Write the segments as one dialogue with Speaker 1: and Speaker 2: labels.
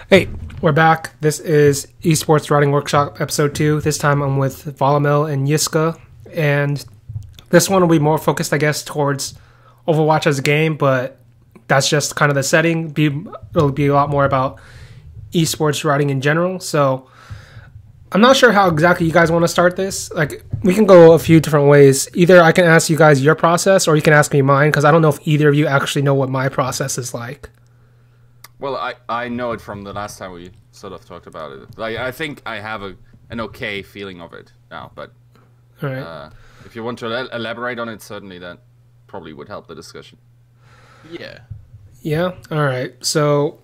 Speaker 1: Hey, we're back. This is Esports Writing Workshop episode 2. This time I'm with Volamel and Yiska, and this one will be more focused, I guess, towards Overwatch as a game, but that's just kind of the setting. It'll be a lot more about esports writing in general. So I'm not sure how exactly you guys want to start this. Like, we can go a few different ways. Either I can ask you guys your process, or you can ask me mine, because I don't know if either of you actually know what my process is like.
Speaker 2: Well, I know it from the last time we sort of talked about it. Like, I think I have an okay feeling of it now, but
Speaker 1: All right.
Speaker 2: if you want to elaborate on it, certainly that probably would help the discussion.
Speaker 3: Yeah.
Speaker 1: Yeah. All right. So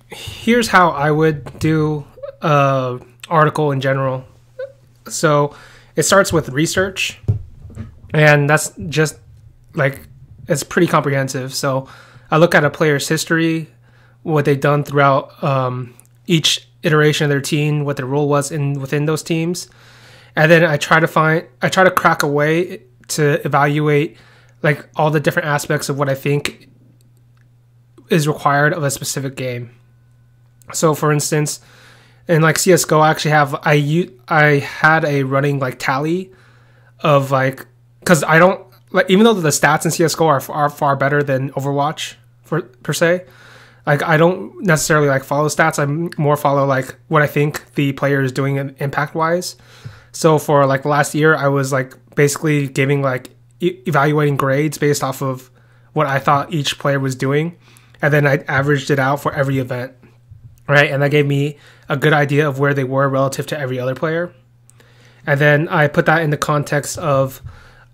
Speaker 1: here's how I would do article in general. So it starts with research, and that's just like, it's pretty comprehensive. So I look at a player's history, what they've done throughout each iteration of their team, what their role was within those teams, and then I try to crack a way to evaluate like all the different aspects of what I think is required of a specific game. So, for instance, in like CS:GO, I actually I had a running like tally of like, because I don't like, even though the stats in CS:GO are far better than Overwatch per se. Like, I don't necessarily like follow stats. I more follow like what I think the player is doing impact wise. So for like the last year, I was like basically giving like evaluating grades based off of what I thought each player was doing, and then I averaged it out for every event, right? And that gave me a good idea of where they were relative to every other player. And then I put that in the context of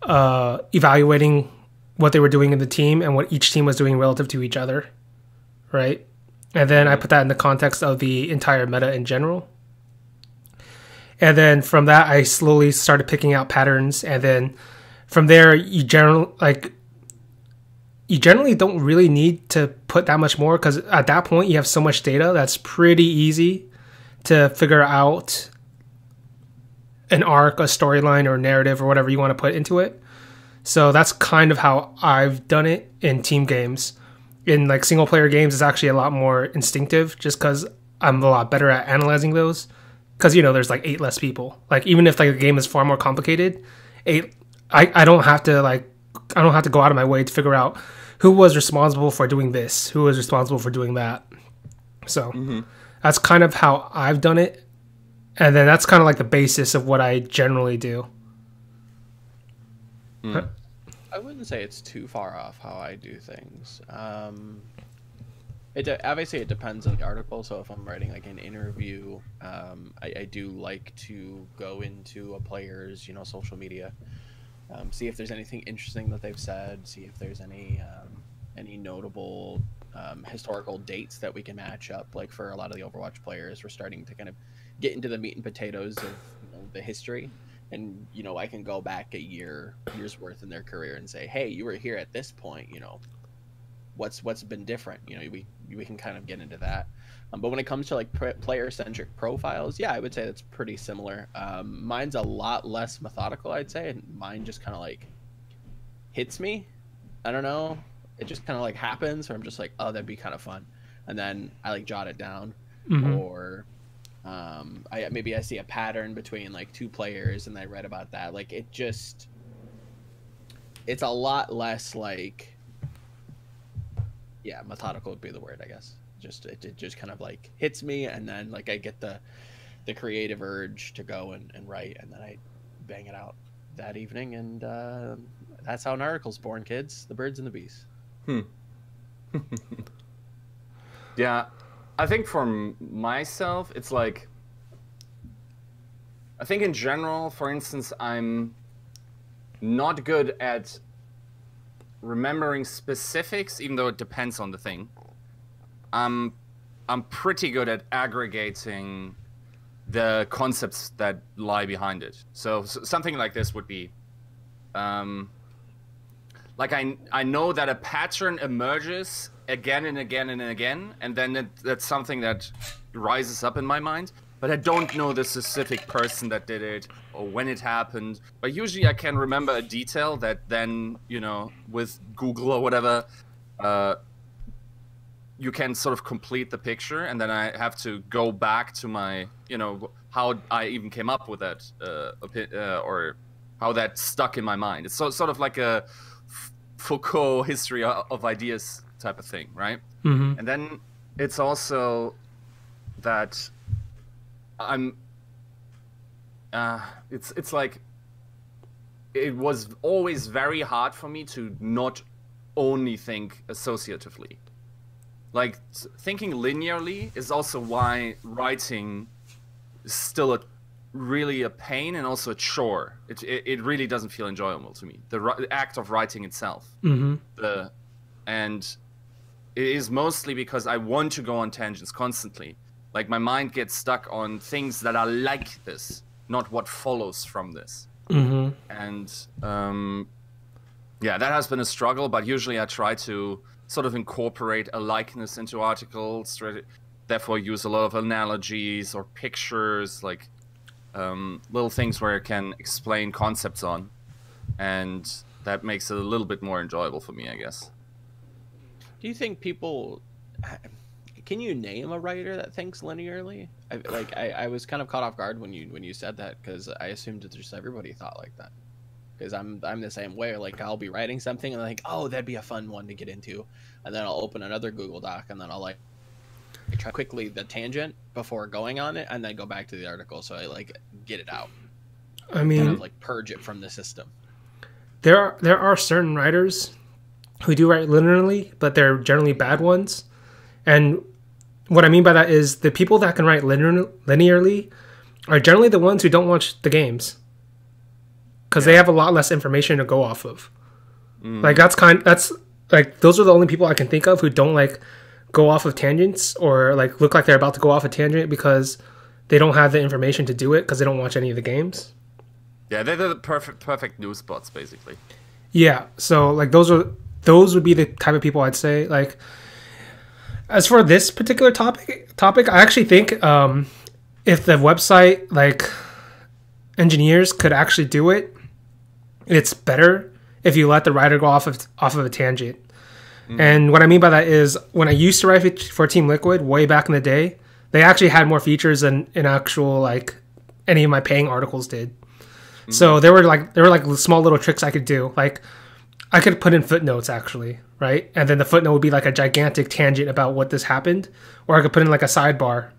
Speaker 1: evaluating what they were doing in the team and what each team was doing relative to each other. Right? And then I put that in the context of the entire meta in general. And then from that, I slowly started picking out patterns. And then from there, you generally don't really need to put that much more, because at that point, you have so much data that's pretty easy to figure out an arc, a storyline, or narrative, or whatever you want to put into it. So that's kind of how I've done it in team games. In like single player games, it's actually a lot more instinctive, just because I'm a lot better at analyzing those. Because, there's like 8 less people. Like, even if like a game is far more complicated, I don't have to go out of my way to figure out who was responsible for doing this, who was responsible for doing that. So that's kind of how I've done it, and then that's kind of like the basis of what I generally do.
Speaker 3: I wouldn't say it's too far off how I do things. Obviously it depends on the article. So if I'm writing like an interview, I do like to go into a player's, social media, see if there's anything interesting that they've said, see if there's any notable historical dates that we can match up. Like for a lot of the Overwatch players, we're starting to kind of get into the meat and potatoes of the history. And, I can go back a year's worth in their career and say, hey, you were here at this point, what's been different? We can kind of get into that. But when it comes to like player-centric profiles, yeah, I would say that's pretty similar. Mine's a lot less methodical, I'd say. And mine just kind of like hits me. I don't know. It just kind of like happens, or I'm just like, oh, that'd be kind of fun. And then I like jot it down. Or maybe I see a pattern between like 2 players and I read about that. Like, it's a lot less like, yeah, methodical would be the word, I guess. It just kind of like hits me, and then like I get the creative urge to go and write, and then I bang it out that evening, and that's how an article's born, kids. The birds and the bees.
Speaker 2: Yeah, I think for myself, it's like, I think in general, for instance, I'm not good at remembering specifics, even though it depends on the thing. I'm pretty good at aggregating the concepts that lie behind it. So something like this would be, like I know that a pattern emerges again and again and again, and then that's something that rises up in my mind. But I don't know the specific person that did it or when it happened. But usually I can remember a detail that then, with Google or whatever, you can sort of complete the picture, and then I have to go back to my, how I even came up with that, or how that stuck in my mind. It's sort of like a Foucault history of ideas type of thing, right?
Speaker 1: Mm-hmm.
Speaker 2: And then it's also that I'm, it's like, it was always very hard for me to not only think associatively. Like, thinking linearly is also why writing is still really a pain and also a chore. It really doesn't feel enjoyable to me. The act of writing itself.
Speaker 1: Mm-hmm.
Speaker 2: And it is mostly because I want to go on tangents constantly. Like, my mind gets stuck on things that are like this, not what follows from this.
Speaker 1: Mm-hmm.
Speaker 2: And yeah, that has been a struggle, but usually I try to sort of incorporate a likeness into articles, therefore use a lot of analogies or pictures, like little things where I can explain concepts on, and that makes it a little bit more enjoyable for me, I guess.
Speaker 3: Do you think people... Can you name a writer that thinks linearly? I was kind of caught off guard when you said that, because I assumed that just everybody thought like that. Because I'm the same way. Like, I'll be writing something and I'm like, oh, that'd be a fun one to get into, and then I'll open another Google Doc and then I'll like try quickly the tangent before going on it, and then go back to the article, so I like get it out.
Speaker 1: I mean,
Speaker 3: kind of like purge it from the system.
Speaker 1: There are certain writers who do write linearly, but they're generally bad ones. And what I mean by that is the people that can write linearly are generally the ones who don't watch the games, because they have a lot less information to go off of. Like, that's like, those are the only people I can think of who don't like go off of tangents or like look like they're about to go off a tangent because they don't have the information to do it because they don't watch any of the games.
Speaker 2: Yeah, they're the perfect news spots, basically.
Speaker 1: Yeah, so like those would be the type of people I'd say. Like, as for this particular topic, I actually think if the website like engineers could actually do it, it's better if you let the writer go off of a tangent. And what I mean by that is, when I used to write for Team Liquid way back in the day, they actually had more features than in actual like any of my paying articles did. So there were like small little tricks I could do. Like, I could put in footnotes actually, right? And then the footnote would be like a gigantic tangent about what this happened, or I could put in like a sidebar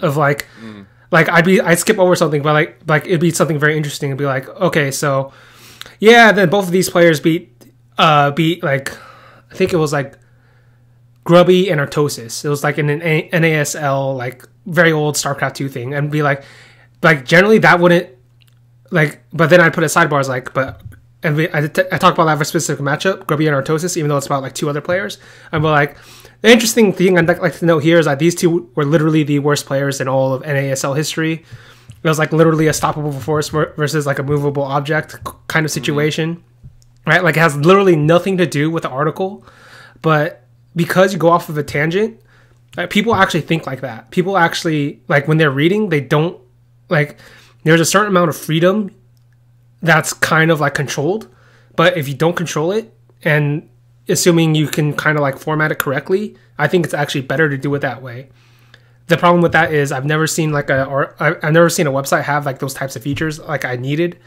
Speaker 1: of like I'd skip over something, but like it'd be something very interesting. It'd be like, okay, so yeah, then both of these players beat like, I think it was like Grubby and Artosis. It was like in an NASL, like very old StarCraft 2 thing, and be like generally that wouldn't like, but then I'd put a sidebar as like, I talk about that for a specific matchup, Grubby and Artosis, even though it's about like two other players. I'm like, the interesting thing I'd like to note here is that these two were literally the worst players in all of NASL history. It was like literally a stoppable force versus like a movable object kind of situation, right? Like, it has literally nothing to do with the article, but because you go off of a tangent, like, people actually think like that. People actually, like, when they're reading, they don't, like, there's a certain amount of freedom that's kind of like controlled, but if you don't control it, and assuming you can kind of like format it correctly, I think it's actually better to do it that way. The problem with that is I've never seen a website have like those types of features like I needed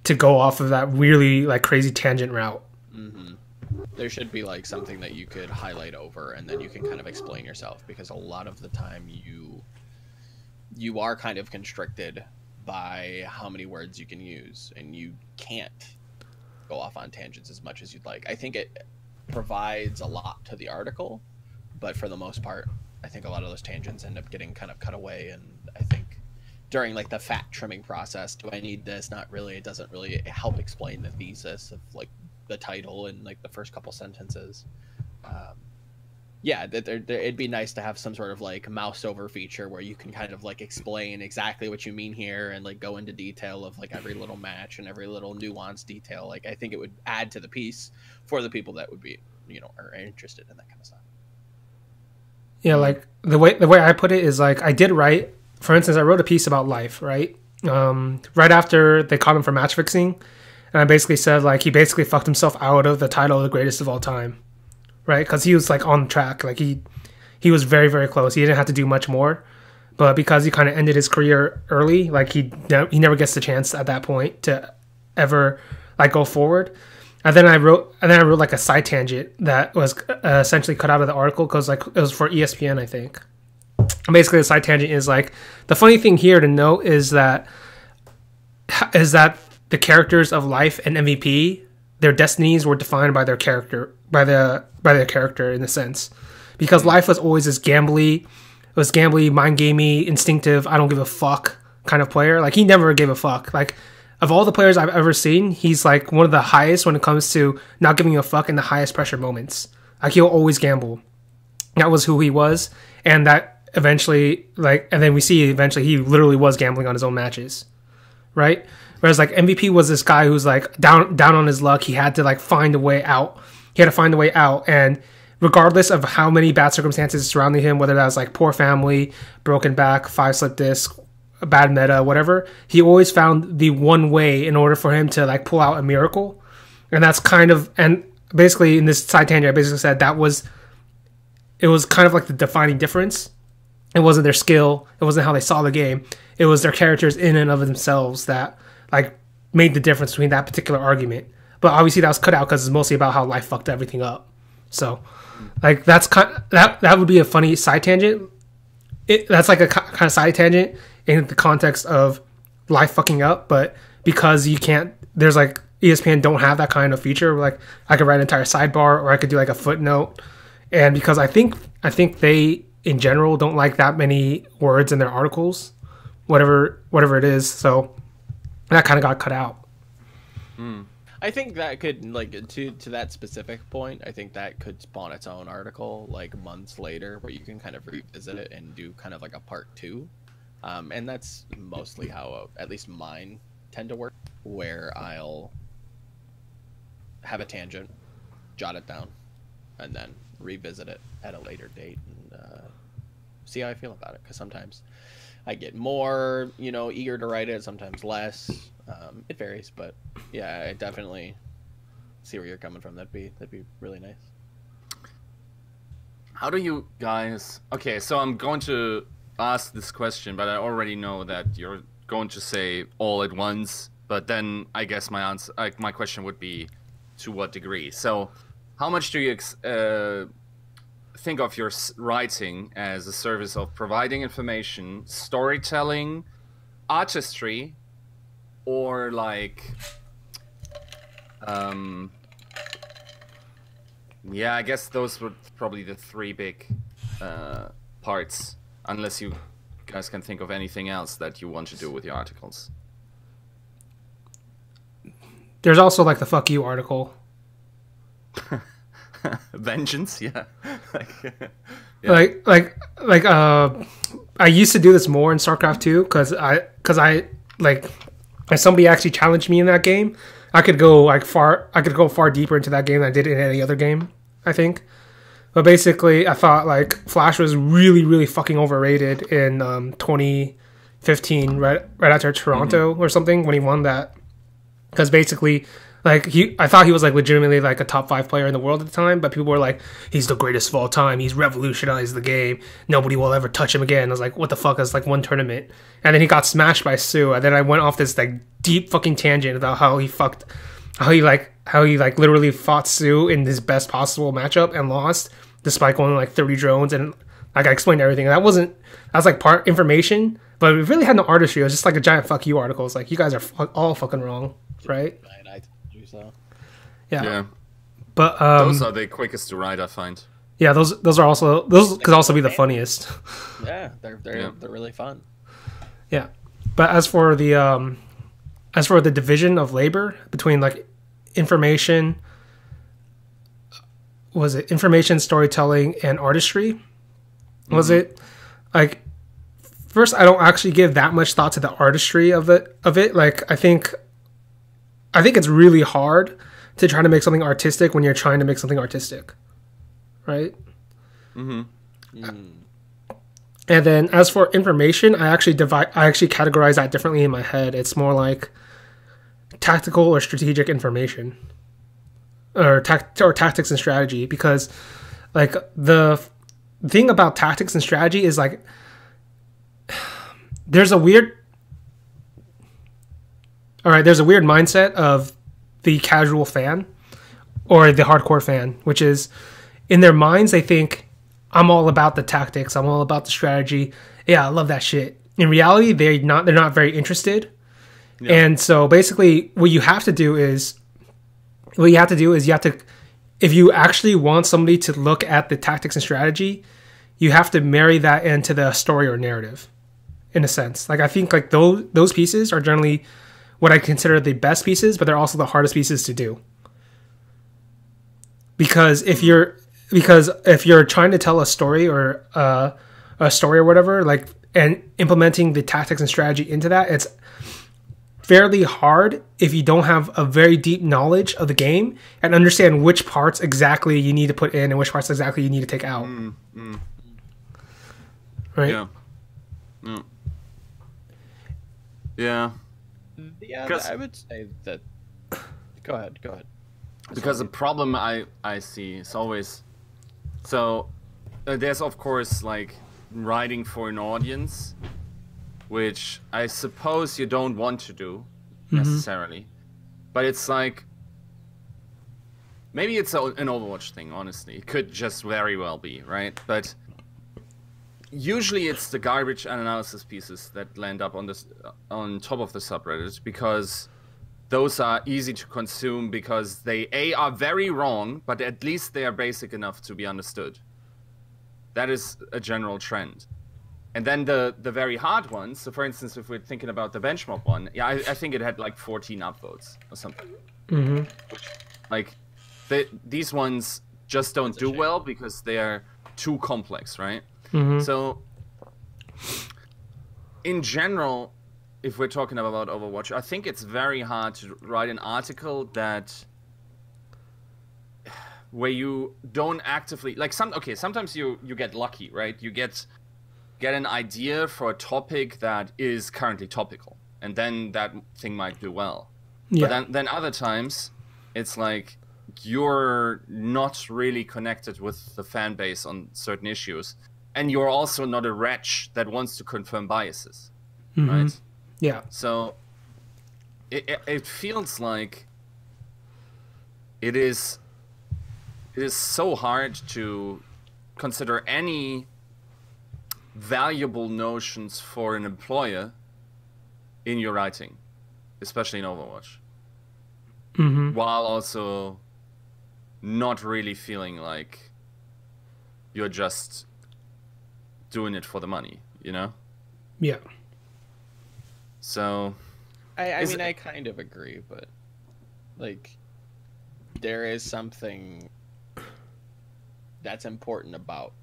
Speaker 1: to go off of that really like crazy tangent route.
Speaker 3: There should be like something that you could highlight over, and then you can kind of explain yourself, because a lot of the time you are kind of constricted by how many words you can use, and you can't go off on tangents as much as you'd like. I think it provides a lot to the article, but for the most part, I think a lot of those tangents end up getting kind of cut away. And I think during like the fat trimming process, do I need this? Not really. It doesn't really help explain the thesis of like the title and like the first couple sentences. Yeah, it'd be nice to have some sort of like mouse over feature where you can kind of like explain exactly what you mean here, and like go into detail of like every little match and every little nuanced detail. Like, I think it would add to the piece for the people that would be, are interested in that kind of stuff.
Speaker 1: Yeah, like the way I put it is like, I did write, for instance, I wrote a piece about Life, right? Right after they caught him for match fixing, and I basically said like he basically fucked himself out of the title of the greatest of all time. right? Because he was like on track, like he was very, very close. He didn't have to do much more, but because he kind of ended his career early, like he never gets the chance at that point to ever like go forward. And then I wrote like a side tangent that was essentially cut out of the article because like it was for ESPN, I think. And basically, the side tangent is like the funny thing here to note is that the characters of Life and MVP, their destinies were defined by their character, by their character in a sense, because Life was always this gambly, mind gamey, instinctive, I don't give a fuck kind of player. Like he never gave a fuck. Like of all the players I've ever seen, he's like one of the highest when it comes to not giving a fuck in the highest pressure moments. Like he'll always gamble. That was who he was, and that eventually, like, and then we see eventually he literally was gambling on his own matches, right? Whereas like MVP was this guy who's like down on his luck. He had to like find a way out. He had to find a way out, and regardless of how many bad circumstances surrounding him, whether that was like poor family, broken back, 5 slip disc, a bad meta, whatever, he always found the one way in order for him to like pull out a miracle. And that's kind of, and basically in this side tangent, I basically said it was kind of like the defining difference. It wasn't their skill, it wasn't how they saw the game, it was their characters in and of themselves that like made the difference between that particular argument. But obviously that was cut out because it's mostly about how Life fucked everything up. So like that's that would be a funny side tangent. That's like a kind of side tangent in the context of Life fucking up, but because you can't, there's like ESPN don't have that kind of feature. Like I could write an entire sidebar, or I could do like a footnote, and because I think they in general don't like that many words in their articles, whatever it is. So that kind of got cut out.
Speaker 3: I think that could, like, to that specific point, I think that could spawn its own article like months later where you can kind of revisit it and do kind of like a part 2. And that's mostly how at least mine tend to work, where I'll have a tangent, jot it down, and then revisit it at a later date and see how I feel about it. Because sometimes I get more, eager to write it, sometimes less. It varies, but yeah, I definitely see where you're coming from. That'd be really nice.
Speaker 2: How do you guys... Okay, so I'm going to ask this question, but I already know that you're going to say all at once. But then I guess my answer, my question would be, to what degree? So, how much do you think of your writing as a service of providing information, storytelling, artistry, or like, yeah, I guess those were probably the 3 big parts, unless you guys can think of anything else that you want to do with your articles.
Speaker 1: There's also like the fuck you article.
Speaker 2: Vengeance, yeah.
Speaker 1: Yeah. Like I used to do this more in StarCraft 2 because I like, if somebody actually challenged me in that game, I could go far deeper into that game than I did in any other game, I think. But basically, I thought like Flash was really, really fucking overrated in 2015, right after Toronto or something, when he won that. Because basically, like I thought he was like legitimately like a top 5 player in the world at the time, but people were like, he's the greatest of all time. He's revolutionized the game. Nobody will ever touch him again. I was like, what the fuck? It's like one tournament, and then he got smashed by Sue, and then I went off this like deep fucking tangent about how he literally fought Sue in his best possible matchup and lost despite going like 30 drones, and like I explained everything. And that was like part information, but it really had no artistry. It was just like a giant fuck you article. It's like, you guys are all fucking wrong, right?
Speaker 3: I do so.
Speaker 1: Yeah. But
Speaker 2: those are the quickest to write, I find.
Speaker 1: Yeah, those could also be the funniest.
Speaker 3: Yeah, they're really fun.
Speaker 1: Yeah. But as for the division of labor between like information, storytelling, and artistry, was it like, first, I don't actually give that much thought to the artistry of it. Like I think it's really hard to try to make something artistic when you're trying to make something artistic, right? And then as for information, I actually categorize that differently in my head. It's more like tactical or strategic information. or tactics and strategy, because like the thing about tactics and strategy is like there's a weird mindset of the casual fan or the hardcore fan, which is in their minds they think I'm all about the tactics, I'm all about the strategy. Yeah, I love that shit. In reality, they're not very interested. Yeah. And so basically what you have to do is you have to, if you actually want somebody to look at the tactics and strategy, you have to marry that into the story or narrative, in a sense. Like I think like those pieces are generally what I consider the best pieces, but they're also the hardest pieces to do. Because if you're trying to tell a story or whatever, like, and implementing the tactics and strategy into that, it's fairly hard if you don't have a very deep knowledge of the game and understand which parts exactly you need to put in and which parts exactly you need to take out. Right?
Speaker 2: Yeah. Yeah.
Speaker 3: Yeah, I would say that. Go ahead.
Speaker 2: Because the problem I see is always, so there's of course like writing for an audience, which I suppose you don't want to do necessarily, but it's like maybe it's an Overwatch thing. Honestly, it could just very well be, right? But usually it's the garbage analysis pieces that land up on top of the subreddit, because those are easy to consume because they are very wrong, but at least they are basic enough to be understood. That is a general trend. And then the very hard ones, so for instance, if we're thinking about the benchmark one, yeah, I think it had like 14 upvotes or something.
Speaker 1: Mm-hmm.
Speaker 2: Like, these ones just don't do well because they are too complex, right?
Speaker 1: Mm-hmm.
Speaker 2: So, in general, if we're talking about Overwatch, I think it's very hard to write an article where you don't actively like sometimes you get lucky, right? You get an idea for a topic that is currently topical, and then that thing might do well. Yeah. But then other times it's like you're not really connected with the fan base on certain issues, and you're also not a wretch that wants to confirm biases, right?
Speaker 1: Yeah.
Speaker 2: So it feels like it is so hard to consider any valuable notions for an employer in your writing, especially in Overwatch, while also not really feeling like you're just doing it for the money, you know?
Speaker 1: Yeah.
Speaker 2: So,
Speaker 3: I mean, I kind of agree, but like, there is something that's important about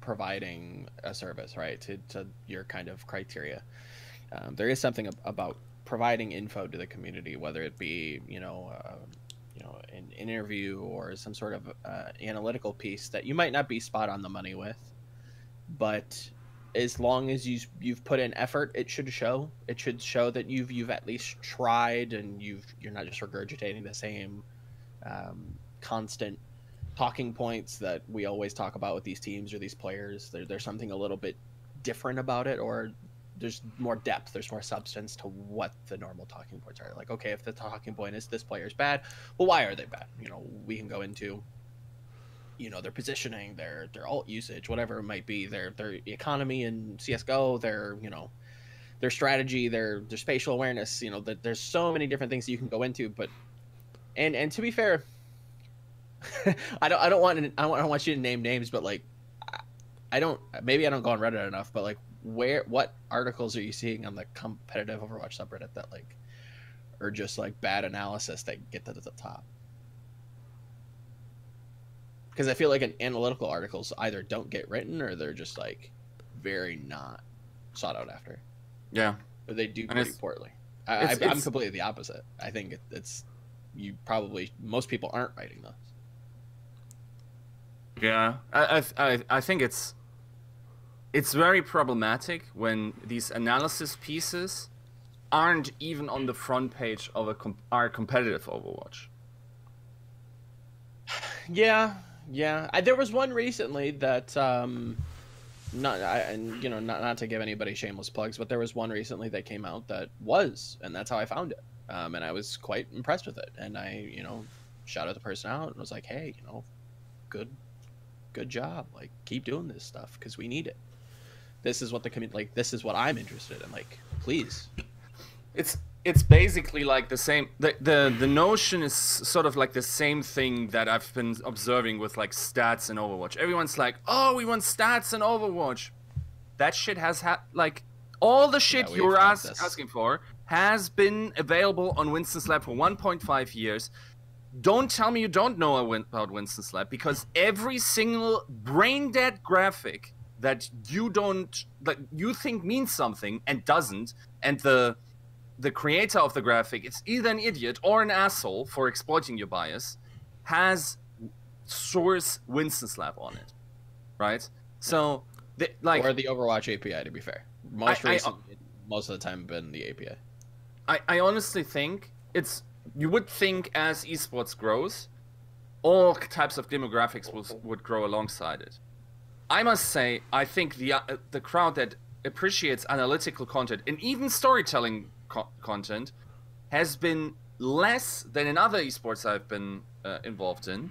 Speaker 3: providing a service, right? To your kind of criteria. There is something about providing info to the community, whether it be an interview or some sort of analytical piece that you might not be spot on the money with, but as long as you've put in effort, it should show. It should show that you've at least tried, and you're not just regurgitating the same constant talking points that we always talk about with these teams or these players. There's something a little bit different about it, or there's more depth, there's more substance to what the normal talking points are. Like, okay, if the talking point is this player's bad, well, why are they bad? We can go into their positioning, their ult usage, whatever it might be, their economy in CSGO, their strategy, their spatial awareness. That there's so many different things that you can go into. But and to be fair, I don't want you to name names, but like, maybe I don't go on Reddit enough, but like, what articles are you seeing on the competitive Overwatch subreddit that like are just like bad analysis that get to the top? Because I feel like analytical articles either don't get written or they're just like very not sought out after.
Speaker 2: Yeah,
Speaker 3: or they do pretty poorly. I'm completely the opposite. I think it's most people aren't writing those.
Speaker 2: Yeah, I think it's very problematic when these analysis pieces aren't even on the front page of our competitive Overwatch.
Speaker 3: Yeah, yeah. There was one recently that not to give anybody shameless plugs, but there was one recently that came out that was, and that's how I found it. And I was quite impressed with it. And I, shouted the person out and was like, hey, good job. Like, keep doing this stuff because we need it. This is what the community, like, this is what I'm interested in. Like, please.
Speaker 2: It's basically like the same. The notion is sort of like the same thing that I've been observing with like stats in Overwatch. Everyone's like, "Oh, we want stats in Overwatch." That shit has like all the shit you were asking for has been available on Winston's Lab for 1.5 years. Don't tell me you don't know about Winston's Lab, because every single brain dead graphic that you think means something and doesn't, and the creator of the graphic is either an idiot or an asshole for exploiting your bias, has source Winston's Lab on it, right? So,
Speaker 3: or the Overwatch API, to be fair. Most of the time, been the API.
Speaker 2: I honestly think you would think as esports grows, all types of demographics would grow alongside it. I must say, I think the crowd that appreciates analytical content and even storytelling content has been less than in other esports I've been involved in,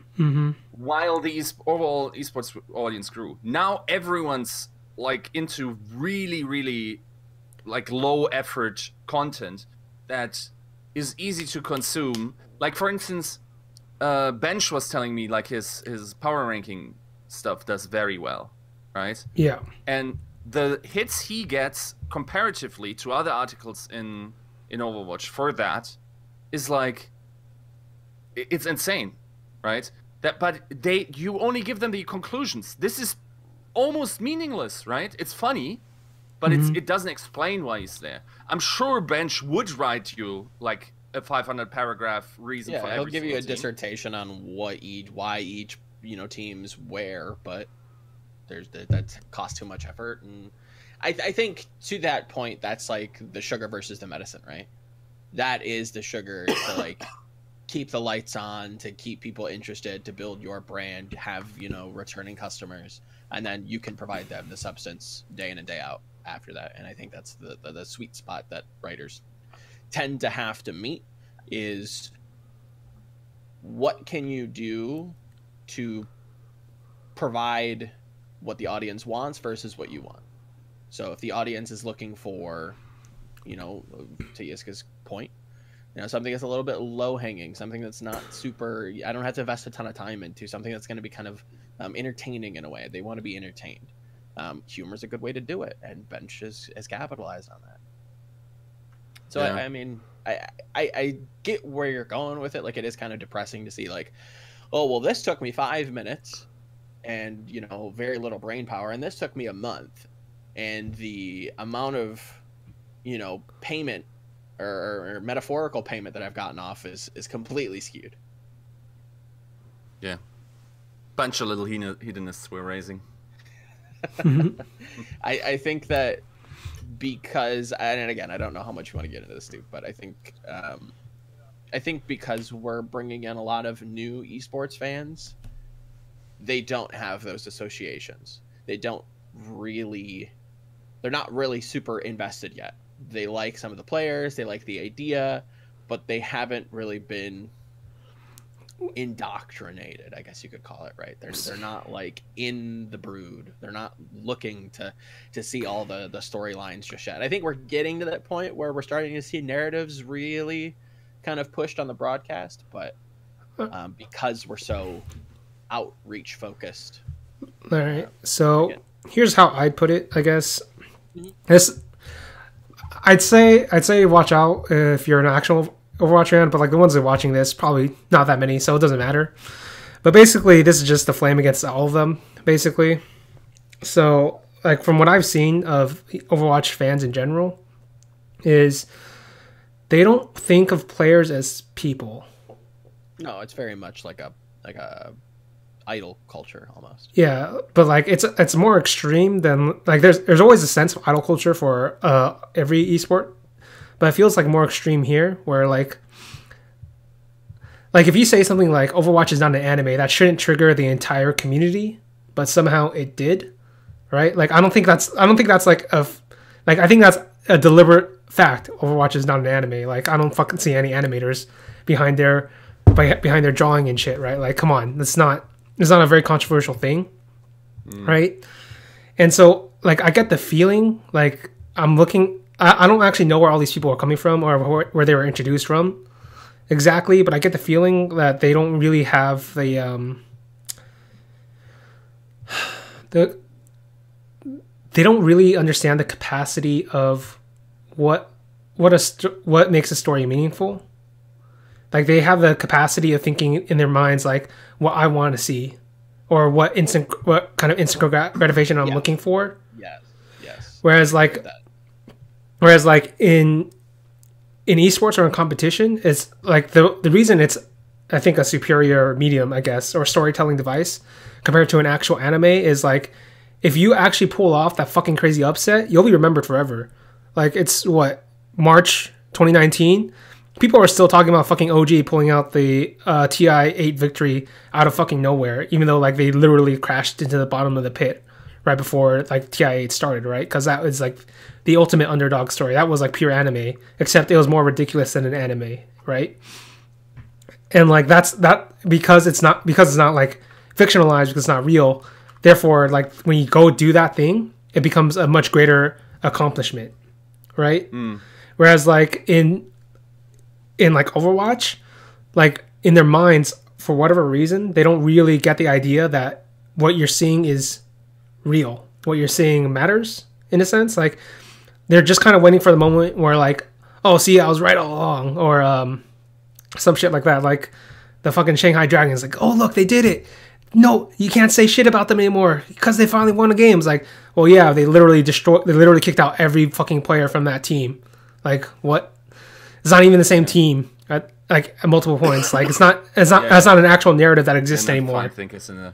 Speaker 2: while the overall esports audience grew. Now everyone's like into really, really like low effort content that is easy to consume. Like, for instance, Bench was telling me like his power ranking stuff does very well, right?
Speaker 1: Yeah.
Speaker 2: And the hits he gets comparatively to other articles in Overwatch for that is like, it's insane, right? But you only give them the conclusions. This is almost meaningless, right? It's funny, but it doesn't explain why he's there. I'm sure Bench would write you like a 500 paragraph reason for every
Speaker 3: he'll give you a
Speaker 2: team.
Speaker 3: dissertation on why each team's where, but that costs too much effort. And I think to that point, that's like the sugar versus the medicine, right? That is the sugar to like keep the lights on, to keep people interested, to build your brand, have returning customers, and then you can provide them the substance day in and day out after that. And I think that's the sweet spot that writers tend to have to meet, is what can you do to provide what the audience wants versus what you want. So if the audience is looking for, to Yiska's point, something that's a little bit low hanging, something that's not super, I don't have to invest a ton of time into, something that's going to be kind of entertaining in a way. They want to be entertained. Humor is a good way to do it, and Bench has capitalized on that. So yeah. I mean, I get where you're going with it. Like, it is kind of depressing to see like, oh, well, this took me 5 minutes and, very little brain power, and this took me a month, and the amount of, payment or metaphorical payment that I've gotten off is completely skewed.
Speaker 2: Yeah. Bunch of little hedonists we're raising.
Speaker 3: I think that because, and again, I don't know how much you want to get into this, Duke, but I think because we're bringing in a lot of new esports fans, they don't have those associations. They're not really super invested yet. They like some of the players, they like the idea, but they haven't really been indoctrinated, I guess you could call it, right? They're not like in the brood. They're not looking to see all the storylines just yet. I think we're getting to that point where we're starting to see narratives really kind of pushed on the broadcast, but because we're so outreach focused.
Speaker 1: All right. So here's how I'd put it, I guess. This, I'd say watch out if you're an actual Overwatch fan, but like the ones that are watching this, probably not that many, so it doesn't matter. But basically, this is just the flame against all of them, basically. So, like, from what I've seen of Overwatch fans in general, is they don't think of players as people.
Speaker 3: No, it's very much like a idol culture almost.
Speaker 1: Yeah, but like it's more extreme than like there's always a sense of idol culture for every esport, but it feels like more extreme here, where like like if you say something like Overwatch is not an anime, that shouldn't trigger the entire community, but somehow it did, right? Like I think that's like I think that's a deliberate fact. Overwatch is not an anime. Like I don't fucking see any animators behind their drawing and shit, right? Like come on, it's not a very controversial thing, right? And so like I get the feeling like I'm looking. I don't actually know where all these people are coming from or where they were introduced from exactly, but I get the feeling that they don't really have they don't really understand the capacity of what makes a story meaningful. Like they have the capacity of thinking in their minds like what I want to see or what kind of instant gratification I'm looking for.
Speaker 3: Yes.
Speaker 1: Whereas like in esports or in competition, it's like the reason it's I think a superior medium, I guess, or storytelling device compared to an actual anime is like if you actually pull off that fucking crazy upset, you'll be remembered forever. Like it's what, March 2019, people are still talking about fucking OG pulling out the TI-8 victory out of fucking nowhere, even though like they literally crashed into the bottom of the pit right before like TI-8 started, right? Because that was like the ultimate underdog story. That was like pure anime, except it was more ridiculous than an anime, right? And like that's because it's not like fictionalized, because it's not real. Therefore, like when you go do that thing, it becomes a much greater accomplishment, right? Whereas like in like Overwatch, like in their minds, for whatever reason, they don't really get the idea that what you're seeing is real. What you're seeing matters in a sense. Like they're just kind of waiting for the moment where like, oh, see, I was right all along, or some shit like that. Like the fucking Shanghai Dragons, like, oh look, they did it. No, you can't say shit about them anymore because they finally won a game. It's like, well, yeah, they literally kicked out every fucking player from that team. Like, what? It's not even the same team at multiple points. Like, it's not that's not an actual narrative that exists anymore.
Speaker 2: I think it's in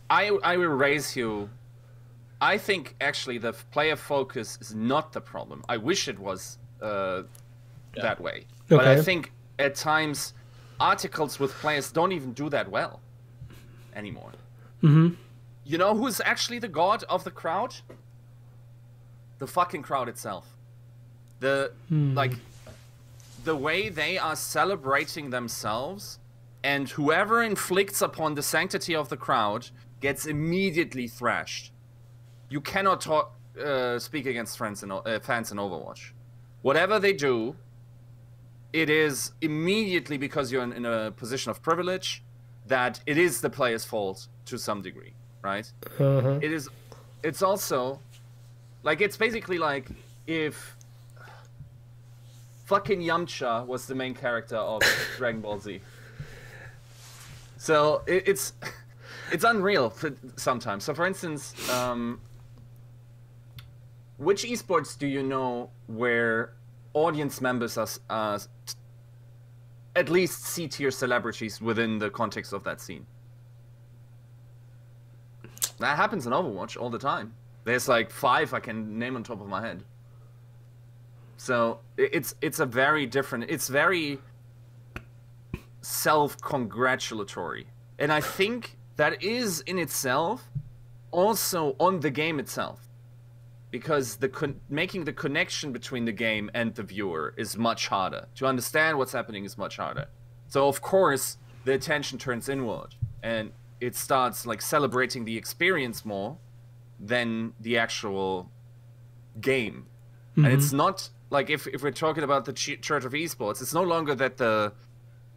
Speaker 2: I will raise you. I think actually the player focus is not the problem. I wish it was that way, but I think at times articles with players don't even do that well anymore. You know who's actually the god of the crowd? The fucking crowd itself. Like the way they are celebrating themselves, and whoever inflicts upon the sanctity of the crowd gets immediately thrashed. You cannot speak against fans in Overwatch. Whatever they do, it is immediately because you're in a position of privilege that it is the player's fault to some degree, right? It's also like, it's basically like if fucking Yamcha was the main character of Dragon Ball Z. So it's unreal sometimes. So for instance, which esports do you know where audience members are at least C-tier celebrities within the context of that scene? That happens in Overwatch all the time. There's like 5 I can name on top of my head. So it's a very different, it's very self-congratulatory. And I think that is in itself also on the game itself. Because making the connection between the game and the viewer is much harder. To understand what's happening is much harder. So of course the attention turns inward, and it starts like celebrating the experience more than the actual game. And it's not like, if we're talking about the Church of Esports, it's no longer that the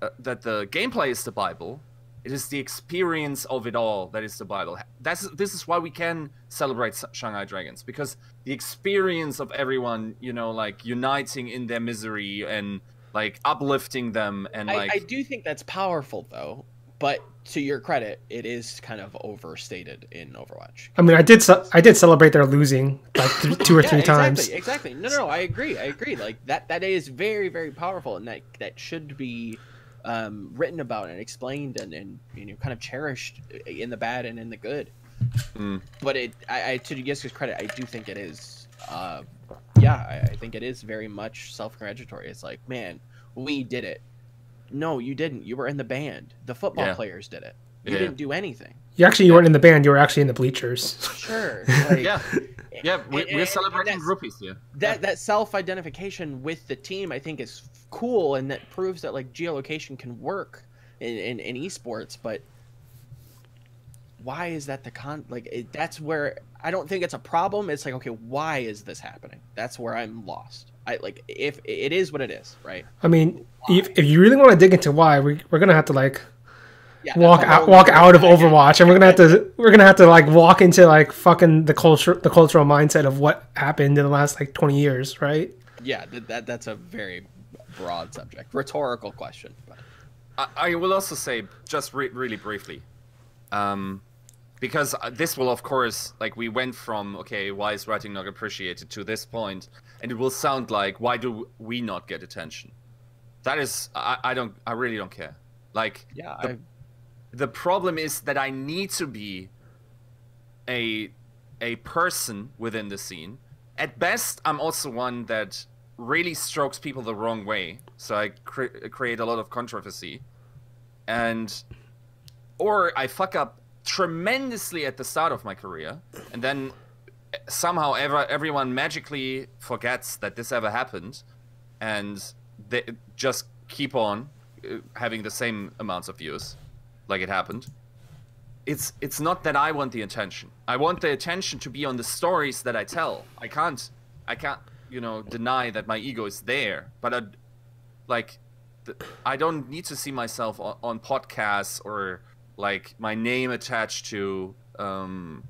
Speaker 2: gameplay is the Bible. It is the experience of it all that is the Bible. This is why we can celebrate Shanghai Dragons, because the experience of everyone, you know, like uniting in their misery and like uplifting them, and like
Speaker 3: I do think that's powerful though, but to your credit, it is kind of overstated in Overwatch.
Speaker 1: I mean, I did celebrate their losing like 2 or 3 times.
Speaker 3: Exactly. No, I agree. Like that is very, very powerful, and that should be written about and explained and you know, kind of cherished in the bad and in the good. But I to Yiska's credit, I do think it is I think it is very much self-congratulatory. It's like, man, we did it. No, you didn't. You were in the band. The football
Speaker 2: Yeah.
Speaker 3: players did it. You
Speaker 2: Yeah.
Speaker 3: didn't do anything.
Speaker 1: You weren't in the band. You were actually in the bleachers.
Speaker 3: Sure. Like,
Speaker 2: Yeah, we're celebrating
Speaker 3: that's-
Speaker 2: groupies here.
Speaker 3: that self-identification with the team, I think, is cool, and that proves that like geolocation can work in esports. But why is that that's where I don't think it's a problem. It's like, okay, why is this happening? That's where I'm lost. If it is what it is, right?
Speaker 1: I mean, if you really want to dig into why, we're gonna have to like
Speaker 3: Yeah,
Speaker 1: walk out of Overwatch, and we're gonna have to like walk into like fucking the cultural mindset of what happened in the last like 20 years, right?
Speaker 3: Yeah, that's a very broad subject, rhetorical question. But
Speaker 2: I will also say, just really briefly, because this will, of course, like, we went from, okay, why is writing not appreciated, to this point, and it will sound like, why do we not get attention? That is, I really don't care. Like,
Speaker 3: yeah,
Speaker 2: the problem is that I need to be a person within the scene. At best, I'm also one that really strokes people the wrong way, so I create a lot of controversy, or I fuck up tremendously at the start of my career, and then somehow everyone magically forgets that this ever happened, and they just keep on having the same amounts of views like it happened. It's not that I want the attention. I want the attention to be on the stories that I tell. I can't deny that my ego is there, but I don't need to see myself on podcasts or like my name attached to the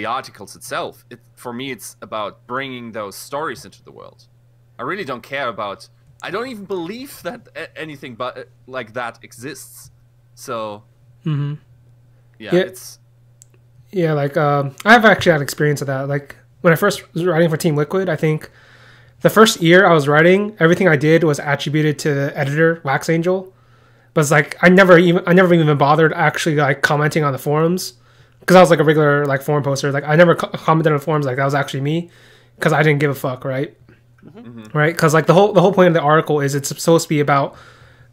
Speaker 2: articles itself. For me, it's about bringing those stories into the world. I really don't care about. I don't even believe that anything but like that exists. So, it's.
Speaker 1: Yeah, like I've actually had experience of that. Like when I first was writing for Team Liquid, I think the first year I was writing, everything I did was attributed to the editor, Wax Angel. But it's like I never even bothered actually like commenting on the forums, because I was like a regular like forum poster. Like I never commented on the forums like that was actually me, because I didn't give a fuck, right? Right? Because like the whole point of the article is it's supposed to be about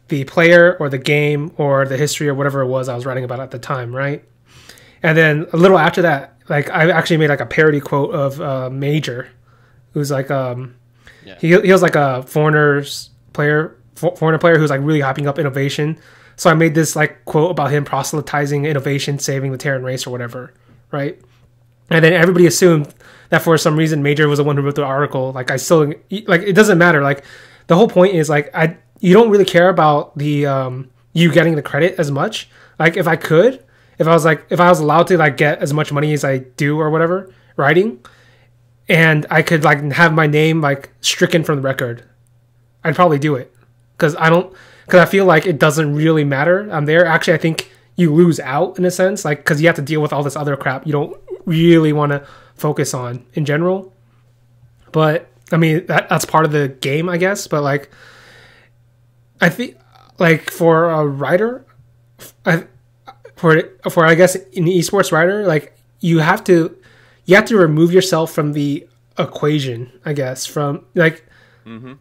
Speaker 1: the player or the game or the history or whatever it was I was writing about at the time, right? And then a little after that, like I actually made like a parody quote of Major, who's like he was like a foreigner player who's like really hyping up innovation. So I made this like quote about him proselytizing innovation, saving the Terran race or whatever, right? And then everybody assumed that for some reason Major was the one who wrote the article. Like I still like it doesn't matter. Like the whole point is like you don't really care about the you getting the credit as much. Like if I was allowed to like get as much money as I do or whatever writing, and I could like have my name like stricken from the record, I'd probably do it. Because I feel like it doesn't really matter. I'm there. Actually, I think you lose out in a sense, like because you have to deal with all this other crap you don't really want to focus on in general. But I mean, that's part of the game, I guess. But like, I think like for a writer, for I guess an esports writer, like you have to remove yourself from the equation, I guess, from like.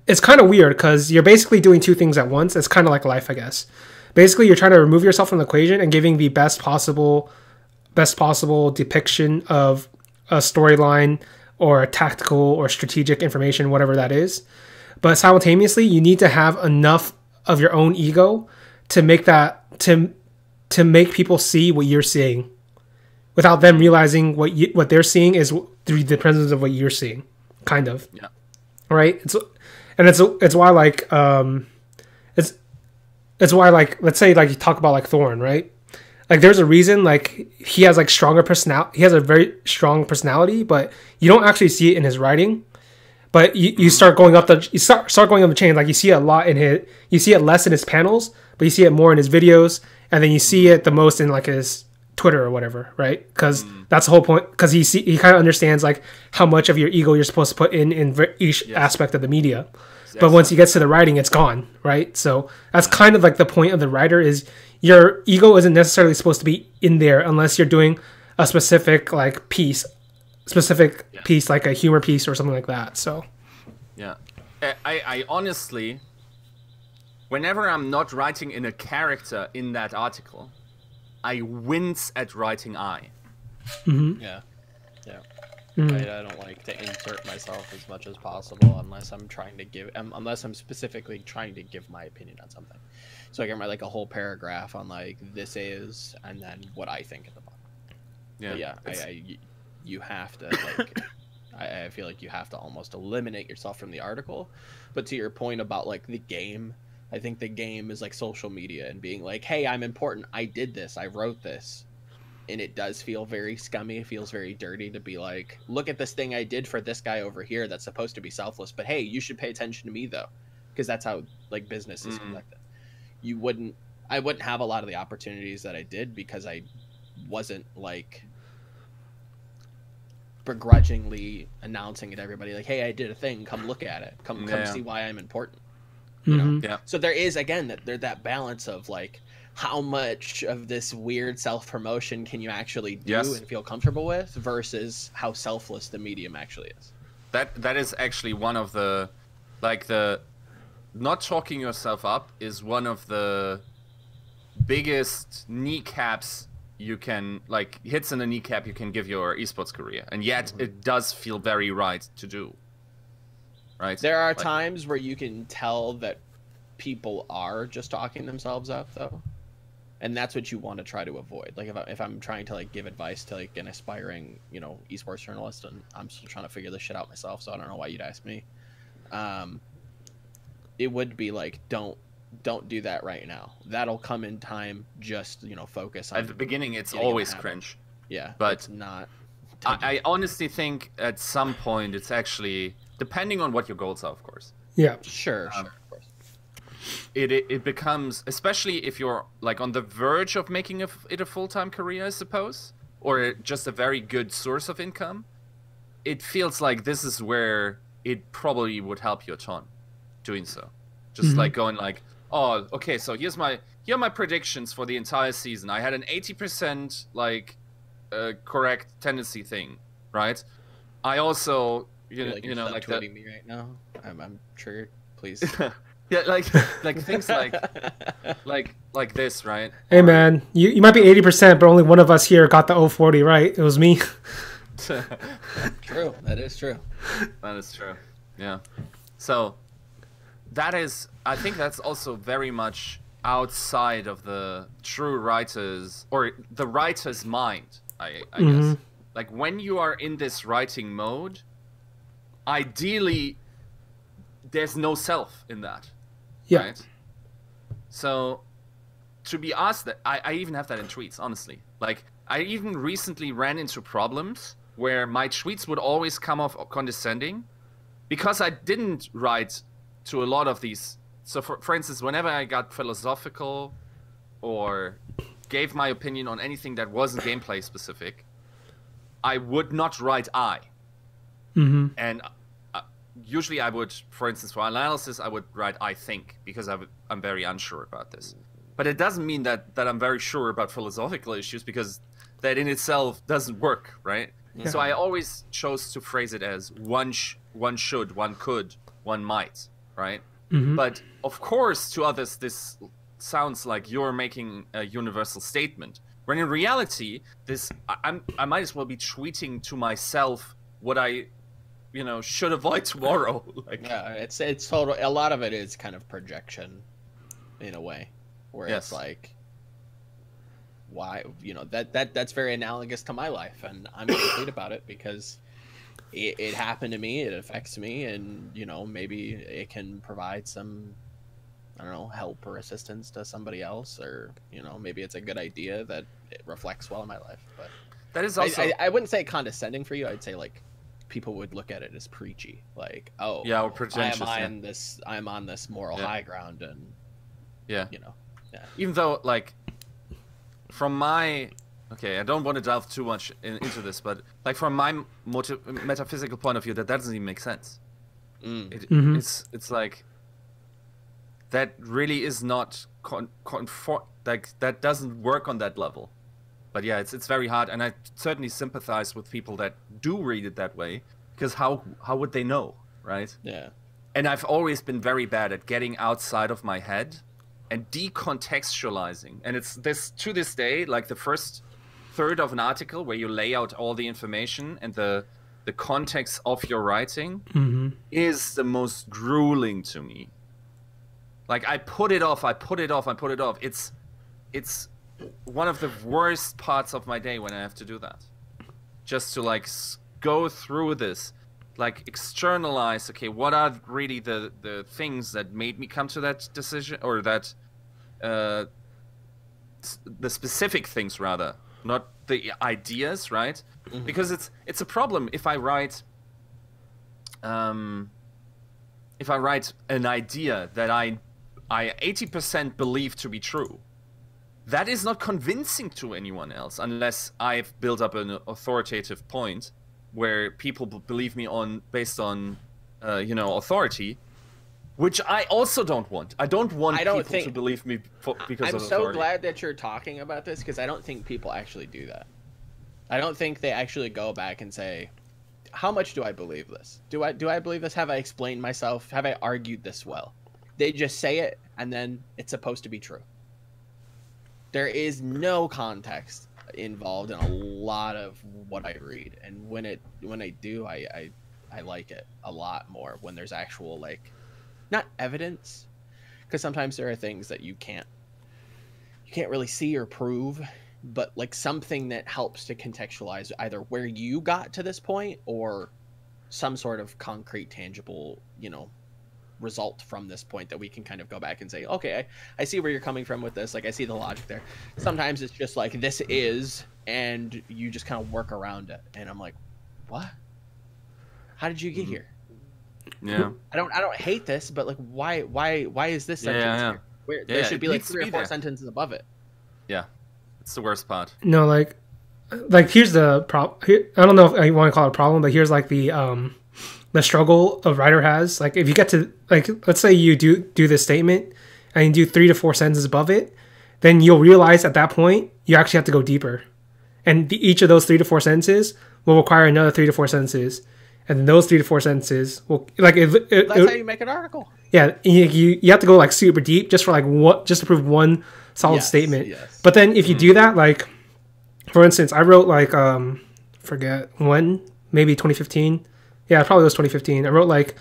Speaker 1: It's kind of weird because you're basically doing two things at once. It's kind of like life, I guess. Basically, you're trying to remove yourself from the equation and giving the best possible depiction of a storyline or a tactical or strategic information, whatever that is. But simultaneously, you need to have enough of your own ego to make that to make people see what you're seeing, without them realizing what they're seeing is through the presence of what you're seeing, kind of.
Speaker 2: Yeah.
Speaker 1: Right. It's why like it's why like let's say like you talk about like Thorn, right? Like there's a reason like he has like stronger personality. He has a very strong personality, but you don't actually see it in his writing. But you start going up the chain. Like you see it a lot you see it less in his panels, but you see it more in his videos, and then you see it the most in like his Twitter or whatever, right? Because that's the whole point. Because he kind of understands like how much of your ego you're supposed to put in each aspect of the media. Yes. But once he gets to the writing, it's gone, right? So that's kind of like the point of the writer is your ego isn't necessarily supposed to be in there unless you're doing a specific like piece, like a humor piece or something like that. So
Speaker 2: yeah, I honestly whenever I'm not writing in a character in that article, I wince at writing I.
Speaker 3: Yeah. I don't like to insert myself as much as possible unless I'm trying to unless I'm specifically trying to give my opinion on something. So I can write like a whole paragraph on like this is, and then what I think at the bottom. Yeah, but yeah, you have to like, I feel like you have to almost eliminate yourself from the article. But to your point about like the game, I think the game is like social media and being like, hey, I'm important. I did this. I wrote this. And it does feel very scummy. It feels very dirty to be like, look at this thing I did for this guy over here that's supposed to be selfless. But hey, you should pay attention to me though, because that's how like business is conducted. I wouldn't have a lot of the opportunities that I did because I wasn't like begrudgingly announcing it to everybody like, hey, I did a thing. Come look at it. Come see why I'm important. You know? Yeah. So there is again that balance of like, how much of this weird self-promotion can you actually do and feel comfortable with versus how selfless the medium actually is.
Speaker 2: That is actually one of the, like, the not talking yourself up is one of the biggest kneecaps you can, like, hits in the kneecap you can give your esports career. And yet it does feel very right to do. Right?
Speaker 3: There are times where you can tell that people are just talking themselves up though. And that's what you want to try to avoid. Like if I'm trying to like give advice to like an aspiring, you know, esports journalist, and I'm still trying to figure this shit out myself, so I don't know why you'd ask me. It would be like, don't do that right now. That'll come in time. Just, you know, focus on.
Speaker 2: At the beginning, it's always cringe.
Speaker 3: Yeah,
Speaker 2: but
Speaker 3: it's not.
Speaker 2: I honestly think at some point it's actually depending on what your goals are, of course.
Speaker 1: Yeah,
Speaker 3: sure, of course.
Speaker 2: It becomes, especially if you're like on the verge of making it a full-time career, I suppose, or just a very good source of income, it feels like this is where it probably would help you a ton doing so. Just like going like, oh, okay, so here are my predictions for the entire season. I had an 80% like correct tendency thing, right? I also you know like
Speaker 3: tweeting me right now. I'm triggered. Please.
Speaker 2: Yeah, like things like this, right?
Speaker 1: Hey man, you might be 80%, but only one of us here got the 040 right. It was me.
Speaker 3: True. That is true.
Speaker 2: That is true. Yeah. So that is, I think that's also very much outside of the true writer's or the writer's mind, I guess. Like when you are in this writing mode, ideally there's no self in that.
Speaker 1: Yeah.
Speaker 2: Right? So to be asked that, I even have that in tweets, honestly. Like I even recently ran into problems where my tweets would always come off condescending because I didn't write to a lot of these. So for instance, whenever I got philosophical or gave my opinion on anything that wasn't gameplay specific, I would not write I. And usually I would, for instance, for analysis, I would write I think, because I'm very unsure about this. But it doesn't mean that I'm very sure about philosophical issues, because that in itself doesn't work, right? Yeah. So I always chose to phrase it as one should, one could, one might, right? But of course, to others, this sounds like you're making a universal statement. When in reality, I might as well be tweeting to myself what I should avoid tomorrow. Like,
Speaker 3: yeah, it's total. A lot of it is kind of projection, in a way, where it's like, why, that's very analogous to my life, and I'm going to tweet about it because it happened to me, it affects me, and maybe it can provide some, I don't know, help or assistance to somebody else, or maybe it's a good idea that it reflects well in my life. But
Speaker 2: that is also,
Speaker 3: I wouldn't say condescending for you. I'd say like, people would look at it as preachy, like, oh yeah, or pretentious. I'm on this moral high ground, and
Speaker 2: even though like from my I don't want to delve too much into this, but like from my metaphysical point of view, that doesn't even make sense. It's like that really is not like that doesn't work on that level. But yeah, it's very hard, and I certainly sympathize with people that do read it that way, because how would they know, right?
Speaker 3: Yeah.
Speaker 2: And I've always been very bad at getting outside of my head and decontextualizing. And it's this to this day, like the first third of an article where you lay out all the information and the context of your writing is the most grueling to me. Like I put it off. It's one of the worst parts of my day when I have to do that. Just to like go through this, like externalize, okay, what are really the things that made me come to that decision, or that the specific things rather, not the ideas, right? Because it's a problem if I write an idea that I 80% believe to be true. That is not convincing to anyone else unless I've built up an authoritative point where people believe me based on authority, which I also don't want. I don't want people to believe me because of authority.
Speaker 3: I'm so glad that you're talking about this, because I don't think people actually do that. I don't think they actually go back and say, how much do I believe this? Do I believe this? Have I explained myself? Have I argued this well? They just say it, and then it's supposed to be true. There is no context involved in a lot of what I read, and when I do, I like it a lot more when there's actual, like, not evidence, because sometimes there are things that you can't really see or prove, but like something that helps to contextualize either where you got to this point or some sort of concrete, tangible, result from this point that we can kind of go back and say, okay, I see where you're coming from with this. Like, I see the logic there. Sometimes it's just like, this is, and you just kind of work around it. And I'm like, what? How did you get here?
Speaker 2: Yeah.
Speaker 3: I don't hate this, but like, why is this sentence here? There should be like 3 or 4 sentences above it.
Speaker 2: Yeah. It's the worst part.
Speaker 1: No, like here's the problem. I don't know if I want to call it a problem, but here's like the struggle a writer has. Like, if you get to, like, let's say you do this statement and you do 3 to 4 sentences above it, then you'll realize at that point you actually have to go deeper, and each of those 3 to 4 sentences will require another 3 to 4 sentences, and then those 3 to 4 sentences will, like,
Speaker 3: that's how you make an article.
Speaker 1: Yeah, you have to go like super deep just to prove one solid statement. Yes. But then if you do that, like, for instance, I wrote like forget when, maybe 2015. Yeah, it probably was 2015. I wrote like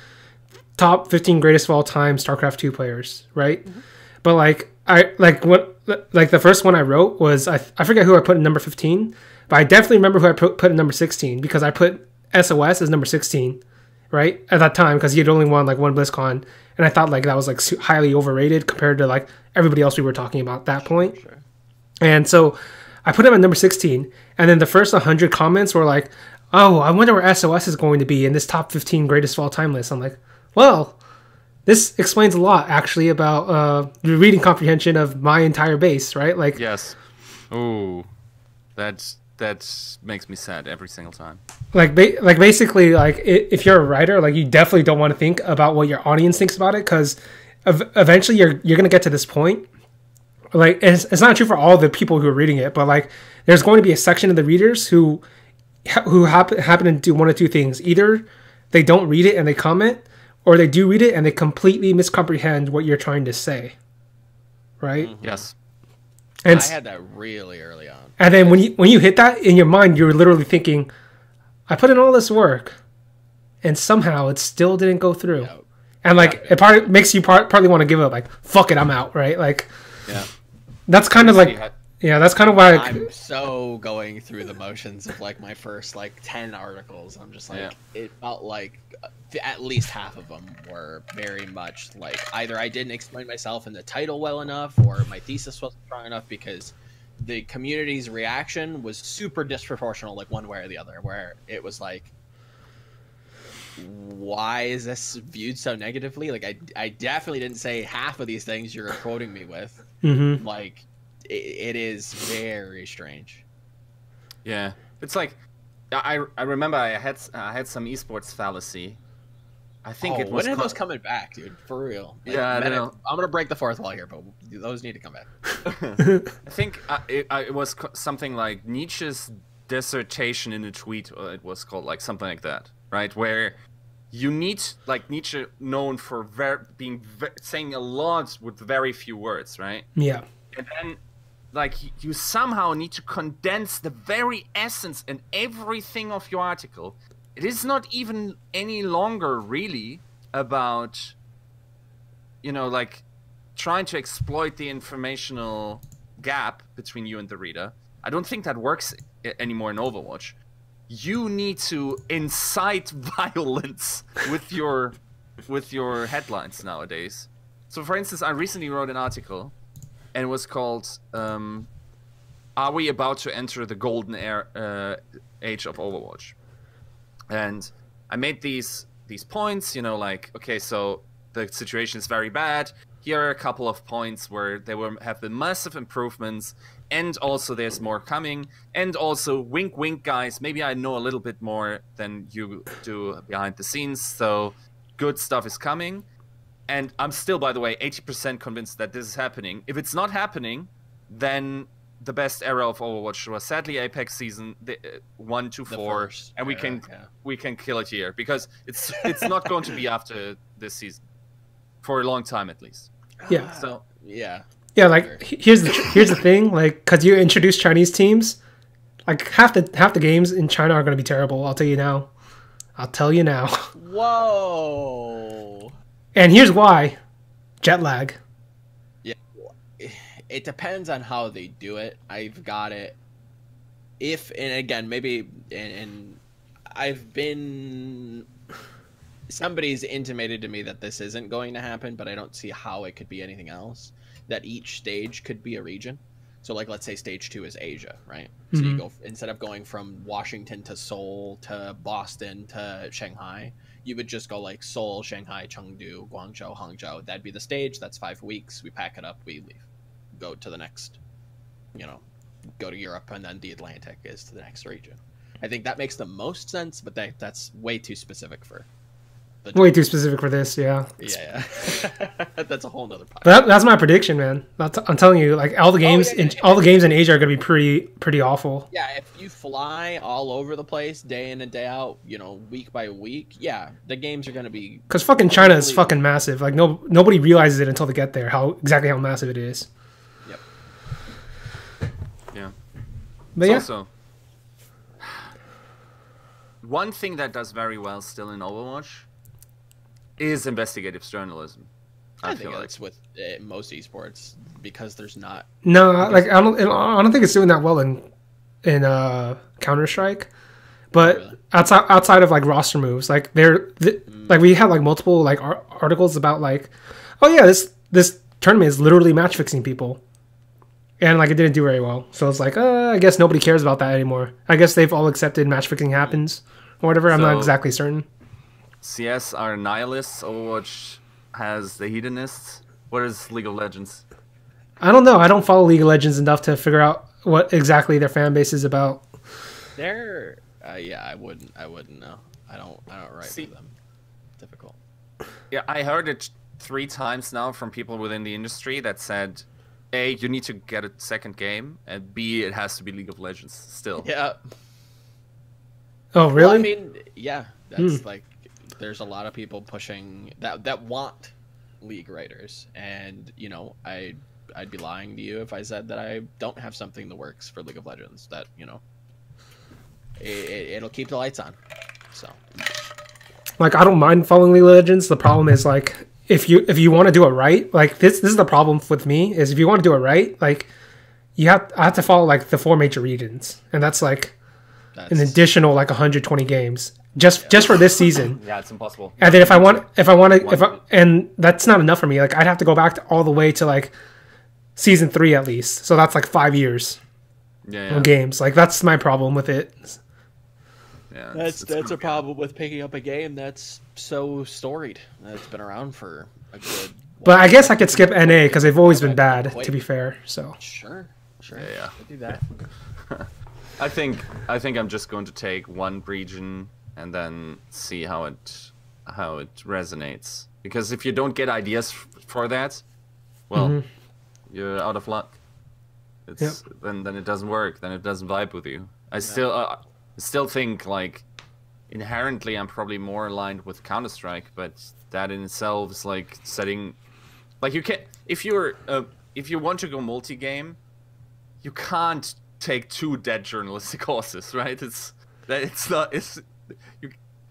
Speaker 1: top 15 greatest of all time StarCraft 2 players, right? But like the first one I wrote was I forget who I put in number 15, but I definitely remember who I put in number 16, because I put SOS as number 16, right? At that time, because he had only won like one BlizzCon, and I thought like that was like highly overrated compared to like everybody else we were talking about at that point. Sure. And so I put him at number 16, and then the first 100 comments were like, oh, I wonder where SOS is going to be in this top 15 greatest of all time list. I'm like, well, this explains a lot actually about the reading comprehension of my entire base, right? Like,
Speaker 2: yes. Ooh, that makes me sad every single time.
Speaker 1: Like basically, like, if you're a writer, like, you definitely don't want to think about what your audience thinks about it, because eventually you're gonna get to this point. Like, it's not true for all the people who are reading it, but like, there's going to be a section of the readers who happen to do one of two things. Either they don't read it and they comment, or they do read it and they completely miscomprehend what you're trying to say, right?
Speaker 2: Yes.
Speaker 3: And I had that really early on.
Speaker 1: And then when you hit that in your mind, you're literally thinking, I put in all this work and somehow it still didn't go through. Yeah. And like, it makes you partly want to give up, like, fuck it, I'm out, right? Like, yeah, that's kind of like, yeah, that's kind of why
Speaker 3: I'm so going through the motions of like my first like 10 articles. I'm just like, it felt like at least half of them were very much like either I didn't explain myself in the title well enough, or my thesis wasn't strong enough, because the community's reaction was super disproportional, like one way or the other, where it was like, why is this viewed so negatively? Like, I definitely didn't say half of these things you're quoting me with. Like, it is very strange.
Speaker 2: Yeah, it's like I remember I had some esports fallacy. I think it was.
Speaker 3: When are those coming back, dude? For real? Like,
Speaker 2: yeah, I don't know.
Speaker 3: I'm gonna break the fourth wall here, but those need to come back.
Speaker 2: I think it was something like Nietzsche's dissertation in a tweet. It was called like something like that, right? Where you need, like Nietzsche, known for saying a lot with very few words, right?
Speaker 1: Yeah.
Speaker 2: And then, like, you somehow need to condense the very essence and everything of your article. It is not even any longer really about, you know, like, trying to exploit the informational gap between you and the reader. I don't think that works anymore in Overwatch. You need to incite violence with your headlines nowadays. So, for instance, I recently wrote an article, and it was called "Are We About to Enter the Golden Age of Overwatch?" And I made these points, you know, like, okay, so the situation is very bad. Here are a couple of points where there have been massive improvements, and also there's more coming, and also wink wink guys, maybe I know a little bit more than you do behind the scenes, so good stuff is coming. And I'm still, by the way, 80% convinced that this is happening. If it's not happening, then the best era of Overwatch was sadly Apex season 1 to 4, and we can kill it here, because it's not going to be after this season for a long time at least.
Speaker 1: Yeah.
Speaker 3: So yeah.
Speaker 1: Yeah, like here's the thing, like, because you introduce Chinese teams, like half the games in China are going to be terrible. I'll tell you now.
Speaker 3: Whoa.
Speaker 1: And here's why: jet lag.
Speaker 3: Yeah, it depends on how they do it. I've got it. And again, maybe, and I've been. Somebody's intimated to me that this isn't going to happen, but I don't see how it could be anything else. That each stage could be a region. So, like, let's say stage 2 is Asia, right? So you go, instead of going from Washington to Seoul to Boston to Shanghai, you would just go like Seoul, Shanghai, Chengdu, Guangzhou, Hangzhou. That'd be the stage. That's 5 weeks. We pack it up. We leave. Go to the next, you know, go to Europe, and then the Atlantic is to the next region. I think that makes the most sense, but that's way too specific for.
Speaker 1: Way too specific for this, yeah.
Speaker 3: Yeah. That's a whole nother podcast.
Speaker 1: That's my prediction, man. I'm telling you, like, all the games in Asia are going to be pretty awful.
Speaker 3: Yeah, if you fly all over the place day in and day out, you know, week by week, yeah, the games are going to be.
Speaker 1: Because fucking China is fucking massive. Like, nobody realizes it until they get there. Exactly how massive it is.
Speaker 3: Yep.
Speaker 2: Yeah.
Speaker 1: But yeah.
Speaker 2: Also, one thing that does very well still in Overwatch is investigative journalism.
Speaker 3: I think that's with most esports, because there's not.
Speaker 1: No, like I don't think it's doing that well in Counter-Strike, but really? outside of like roster moves, like like we have like multiple like articles about like, oh yeah, this tournament is literally match fixing people, and like it didn't do very well. So it's like, I guess nobody cares about that anymore. I guess they've all accepted match fixing happens or whatever. I'm not exactly certain.
Speaker 2: CS are nihilists. Overwatch has the hedonists. What is League of Legends?
Speaker 1: I don't know. I don't follow League of Legends enough to figure out what exactly their fan base is about.
Speaker 3: They're I wouldn't know. I don't write for them. Difficult.
Speaker 2: Yeah, I heard it 3 times now from people within the industry that said, A, you need to get a second game, and B, it has to be League of Legends still.
Speaker 3: Yeah.
Speaker 1: Oh, really?
Speaker 3: Well, I mean, yeah, that's like. There's a lot of people pushing that want League writers, and you know, I'd be lying to you if I said that I don't have something that works for League of Legends that, you know, it'll keep the lights on. So,
Speaker 1: like, I don't mind following League of Legends. The problem is, like, if you want to do it right, like this is the problem with me, is if you want to do it right, like I have to follow like the 4 major regions, and that's like an additional like 120 games. Just for this season.
Speaker 2: Yeah, it's impossible.
Speaker 1: And then and that's not enough for me. Like, I'd have to go back all the way to like season 3 at least. So that's like 5 years of games. Like, that's my problem with it.
Speaker 3: Yeah, that's a problem with picking up a game that's so storied. That's been around for a good.
Speaker 1: But I guess I could skip NA because they've always been bad. To be fair, so
Speaker 3: sure,
Speaker 2: yeah.
Speaker 3: I'll do that.
Speaker 2: I think I'm just going to take one region and then see how it resonates. Because if you don't get ideas for that, well, you're out of luck. Then it doesn't work. Then it doesn't vibe with you. I still think, like, inherently I'm probably more aligned with Counter-Strike, but that in itself is like setting, like you can if you want to go multi-game, you can't take 2 dead journalistic courses, right? You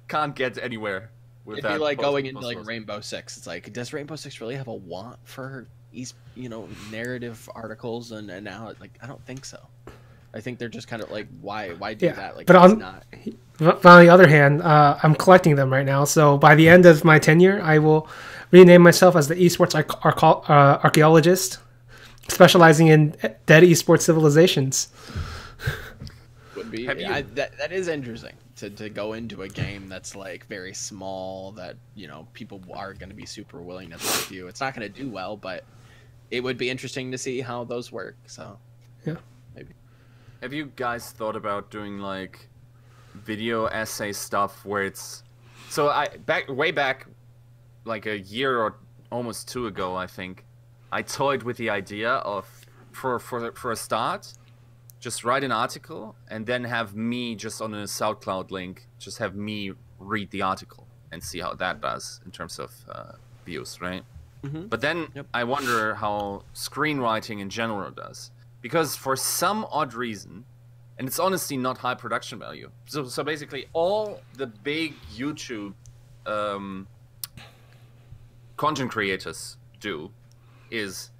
Speaker 2: can't get anywhere with
Speaker 3: It'd
Speaker 2: that.
Speaker 3: be like going into like Rainbow Six. It's like, does Rainbow Six really have a want for narrative articles and now like I don't think so. I think they're just kind of like, why do that? Like,
Speaker 1: but
Speaker 3: it's not.
Speaker 1: But on the other hand, I'm collecting them right now. So by the end of my tenure, I will rename myself as the Esports Archaeologist, specializing in dead esports civilizations.
Speaker 3: Would be that is interesting to go into a game that's like very small that people are going to be super willing to talk to you. It's not going to do well, but it would be interesting to see how those work. So
Speaker 1: yeah,
Speaker 3: maybe.
Speaker 2: Have you guys thought about doing like video essay stuff where it's way back like a year or almost 2 ago, I think I toyed with the idea of for a start just write an article and then have me just on a SoundCloud link just have me read the article and see how that does in terms of views, right?
Speaker 3: Mm-hmm.
Speaker 2: But then I wonder how screenwriting in general does. Because for some odd reason, and it's honestly not high production value. So basically all the big YouTube content creators do is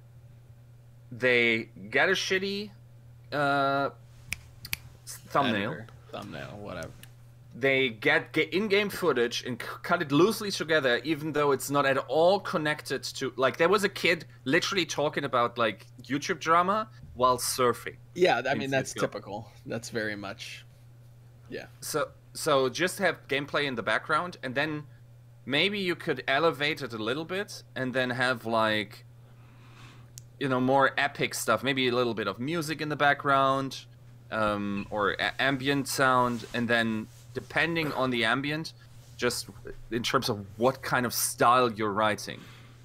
Speaker 2: they get a shitty thumbnail,
Speaker 3: whatever.
Speaker 2: They get in-game footage and cut it loosely together, even though it's not at all connected to... Like, there was a kid literally talking about, like, YouTube drama while surfing.
Speaker 3: Yeah, I mean, that's typical. That's very much... Yeah.
Speaker 2: So just have gameplay in the background, and then maybe you could elevate it a little bit, and then have, like, more epic stuff. Maybe a little bit of music in the background, or ambient sound, and then... depending on the ambient, just in terms of what kind of style you're writing.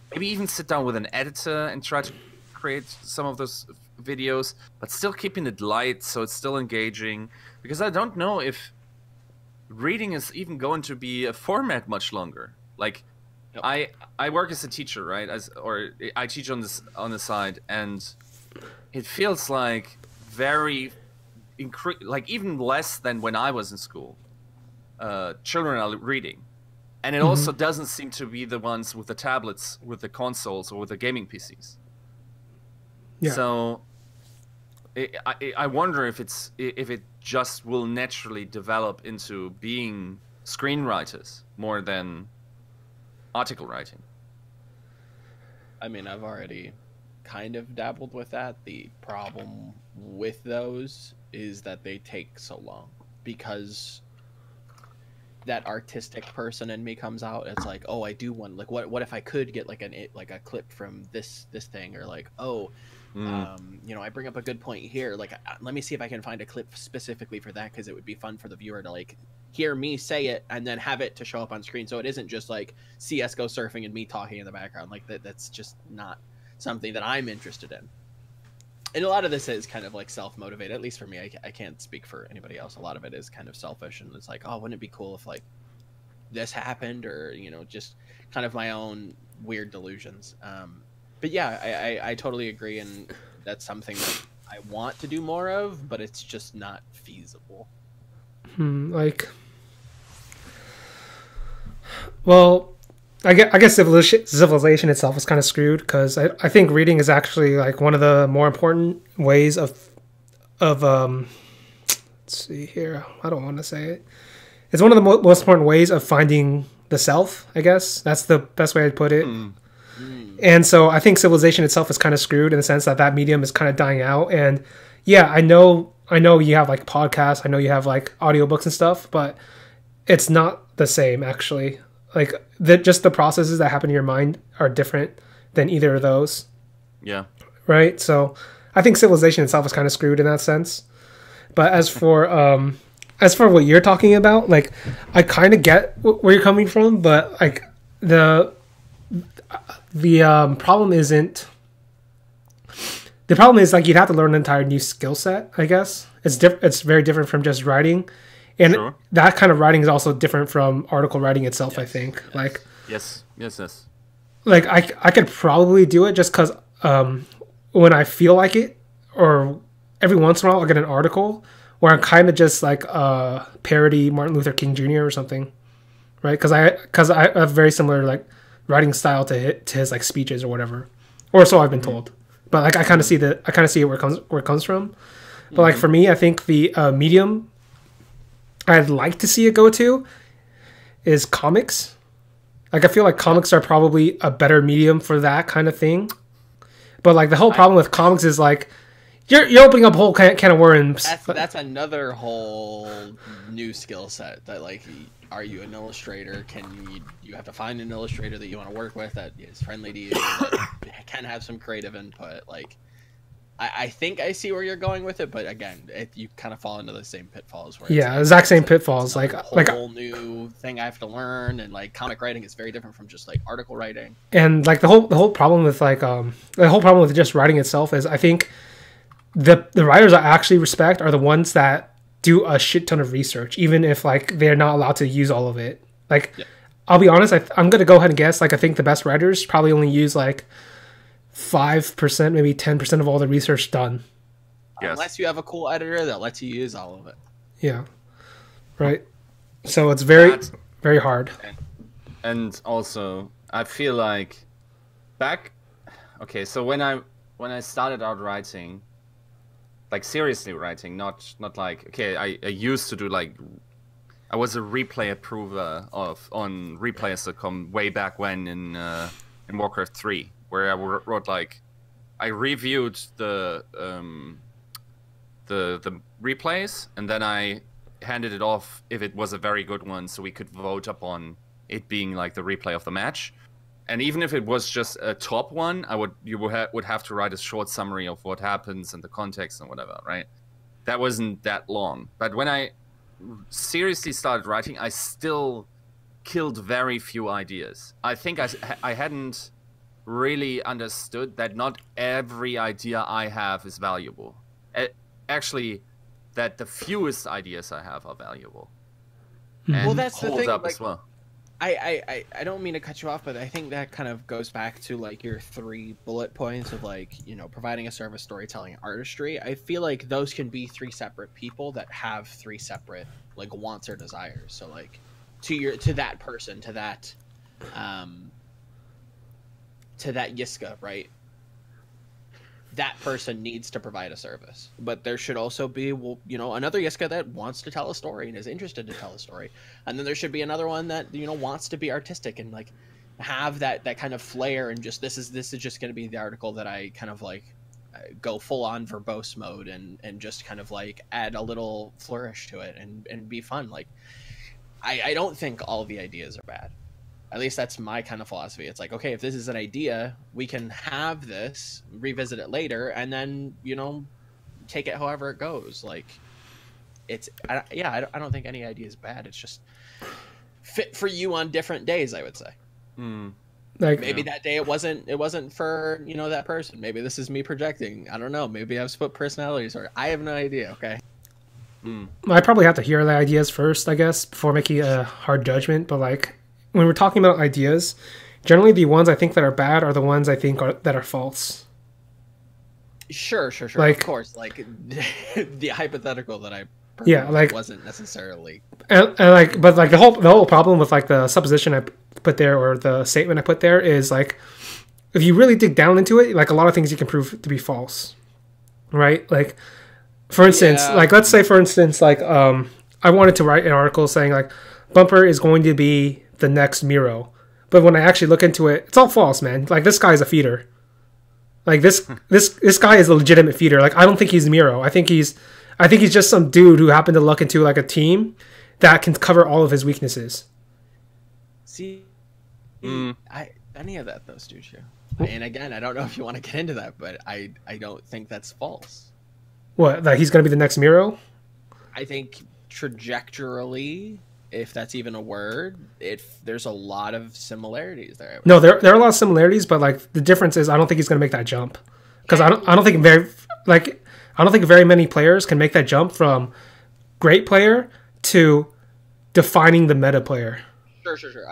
Speaker 2: Maybe even sit down with an editor and try to create some of those videos, but still keeping it light so it's still engaging. Because I don't know if reading is even going to be a format much longer. Like, yep. I work as a teacher, right? Or I teach on the side, and it feels like even less than when I was in school. Children are reading, and it also doesn't seem to be the ones with the tablets, with the consoles, or with the gaming PCs. Yeah. So I wonder if it just will naturally develop into being screenwriters more than article writing.
Speaker 3: I mean, I've already kind of dabbled with that. The problem with those is that they take so long because that artistic person in me comes out. It's like, oh, I do want, like, what if I could get like a clip from this thing, or like, I bring up a good point here, like, let me see if I can find a clip specifically for that, because it would be fun for the viewer to like hear me say it and then have it to show up on screen, so it isn't just like CS:GO surfing and me talking in the background. Like that's just not something that I'm interested in. And a lot of this is kind of like self-motivated, at least for me. I can't speak for anybody else. A lot of it is kind of selfish, and it's like, oh, wouldn't it be cool if like this happened, or just kind of my own weird delusions. But yeah, I totally agree, and that's something that I want to do more of, but it's just not feasible.
Speaker 1: I guess civilization itself is kind of screwed, because I think reading is actually like one of the more important ways of let's see here, I don't want to say it. It's one of the most important ways of finding the self, I guess. That's the best way I'd put it. And so I think civilization itself is kind of screwed in the sense that medium is kind of dying out. And yeah, I know you have like podcasts, I know you have like audiobooks and stuff, but it's not the same actually. Like just the processes that happen in your mind are different than either of those.
Speaker 2: Yeah. Right.
Speaker 1: So I think civilization itself is kind of screwed in that sense. But as for what you're talking about, like I kind of get where you're coming from, but like the problem isn't. The problem is like you'd have to learn an entire new skill set. I guess it's very different from just writing. And
Speaker 2: Sure.
Speaker 1: that kind of writing is also different from article writing itself, I think.
Speaker 3: Yes.
Speaker 2: Yes.
Speaker 1: Like I could probably do it just because when I feel like it, or every once in a while I'll get an article where I'm kind of just like parody Martin Luther King Jr. or something, right? Because I have very similar like writing style to his like speeches or whatever, or so I've been told. But like I kind of see where it comes from. But like for me, I think the medium I'd like to see it go to is comics. Like I feel like comics are probably a better medium for that kind of thing. But like the whole problem with comics is like you're opening up a whole can of worms.
Speaker 3: That's another whole new skill set. That like, are you an illustrator? Can you have to find an illustrator that you want to work with that is friendly to you, that can have some creative input. Like, I think I see where you're going with it, but again, you kind of fall into the same pitfalls. Where
Speaker 1: exact same pitfalls. Like
Speaker 3: a whole new thing I have to learn, and like comic writing is very different from just like article writing.
Speaker 1: And like the whole problem with like the whole problem with just writing itself is I think the writers I actually respect are the ones that do a shit ton of research, even if like they're not allowed to use all of it. Like, I'll be honest, I'm gonna go ahead and guess. Like, I think the best writers probably only use like 5%, maybe 10% of all the research done.
Speaker 2: Yes.
Speaker 3: Unless you have a cool editor that lets you use all of it.
Speaker 1: Yeah. Right. So it's very hard.
Speaker 2: And also, I feel like so when I started out writing, like seriously writing, not like, okay, I used to do like, I was a replay approver on replayers.com way back when in Warcraft 3, where I wrote like, I reviewed the replays, and then I handed it off if it was a very good one, so we could vote upon it being like the replay of the match. And even if it was just a top one, you would have to write a short summary of what happens and the context and whatever, right? That wasn't that long. But when I seriously started writing, I still killed very few ideas. I think I hadn't really understood that not every idea I have is valuable. Actually, that the fewest ideas I have are valuable. And
Speaker 3: well, that's the
Speaker 2: hold
Speaker 3: thing.
Speaker 2: up
Speaker 3: Like,
Speaker 2: as well.
Speaker 3: I don't mean to cut you off, but I think that kind of goes back to like your 3 bullet points of like, you know, providing a service, storytelling, and artistry. I feel like those can be 3 separate people that have 3 separate like wants or desires. So like to that person, to that Yiska, right? That person needs to provide a service, but there should also be, well, you know, another Yiska that wants to tell a story and is interested to tell a story, and then there should be another one that, you know, wants to be artistic and like have that kind of flair, and just this is just going to be the article that I kind of like go full on verbose mode and just kind of like add a little flourish to it and be fun. Like, I don't think all the ideas are bad. At least that's my kind of philosophy. It's like, okay, if this is an idea, we can have this, revisit it later, and then, you know, take it however it goes. Like, I don't think any idea is bad. It's just fit for you on different days, I would say. Like, maybe that day it wasn't for, you know, that person. Maybe this is me projecting. I don't know. Maybe I've split personalities, or I have no idea. Okay.
Speaker 1: I probably have to hear the ideas first, I guess, before making a hard judgment. But like, when we're talking about ideas, generally the ones I think that are bad are the ones I think that are false. Sure.
Speaker 3: Like, of course, like the hypothetical that I wasn't necessarily
Speaker 1: and like, but like the whole problem with like the supposition I put there, or the statement I put there, is like, if you really dig down into it, like a lot of things you can prove to be false, right? Like, for instance, like let's say for instance, like I wanted to write an article saying like Bumper is going to be the next Miro, but when I actually look into it, it's all false, man. Like, this guy's a feeder. Like, this guy is a legitimate feeder. Like, I don't think he's Miro. I think he's just some dude who happened to luck into like a team that can cover all of his weaknesses.
Speaker 3: See, any of that though, Stuccio. And again, I don't know if you want to get into that, but I don't think that's false.
Speaker 1: What, that he's going to be the next Miro?
Speaker 3: I think trajectorily, if that's even a word, there's a lot of similarities there.
Speaker 1: No, there are a lot of similarities, but like the difference is I don't think he's going to make that jump, because I don't think very many players can make that jump from great player to defining the meta player.
Speaker 3: Sure.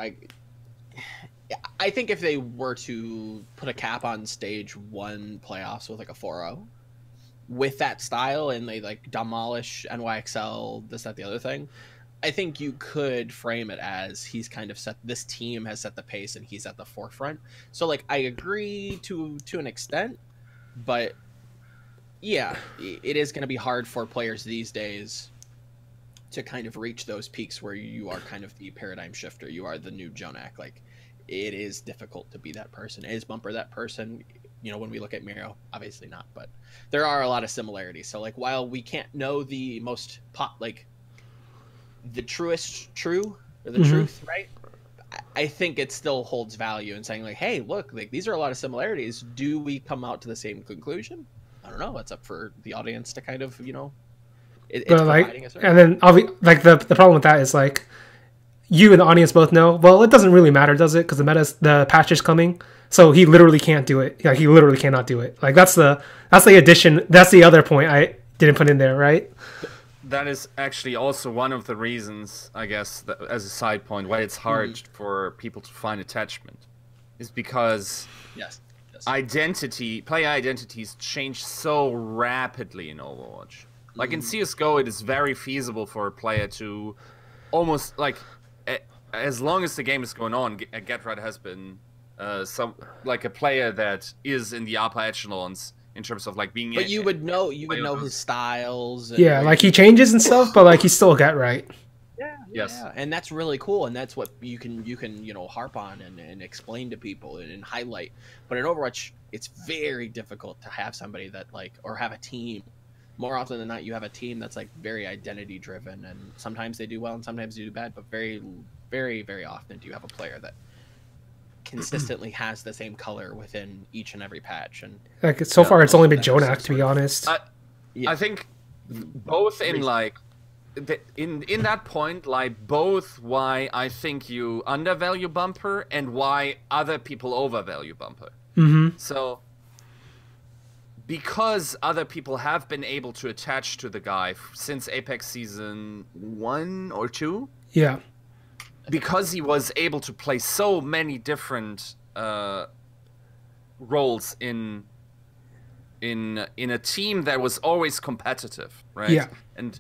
Speaker 3: I think if they were to put a cap on stage 1 playoffs with like a 4-0 with that style, and they like demolish NYXL, this, that, the other thing, I think you could frame it as he's kind of this team has set the pace and he's at the forefront. So like, I agree to an extent, but yeah, it is going to be hard for players these days to kind of reach those peaks where you are kind of the paradigm shifter. You are the new Jonak. Like, it is difficult to be that person. Is Bumper that person? You know, when we look at Miro, obviously not, but there are a lot of similarities. So like, while we can't know the most the truest true, or the truth, right? I think it still holds value in saying like, hey, look, like these are a lot of similarities. Do we come out to the same conclusion? I don't know. It's up for the audience to kind of, you know, it's providing a certain...
Speaker 1: And then like the problem with that is like, you and the audience both know, well, it doesn't really matter, does it? Because the patch is coming. So he literally can't do it. Like, he literally cannot do it. Like, that's the addition. That's the other point I didn't put in there, right?
Speaker 2: That is actually also one of the reasons, I guess, that, as a side point, why it's hard for people to find attachment, is because player identities change so rapidly in Overwatch. Like in CS:GO, it is very feasible for a player to almost like, as long as the game is going on, Getrad has been like a player that is in the upper echelons in terms of like being.
Speaker 3: But you would know his styles. And
Speaker 1: yeah, like he changes and stuff, but like he's still Getrad.
Speaker 3: Yeah, and that's really cool, and that's what you can harp on and explain to people and highlight. But in Overwatch, it's very difficult to have somebody that like, or have a team. More often than not, you have a team that's like very identity driven, and sometimes they do well and sometimes they do bad. But very, very, very often do you have a player that consistently has the same color within each and every patch. And
Speaker 1: like so far, it's only been Jonak, to be honest.
Speaker 2: I think both in like in that point, like both why I think you undervalue Bumper and why other people overvalue Bumper. So because other people have been able to attach to the guy since Apex season 1 or 2, because he was able to play so many different roles in a team that was always competitive, right? And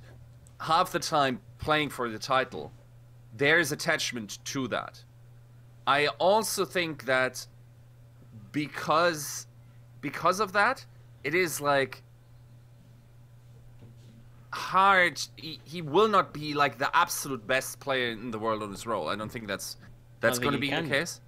Speaker 2: half the time playing for the title, there's attachment to that. I also think that because of that, it is like hard. He will not be like the absolute best player in the world on his role. I don't think that's going to be the case.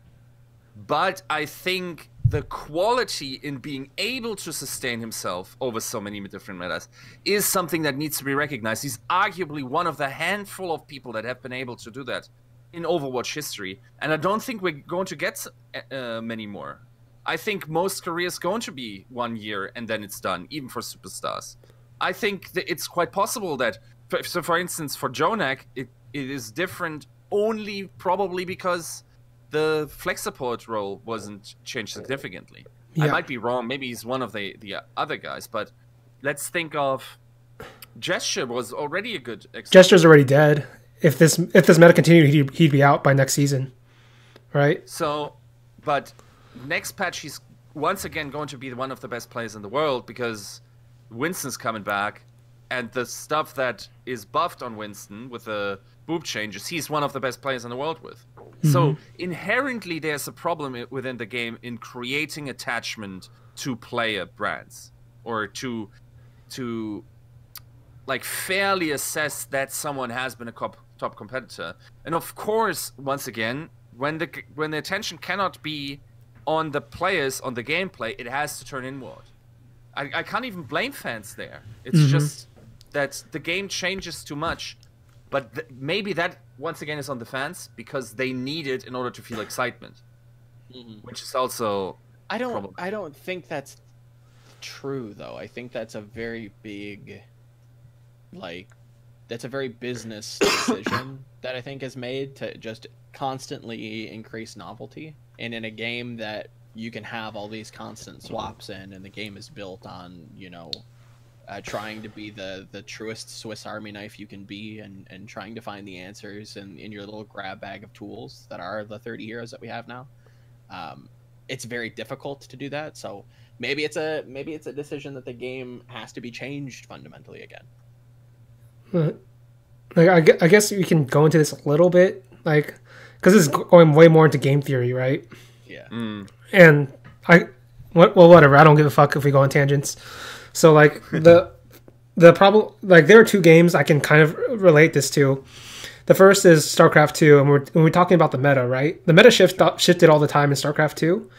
Speaker 2: But I think the quality in being able to sustain himself over so many different metas is something that needs to be recognized. He's arguably one of the handful of people that have been able to do that in Overwatch history, and I don't think we're going to get many more. I think most careers going to be 1 year and then it's done, even for superstars. I think that it's quite possible that, for instance, for Jonak, it is different only probably because the flex support role wasn't changed significantly. I might be wrong. Maybe he's one of the other guys, but let's think of Gesture was already a good example.
Speaker 1: Gesture's already dead. If this meta continued, he'd be out by next season, right?
Speaker 2: So, but next patch, he's once again going to be one of the best players in the world because Winston's coming back, and the stuff that is buffed on Winston with the boob changes, he's one of the best players in the world with. So inherently, there's a problem within the game in creating attachment to player brands, or to like fairly assess that someone has been a top competitor. And of course, once again, when the attention cannot be on the players, on the gameplay, it has to turn inward. I can't even blame fans there. It's just that the game changes too much. But maybe that, once again, is on the fans because they need it in order to feel excitement. Which is also
Speaker 3: I don't think that's true, though. I think that's a very big, that's a very business decision that I think is made to just constantly increase novelty. And in a game that you can have all these constant swaps in, and the game is built on, trying to be the truest Swiss Army knife you can be, and trying to find the answers in your little grab bag of tools that are the 30 heroes that we have now. It's very difficult to do that. So maybe it's a decision that the game has to be changed fundamentally again.
Speaker 1: Like I guess we can go into this a little bit, like, because this is going way more into game theory, right?
Speaker 3: Yeah.
Speaker 1: And whatever. I don't give a fuck if we go on tangents. So like the problem, like there are two games I can kind of relate this to. The first is StarCraft 2, and we're talking about the meta, right? The meta shifted all the time in StarCraft 2,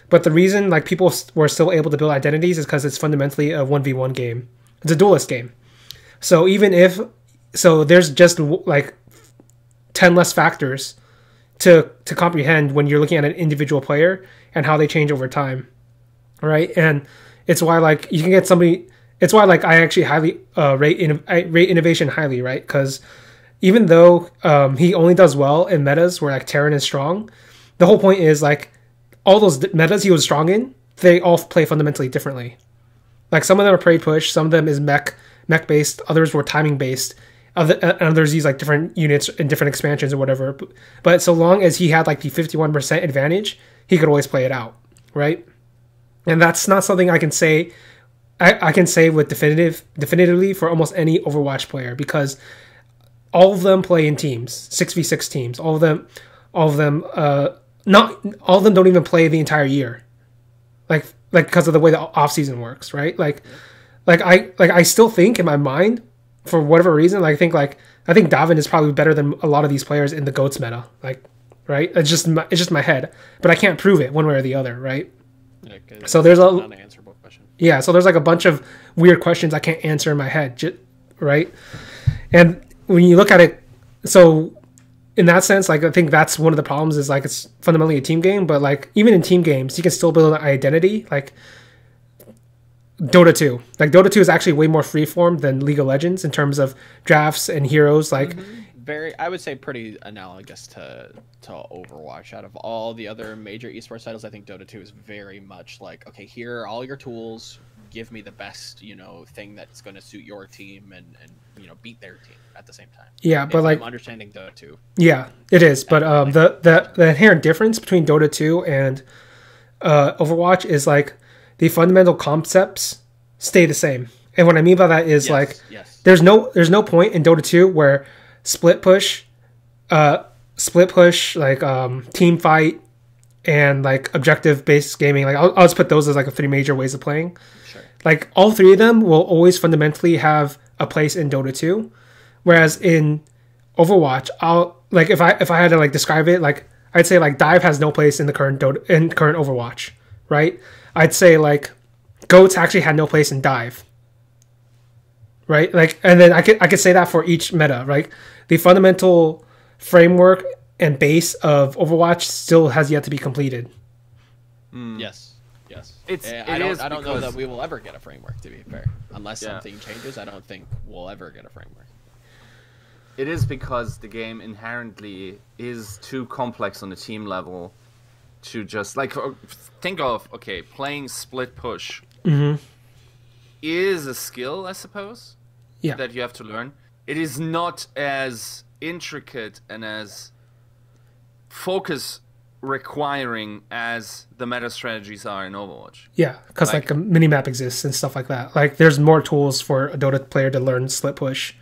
Speaker 1: but the reason like people were still able to build identities is because it's fundamentally a 1v1 game. It's a duelist game. So there's just like 10 less factors to comprehend when you're looking at an individual player and how they change over time, right? And it's why like you can get somebody. It's why like I actually highly rate innovation highly, right? Because even though he only does well in metas where like Terran is strong, the whole point is like all those metas he was strong in, they all play fundamentally differently. Like some of them are parade push, some of them is mech based, others were timing based. Others use like different units and different expansions or whatever. But so long as he had like the 51% advantage, he could always play it out, right? And that's not something I can say. I can say with definitively for almost any Overwatch player, because all of them play in teams, 6v6 teams. All of them, not all of them don't even play the entire year, like because of the way the off season works, right? Like I still think in my mind, for whatever reason, I think Davin is probably better than a lot of these players in the GOATS meta, like, right? It's just my head, but I can't prove it one way or the other, right?
Speaker 3: Yeah,
Speaker 1: so there's a
Speaker 3: unanswerable question.
Speaker 1: Yeah, so there's like a bunch of weird questions I can't answer in my head, right? And when you look at it, so in that sense, like I think that's one of the problems is like it's fundamentally a team game, but like even in team games, you can still build an identity. Like Dota 2. Like Dota 2 is actually way more freeform than League of Legends in terms of drafts and heroes. Like
Speaker 3: I would say pretty analogous to Overwatch. Out of all the other major esports titles, I think Dota 2 is very much like, okay, here are all your tools, give me the best, thing that's going to suit your team and beat their team at the same time.
Speaker 1: Yeah, but like
Speaker 3: I'm understanding Dota 2.
Speaker 1: Yeah, it is. But the inherent difference between Dota 2 and Overwatch is like the fundamental concepts stay the same. And what I mean by that is there's no point in Dota 2 where split push, like team fight, and like objective based gaming. Like I'll just put those as like the three major ways of playing.
Speaker 3: Sure.
Speaker 1: Like all three of them will always fundamentally have a place in Dota 2, whereas in Overwatch, if I had to like describe it, like I'd say like dive has no place in the current current Overwatch, right? I'd say like GOATS actually had no place in dive. Right? Like, and then I could say that for each meta, right? The fundamental framework and base of Overwatch still has yet to be completed.
Speaker 3: Yes.
Speaker 2: I
Speaker 3: don't know that we will ever get a framework, to be fair. Unless something changes, I don't think we'll ever get a framework.
Speaker 2: It is because the game inherently is too complex on the team level to just like think of playing split push. Is a skill, I suppose, that you have to learn. It is not as intricate and as focus requiring as the meta strategies are in Overwatch.
Speaker 1: Yeah, because like a minimap exists and stuff like that. Like there's more tools for a Dota player to learn split push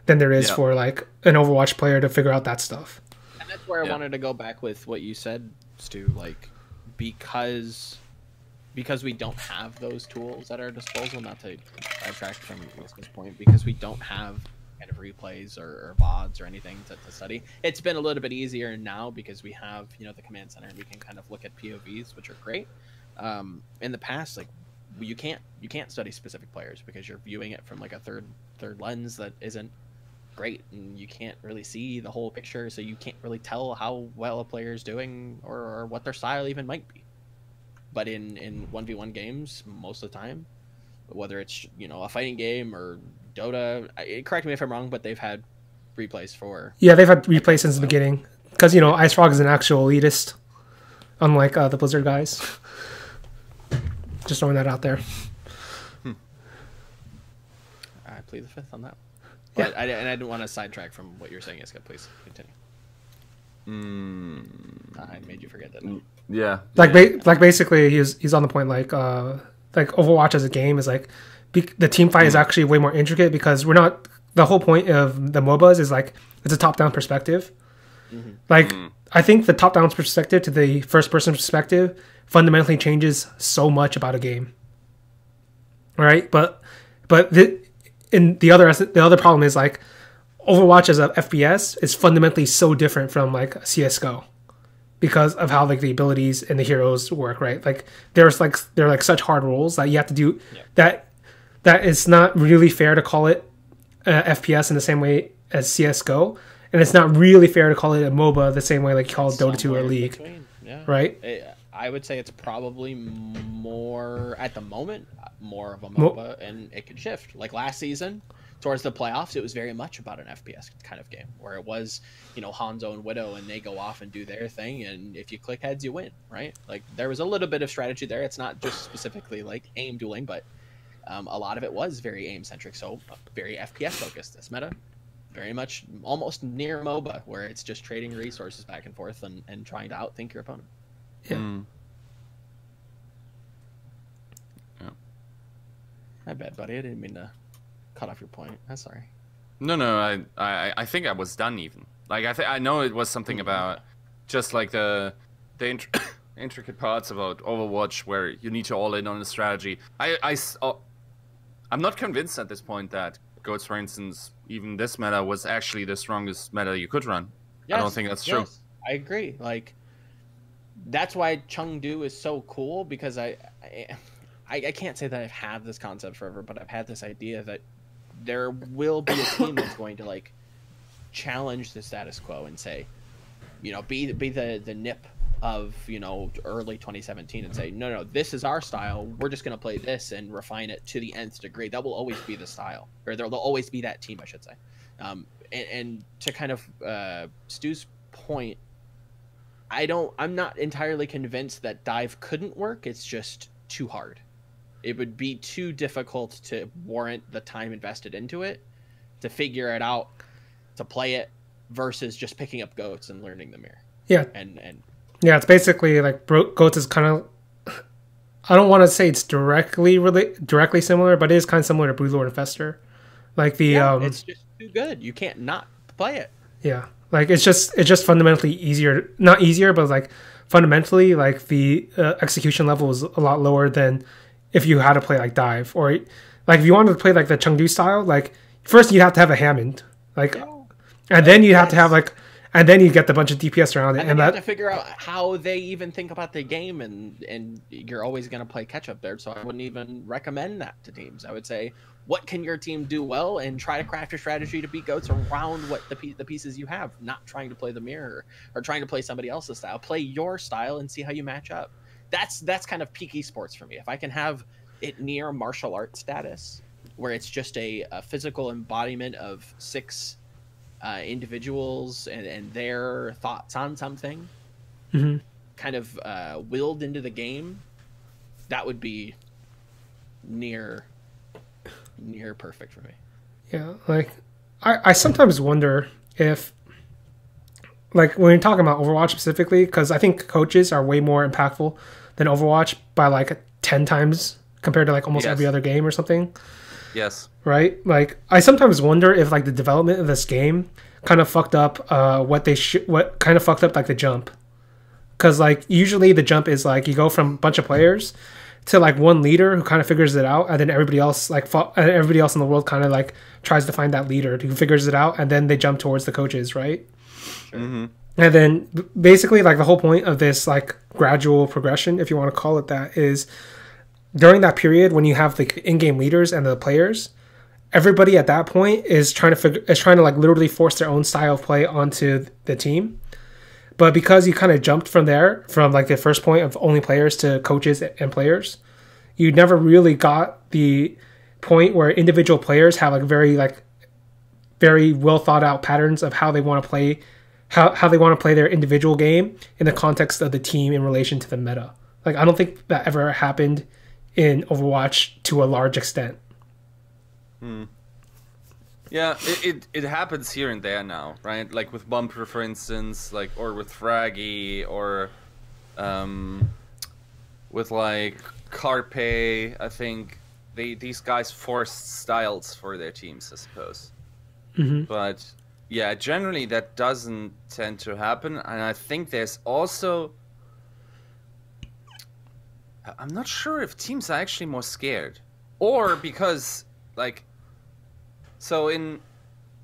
Speaker 1: than there is for like an Overwatch player to figure out that stuff.
Speaker 3: And that's where I wanted to go back with what you said, Stu. Like because we don't have those tools at our disposal, not to sidetrack from Yiska's point, because we don't have kind of replays or VODs or anything to study. It's been a little bit easier now because we have, the command center and we can kind of look at POVs, which are great. In the past, like you can't study specific players because you're viewing it from like a third lens that isn't great, and you can't really see the whole picture, so you can't really tell how well a player is doing or what their style even might be. But in 1v1 games, most of the time, whether it's a fighting game or Dota, correct me if I'm wrong, but they've had replays for. Yeah,
Speaker 1: they've had replays since the beginning because Ice Frog is an actual elitist, unlike the Blizzard guys. Just throwing that out there.
Speaker 3: plead the fifth on that. But I didn't want to sidetrack from what you're saying, Yiska. Please continue. I made you forget that.
Speaker 2: Yeah.
Speaker 1: Like basically, he's on the point like Overwatch as a game is like the team fight is actually way more intricate because we're not. The whole point of the MOBAs is like it's a top-down perspective. I think the top-down perspective to the first-person perspective fundamentally changes so much about a game. Right, but the other problem is like Overwatch as a FPS is fundamentally so different from like CS:GO because of how like the abilities and the heroes work. Right, like they're like such hard roles that you have to do that it's not really fair to call it FPS in the same way as CS:GO, and it's not really fair to call it a MOBA the same way like you call it Dota 2 or League. Right.
Speaker 3: I would say it's probably more at the moment more of a MOBA, and it could shift. Like last season, towards the playoffs, it was very much about an FPS kind of game where it was, Hanzo and Widow, and they go off and do their thing, and if you click heads, you win, right? Like there was a little bit of strategy there. It's not just specifically like aim dueling, but a lot of it was very aim centric, so very FPS focused. This meta, very much almost near MOBA, where it's just trading resources back and forth and trying to outthink your opponent.
Speaker 1: Yeah.
Speaker 3: My bad, buddy. I didn't mean to cut off your point. I'm sorry.
Speaker 2: No. I think I was done even. Like I know it was something about just like the intricate parts about Overwatch where you need to all in on the strategy. I'm not convinced at this point that GOATS, for instance, even this meta was actually the strongest meta you could run. Yes, I don't think that's true.
Speaker 3: I agree. Like that's why Chengdu is so cool, because I can't say that I've had this concept forever, but I've had this idea that there will be a team that's going to like challenge the status quo and say, be the nip of early 2017 and say, no, this is our style. We're just going to play this and refine it to the nth degree. That will always be the style, or there'll always be that team, I should say. And to kind of Stu's point, I'm not entirely convinced that dive couldn't work. It's just too hard. It would be too difficult to warrant the time invested into it, to figure it out, to play it, versus just picking up goats and learning the mirror.
Speaker 1: Yeah.
Speaker 3: And
Speaker 1: yeah, it's basically like goats is kind of, I don't want to say it's directly similar, but it is kind of similar to Broodlord and Fester. Like
Speaker 3: it's just too good. You can't not play it.
Speaker 1: Yeah. Like it's just fundamentally easier, not easier, but like fundamentally like the execution level is a lot lower than if you had to play like dive, or like if you wanted to play like the Chengdu style, like first you'd have to have a Hammond, like, and then you'd have to have like, and then you get the bunch of DPS around it,
Speaker 3: and you have to figure out how they even think about the game, and you're always going to play catch up there. So I wouldn't even recommend that to teams. I would say, what can your team do well, and try to craft your strategy to beat goats around what the pieces you have, not trying to play the mirror or trying to play somebody else's style. Play your style and see how you match up. That's kind of peak esports for me. If I can have it near martial arts status, where it's just a physical embodiment of 6 individuals and their thoughts on something, kind of willed into the game, that would be near perfect for me. Yeah,
Speaker 1: like I sometimes wonder if, like when you're talking about Overwatch specifically, because I think coaches are way more impactful than Overwatch by like 10 times compared to like almost every other game or something.
Speaker 2: Yes.
Speaker 1: Right? Like I sometimes wonder if like the development of this game kind of fucked up what kind of fucked up like the jump. Cuz like usually the jump is like you go from a bunch of players to like one leader who kind of figures it out, and then everybody else in the world kind of like tries to find that leader who figures it out, and then they jump towards the coaches, right?
Speaker 3: Sure.
Speaker 2: Mm-hmm.
Speaker 1: And then basically like the whole point of this like gradual progression, if you want to call it that, is during that period when you have the in-game leaders and the players, everybody at that point is trying to like literally force their own style of play onto the team. But because you kind of jumped from there, from like the first point of only players to coaches and players, you never really got the point where individual players have like very well thought out patterns of how they want to play, how they want to play their individual game in the context of the team in relation to the meta. Like I don't think that ever happened in Overwatch to a large extent.
Speaker 2: Yeah, it happens here and there now, right? Like with Bumper, for instance, like, or with Fraggy, or with like Carpe. I think these guys forced styles for their teams, I suppose. But yeah, generally that doesn't tend to happen, and I think there's also, I'm not sure if teams are actually more scared, or because like. So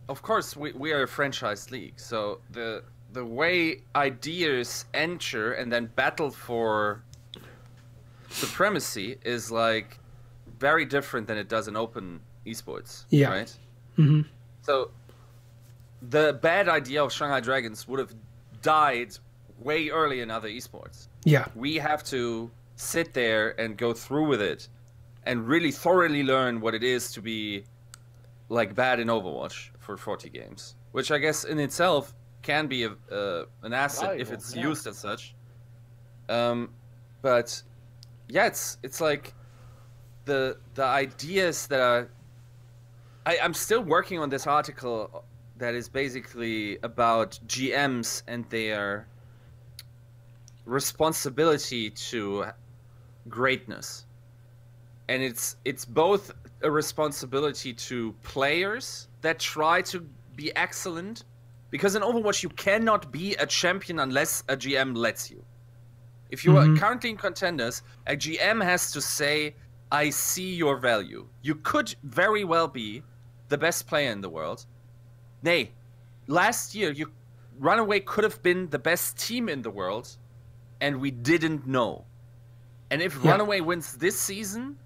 Speaker 2: of course, we are a franchise league. So the way ideas enter and then battle for supremacy is like very different than it does in open esports.
Speaker 1: Yeah.
Speaker 2: Right. So the bad idea of Shanghai Dragons would have died way early in other esports.
Speaker 1: Yeah.
Speaker 2: We have to sit there and go through with it, and really thoroughly learn what it is to be like bad in Overwatch for 40 games, which I guess in itself can be an asset
Speaker 3: valuable,
Speaker 2: if it's
Speaker 3: yeah.
Speaker 2: used as such. But yeah, it's like the ideas that are. I'm still working on this article that is basically about GMs and their responsibility to greatness. And it's both a responsibility to players that try to be excellent, because in Overwatch you cannot be a champion unless a GM lets you. If you are currently in contenders, a GM has to say, I see your value. You could very well be the best player in the world. Nay, last year Runaway could have been the best team in the world, and we didn't know. And if Runaway wins this season,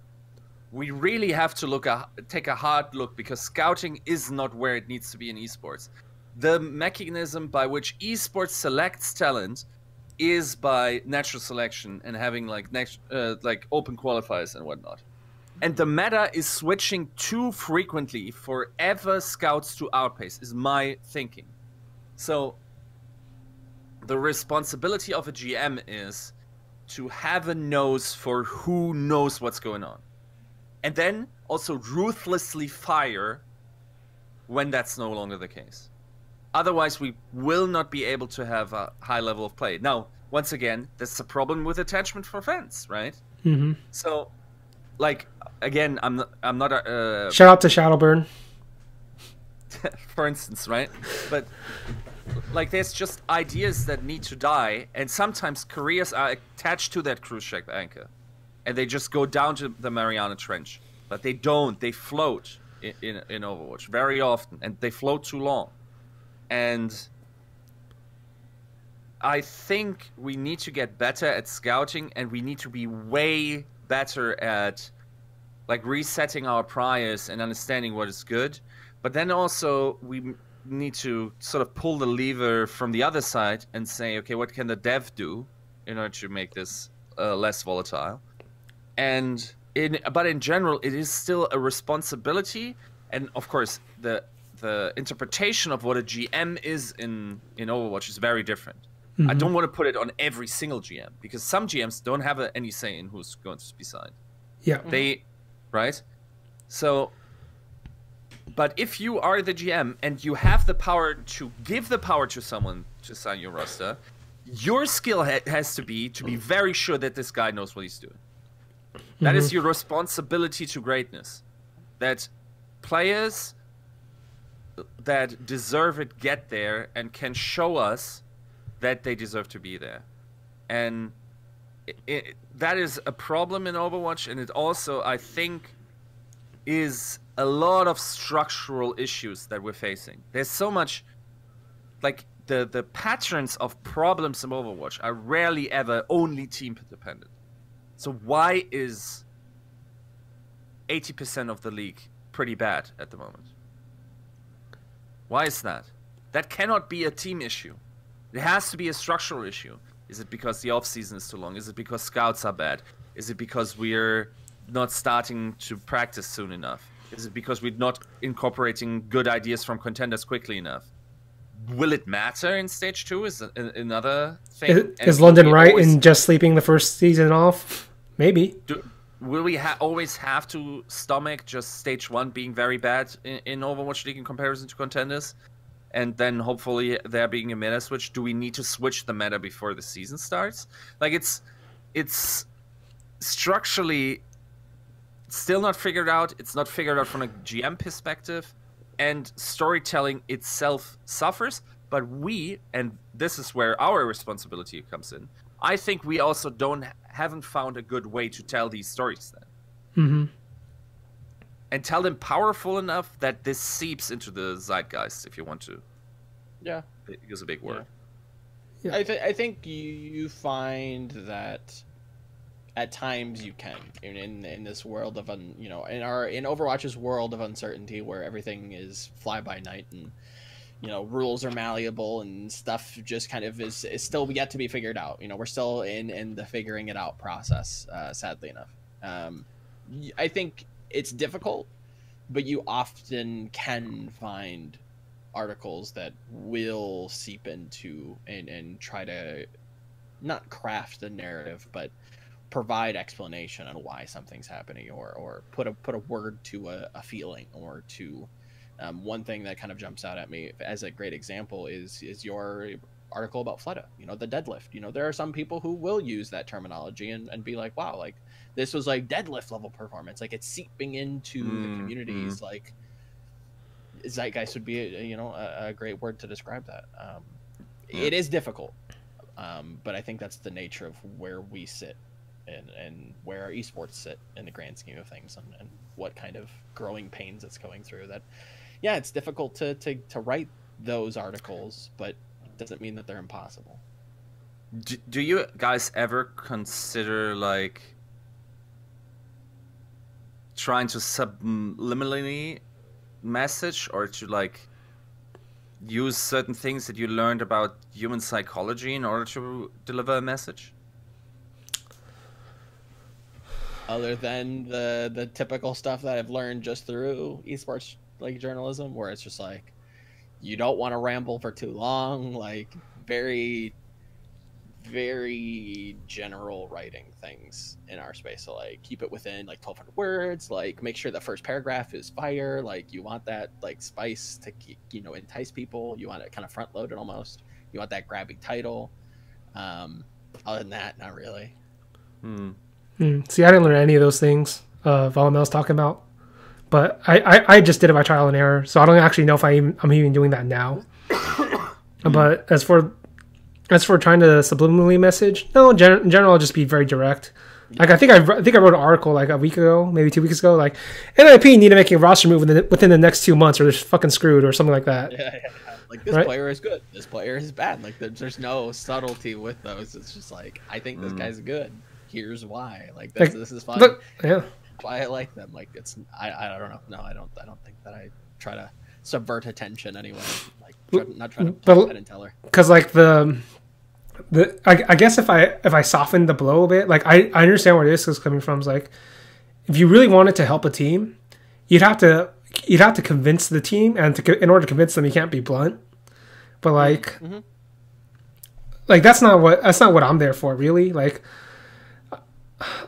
Speaker 2: we really have to take a hard look, because scouting is not where it needs to be in esports. The mechanism by which esports selects talent is by natural selection and having like open qualifiers and whatnot. And the meta is switching too frequently for ever scouts to outpace, is my thinking. So the responsibility of a GM is to have a nose for who knows what's going on. And then also ruthlessly fire when that's no longer the case. Otherwise, we will not be able to have a high level of play. Now, once again, that's a problem with attachment for fans, right? So, like, again, I'm not a...
Speaker 1: Shout out to Shadowburn.
Speaker 2: for instance, right? But, like, there's just ideas that need to die, and sometimes careers are attached to that cruise ship anchor. And they just go down to the Mariana Trench. But they don't. They float in Overwatch very often. And they float too long. And I think we need to get better at scouting. And we need to be way better at like resetting our priors and understanding what is good. But then also we need to sort of pull the lever from the other side and say, okay, what can the dev do in order to make this less volatile? But in general, it is still a responsibility, and of course, the interpretation of what a GM is in Overwatch is very different. I don't want to put it on every single GM, because some GMs don't have any say in who's going to be signed.
Speaker 1: Yeah,
Speaker 2: right? So, but if you are the GM and you have the power to give the power to someone to sign your roster, your skill has to be very sure that this guy knows what he's doing. That is your responsibility to greatness. That players that deserve it get there and can show us that they deserve to be there. And that is a problem in Overwatch, and it also, I think, is a lot of structural issues that we're facing. There's so much, like, the patterns of problems in Overwatch are rarely ever only team dependent. So why is 80% of the league pretty bad at the moment? Why is that? That cannot be a team issue. It has to be a structural issue. Is it because the off-season is too long? Is it because scouts are bad? Is it because we're not starting to practice soon enough? Is it because we're not incorporating good ideas from contenders quickly enough? Will it matter in Stage 2 is another thing.
Speaker 1: Is London right in just sleeping the first season off? Maybe.
Speaker 2: will we always have to stomach just stage 1 being very bad in Overwatch League in comparison to contenders? And then hopefully there being a meta switch? Do we need to switch the meta before the season starts? Like, it's structurally still not figured out. It's not figured out from a GM perspective. And storytelling itself suffers. But we, and this is where our responsibility comes in, I think we also haven't found a good way to tell these stories then.
Speaker 1: Mm-hmm.
Speaker 2: And tell them powerful enough that this seeps into the zeitgeist, if you want to.
Speaker 3: Yeah.
Speaker 2: Use a big word.
Speaker 3: Yeah. I think you find that at times you can in this world of in Overwatch's world of uncertainty, where everything is fly by night and rules are malleable and stuff just kind of is still yet to be figured out. We're still in the figuring it out process, sadly enough. I think it's difficult, but you often can find articles that will seep into and try to not craft the narrative, but provide explanation on why something's happening, or put a word to a feeling, or to one thing that kind of jumps out at me as a great example is your article about Fleta, the deadlift. There are some people who will use that terminology and be like, wow, like this was like deadlift level performance, like it's seeping into the communities. Like zeitgeist would be a great word to describe that. It is difficult, but I think that's the nature of where we sit and where esports sit in the grand scheme of things, and what kind of growing pains it's going through. That it's difficult to write those articles, but it doesn't mean that they're impossible.
Speaker 2: Do you guys ever consider like trying to subliminally message, or to like use certain things that you learned about human psychology in order to deliver a message?
Speaker 3: Other than the typical stuff that I've learned just through esports like journalism, where it's just like you don't want to ramble for too long, like very very general writing things in our space. So like keep it within like 1,200 words, like make sure the first paragraph is fire, like you want that like spice to entice people, you want it kind of front loaded almost, you want that grabbing title. Other than that, not really.
Speaker 1: See, I didn't learn any of those things Volamels talking about, but I just did it by trial and error, so I don't actually know if I'm even doing that now. But as for trying to subliminally message, no, in general, I'll just be very direct. Like I think I wrote an article like a week ago, maybe 2 weeks ago, like NIP need to make a roster move within the next 2 months, or they're fucking screwed, or something like that.
Speaker 3: Yeah. Like this player is good, this player is bad. Like there's no subtlety with those. It's just like, I think this guy's good. Here's why. Like this is fun. That's why I like them. Like it's I don't know. No, I don't think that I try to subvert attention anyway. Like not trying to play Penn and Teller. Because
Speaker 1: like I guess if I soften the blow a bit, like I understand where this is coming from. Is like if you really wanted to help a team, you'd have to convince the team, and in order to convince them, you can't be blunt. But like, like that's not what I'm there for, really. Like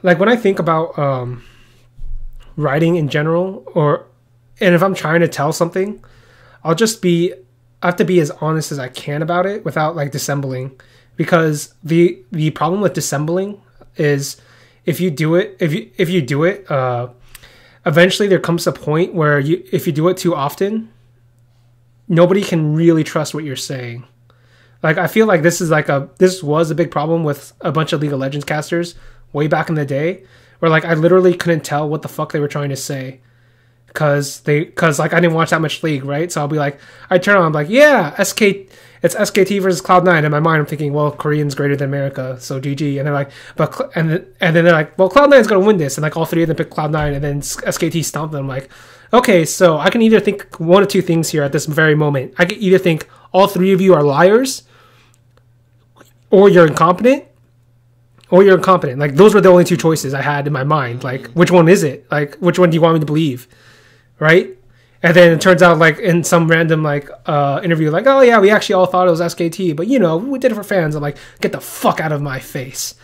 Speaker 1: when I think about writing in general, and if I'm trying to tell something, I have to be as honest as I can about it without like dissembling, because the problem with dissembling is if you do it, eventually there comes a point where if you do it too often, nobody can really trust what you're saying. Like I feel like this was a big problem with a bunch of League of Legends casters way back in the day, where like I literally couldn't tell what the fuck they were trying to say, cause like I didn't watch that much League, right? So I'll be like, I turn on, I'm like, yeah, it's SKT versus Cloud9. In my mind, I'm thinking, well, Korean's greater than America, so GG. And they're like, and then they're like, well, Cloud9's gonna win this, and like all three of them pick Cloud9, and then SKT stomped them. I'm like, okay, so I can either think one of two things here at this very moment. I can either think all three of you are liars, or you're incompetent. Like those were the only two choices I had in my mind. Like, which one is it? Like, which one do you want me to believe? Right? And then it turns out, like in some random like interview, like, oh yeah, we actually all thought it was SKT, but we did it for fans. I'm like, get the fuck out of my face.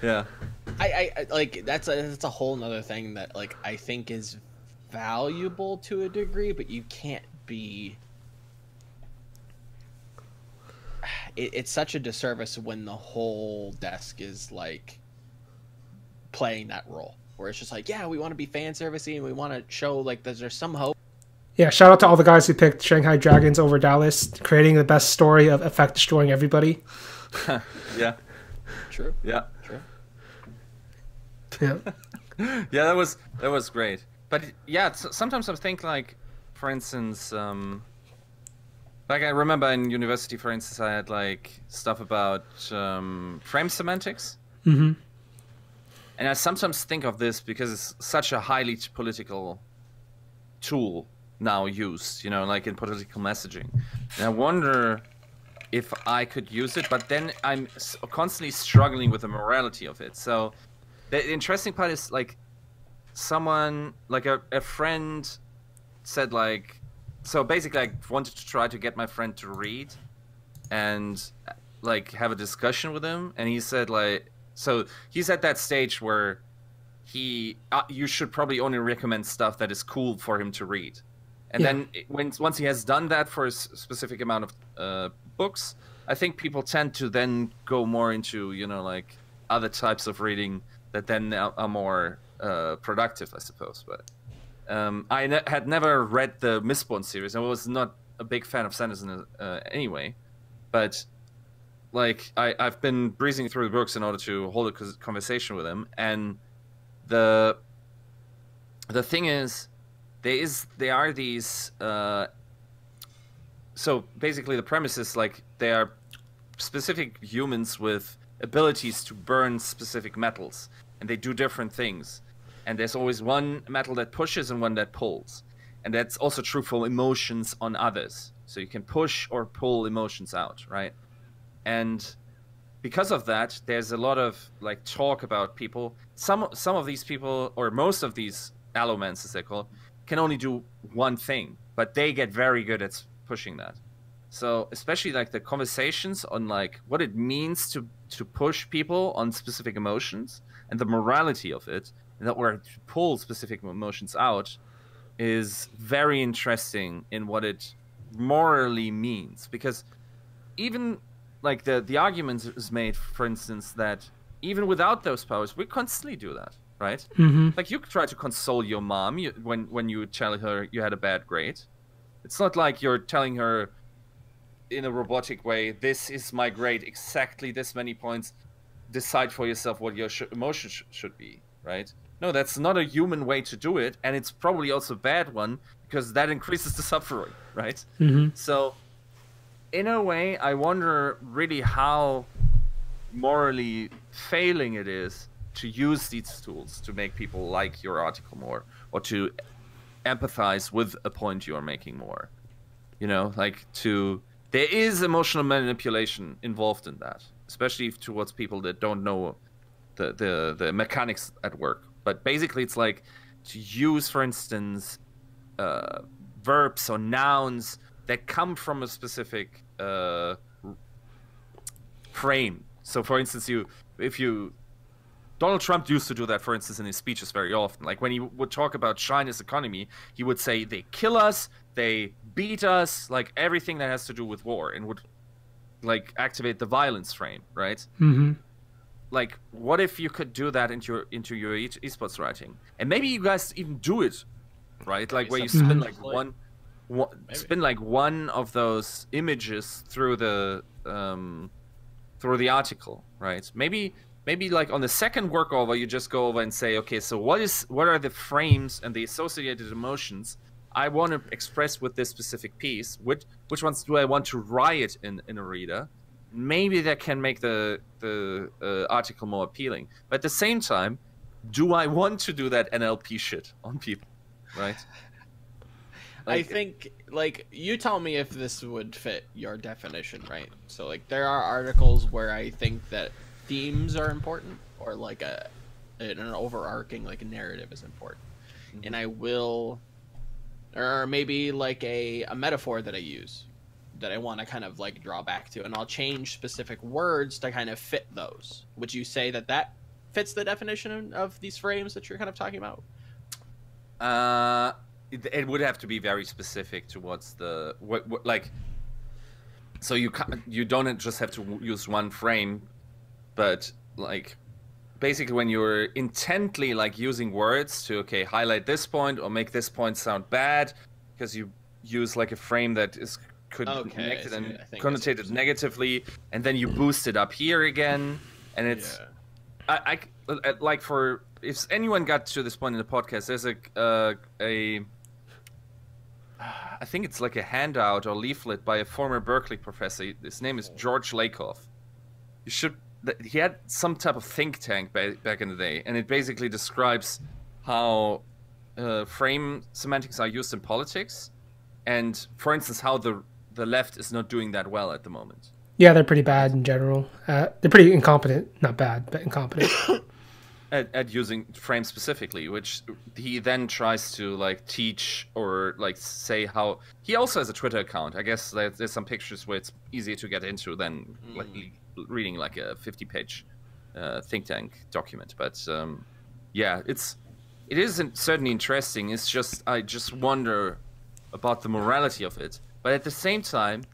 Speaker 2: Yeah.
Speaker 3: I like that's a whole nother thing that like I think is valuable to a degree, but you can't be. It's such a disservice when the whole desk is like playing that role, where it's just like, yeah, we want to be fan servicey and we want to show like there's some hope.
Speaker 1: Yeah, shout out to all the guys who picked Shanghai Dragons over Dallas, creating the best story of Effect destroying everybody.
Speaker 2: Yeah.
Speaker 3: True.
Speaker 2: Yeah.
Speaker 3: True.
Speaker 1: Yeah.
Speaker 2: Yeah, that was great. But yeah, sometimes I think like, for instance, like I remember in university, for instance, I had like stuff about frame semantics.
Speaker 1: Mm-hmm.
Speaker 2: And I sometimes think of this because it's such a highly political tool now used, you know, like in political messaging. And I wonder if I could use it, but then I'm constantly struggling with the morality of it. So the interesting part is like someone, like a friend said like, so basically I wanted to try to get my friend to read and like have a discussion with him. And he said like, so he's at that stage where you should probably only recommend stuff that is cool for him to read. And then once he has done that for a specific amount of books, I think people tend to then go more into, you know, like other types of reading that then are more productive, I suppose. But I had never read the Mistborn series. I was not a big fan of Sanderson anyway. But like I've been breezing through the books in order to hold a conversation with him. And the thing is, there are these so basically the premise is like they are specific humans with abilities to burn specific metals, and they do different things, and there's always one metal that pushes and one that pulls, and that's also true for emotions on others. So you can push or pull emotions out, right? And because of that, there's a lot of like talk about people. Some of these people, or most of these allomans, as they call it, can only do one thing, but they get very good at pushing that. So especially like the conversations on like what it means to push people on specific emotions and the morality of it, or to pull specific emotions out, is very interesting in what it morally means. Because even like the argument is made, for instance, that even without those powers, we constantly do that. Right?
Speaker 1: Mm-hmm.
Speaker 2: Like you try to console your mom when you tell her you had a bad grade. It's not like you're telling her in a robotic way, this is my grade, exactly this many points. Decide for yourself what your emotion should be, right? No, that's not a human way to do it, and it's probably also a bad one because that increases the suffering, right?
Speaker 1: Mm-hmm.
Speaker 2: So, in a way, I wonder really how morally failing it is to use these tools to make people like your article more, or to empathize with a point you are making more. You know, like there is emotional manipulation involved in that, especially towards people that don't know the mechanics at work. But basically it's like to use, for instance, verbs or nouns that come from a specific frame. So for instance, Donald Trump used to do that, for instance, in his speeches very often. Like when he would talk about China's economy, he would say they kill us, they beat us, like everything that has to do with war, and would like activate the violence frame, right?
Speaker 1: Mm-hmm.
Speaker 2: Like, what if you could do that into your esports writing, and maybe you guys even do it, right? Like where you spin like spin like one of those images through the article, right? Maybe like on the second workover, you just go over and say, okay, so what are the frames and the associated emotions I want to express with this specific piece? Which ones do I want to write in a reader? Maybe that can make the article more appealing. But at the same time, do I want to do that NLP shit on people, right?
Speaker 3: I think, like, you tell me if this would fit your definition, right? So, like, there are articles where I think that themes are important, or like an overarching like narrative is important, and I will, or maybe like a metaphor that I use that I want to kind of like draw back to, and I'll change specific words to kind of fit those. Would you say that that fits the definition of these frames that you're kind of talking about?
Speaker 2: It would have to be very specific towards the what like. So you don't just have to use one frame, but like basically when you're intently like using words to highlight this point or make this point sound bad because you use like a frame that is connected and connotated negatively, and then you boost it up here again, and it's I like for if anyone got to this point in the podcast, there's a I think it's like a handout or leaflet by a former Berkeley professor. His name is George Lakoff. He had some type of think tank back in the day, and it basically describes how frame semantics are used in politics, and for instance, how the left is not doing that well at the moment.
Speaker 1: Yeah, they're pretty bad in general. They're pretty incompetent. Not bad, but incompetent.
Speaker 2: At using frames specifically, which he then tries to like teach or like say how he also has a Twitter account. I guess there's some pictures where it's easier to get into than like reading like a 50-page think tank document. But yeah, it is certainly interesting. It's just I just wonder about the morality of it. But at the same time,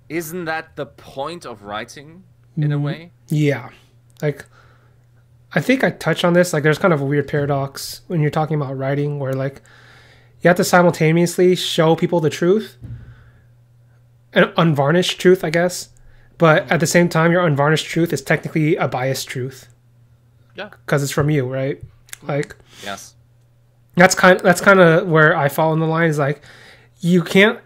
Speaker 2: isn't that the point of writing in a way?
Speaker 1: Yeah, like. I think I touched on this. Like, there's kind of a weird paradox when you're talking about writing where, like, you have to simultaneously show people the truth, an unvarnished truth, I guess. But at the same time, your unvarnished truth is technically a biased truth.
Speaker 3: Yeah.
Speaker 1: Because it's from you, right? Like,
Speaker 2: yes.
Speaker 1: That's kind of where I fall in the line. Is like, you can't.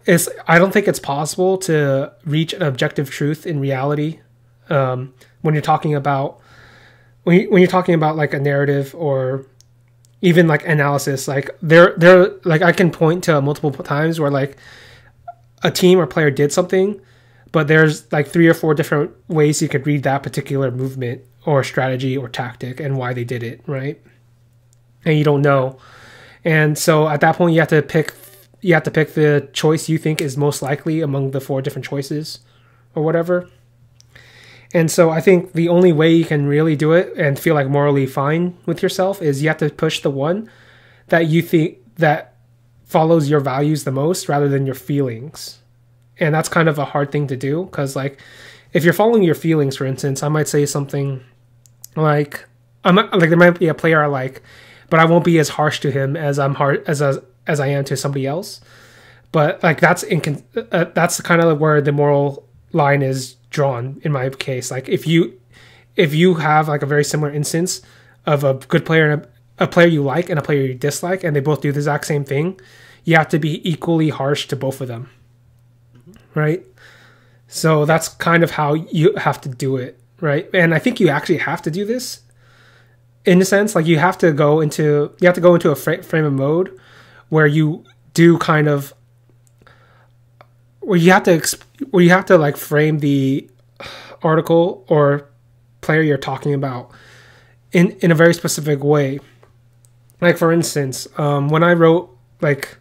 Speaker 1: I don't think it's possible to reach an objective truth in reality when you're talking about. When you're talking about like a narrative or even like analysis, like they're like I can point to multiple times where like a team or player did something, but there's like 3 or 4 different ways you could read that particular movement or strategy or tactic and why they did it, right? And you don't know. And so at that point you have to pick the choice you think is most likely among the 4 different choices or whatever. And so I think the only way you can really do it and feel like morally fine with yourself is you have to push the one that you think that follows your values the most rather than your feelings. And that's kind of a hard thing to do because like if you're following your feelings, for instance, I might say something like there might be a player I like, but I won't be as harsh to him as I'm as I am to somebody else. But like that's kind of where the moral line is drawn in my case. Like if you have like a very similar instance of a good player and a player you like and a player you dislike, and they both do the exact same thing, you have to be equally harsh to both of them, right? So that's kind of how you have to do it, right? And I think you actually have to do this in a sense. Like you have to go into a frame of mode where you do kind of where you have to like frame the article or player you're talking about in a very specific way. Like for instance, when I wrote about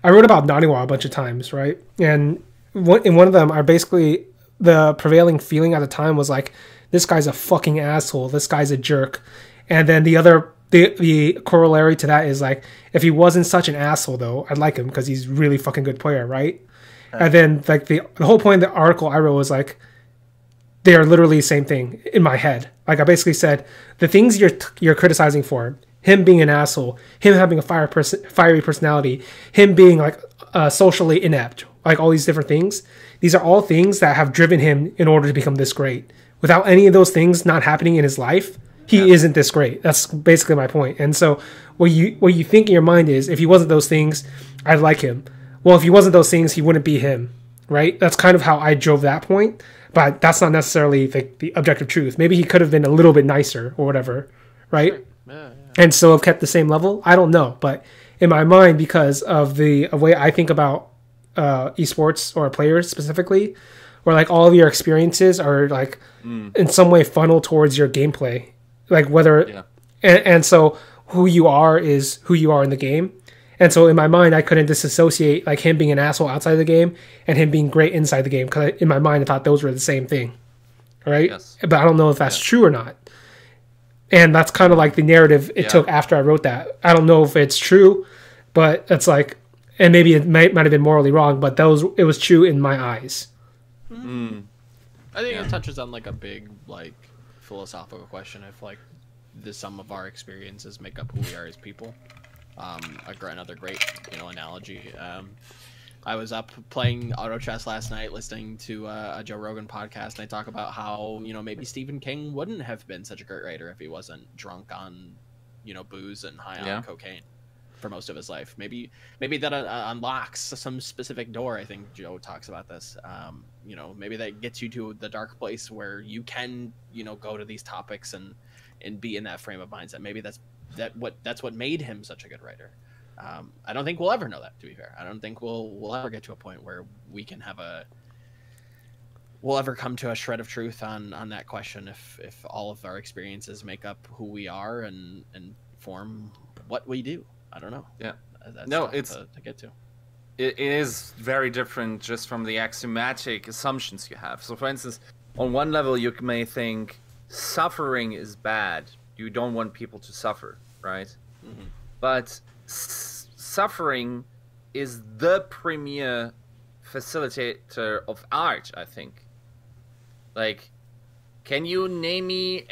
Speaker 1: Naniwa a bunch of times, right? And in one of them, the prevailing feeling at the time was like, this guy's a fucking asshole. This guy's a jerk. And then the corollary to that is like, if he wasn't such an asshole though, I'd like him because he's really fucking good player, right? And then like the whole point of the article I wrote was like, they are literally the same thing in my head. Like I basically said, the things you're criticizing for, him being an asshole, him having a fiery personality, him being like socially inept, like all these different things. These are all things that have driven him in order to become this great. Without any of those things not happening in his life, he isn't this great. That's basically my point. And so what you think in your mind is, if he wasn't those things, I'd like him. Well, if he wasn't those things, he wouldn't be him, right? That's kind of how I drove that point, but that's not necessarily the objective truth. Maybe he could have been a little bit nicer or whatever, right? Sure. Yeah. And still have kept the same level. I don't know, but in my mind, because of the way I think about esports or players specifically, where like all of your experiences are like in some way funneled towards your gameplay, like whether and so who you are is who you are in the game. And so in my mind, I couldn't disassociate like him being an asshole outside the game and him being great inside the game, because in my mind I thought those were the same thing, right?
Speaker 2: Yes.
Speaker 1: But I don't know if that's true or not. And that's kind of like the narrative it took after I wrote that. I don't know if it's true, but it's like, and maybe it might have been morally wrong, but it was true in my eyes.
Speaker 3: I think it touches on like a big like philosophical question if like the sum of our experiences make up who we are as people. Another great analogy. I was up playing auto chess last night, listening to a Joe Rogan podcast, and they talk about how maybe Stephen King wouldn't have been such a great writer if he wasn't drunk on booze and high on cocaine for most of his life. Maybe that unlocks some specific door. I think Joe talks about this. Maybe that gets you to the dark place where you can go to these topics and be in that frame of mindset. Maybe that's what made him such a good writer. I don't think we'll ever know that, to be fair. I don't think we'll ever get to a point where we'll ever come to a shred of truth on that question if all of our experiences make up who we are and form what we do. I don't know.
Speaker 2: Yeah.
Speaker 3: That's
Speaker 2: no,
Speaker 3: tough
Speaker 2: it's
Speaker 3: to get to.
Speaker 2: It is very different just from the axiomatic assumptions you have. So for instance, on one level you may think suffering is bad. You don't want people to suffer, right?
Speaker 3: Mm-hmm.
Speaker 2: But suffering is the premier facilitator of art, I think. Like, can you name me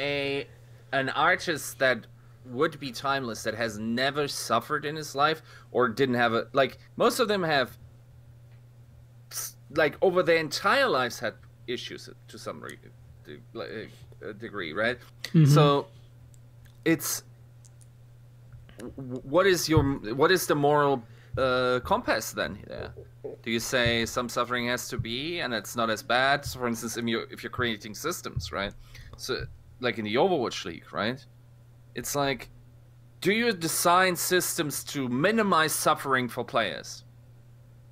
Speaker 2: an artist that would be timeless, that has never suffered in his life, or didn't have most of them have, like, over their entire lives had issues to some degree, right?
Speaker 1: Mm-hmm.
Speaker 2: So it's what is the moral compass then? Do you say some suffering has to be and it's not as bad? So for instance, if you're creating systems, right? So like in the Overwatch League, right? It's like, do you design systems to minimize suffering for players?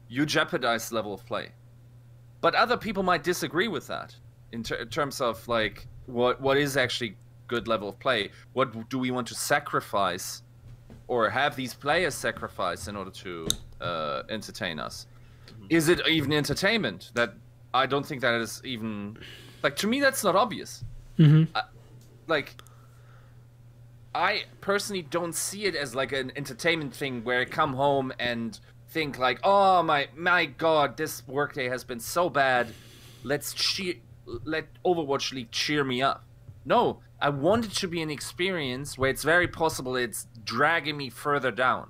Speaker 2: You jeopardize level of play. But other people might disagree with that in terms of like what is actually good level of play. What do we want to sacrifice or have these players sacrifice in order to entertain us? Is it even entertainment? That I don't think that is even, like, to me that's not obvious.
Speaker 1: Mm-hmm.
Speaker 2: I personally don't see it as like an entertainment thing where I come home and think like, oh my god, this workday has been so bad. Let Overwatch League cheer me up. No, I want it to be an experience where it's very possible it's dragging me further down,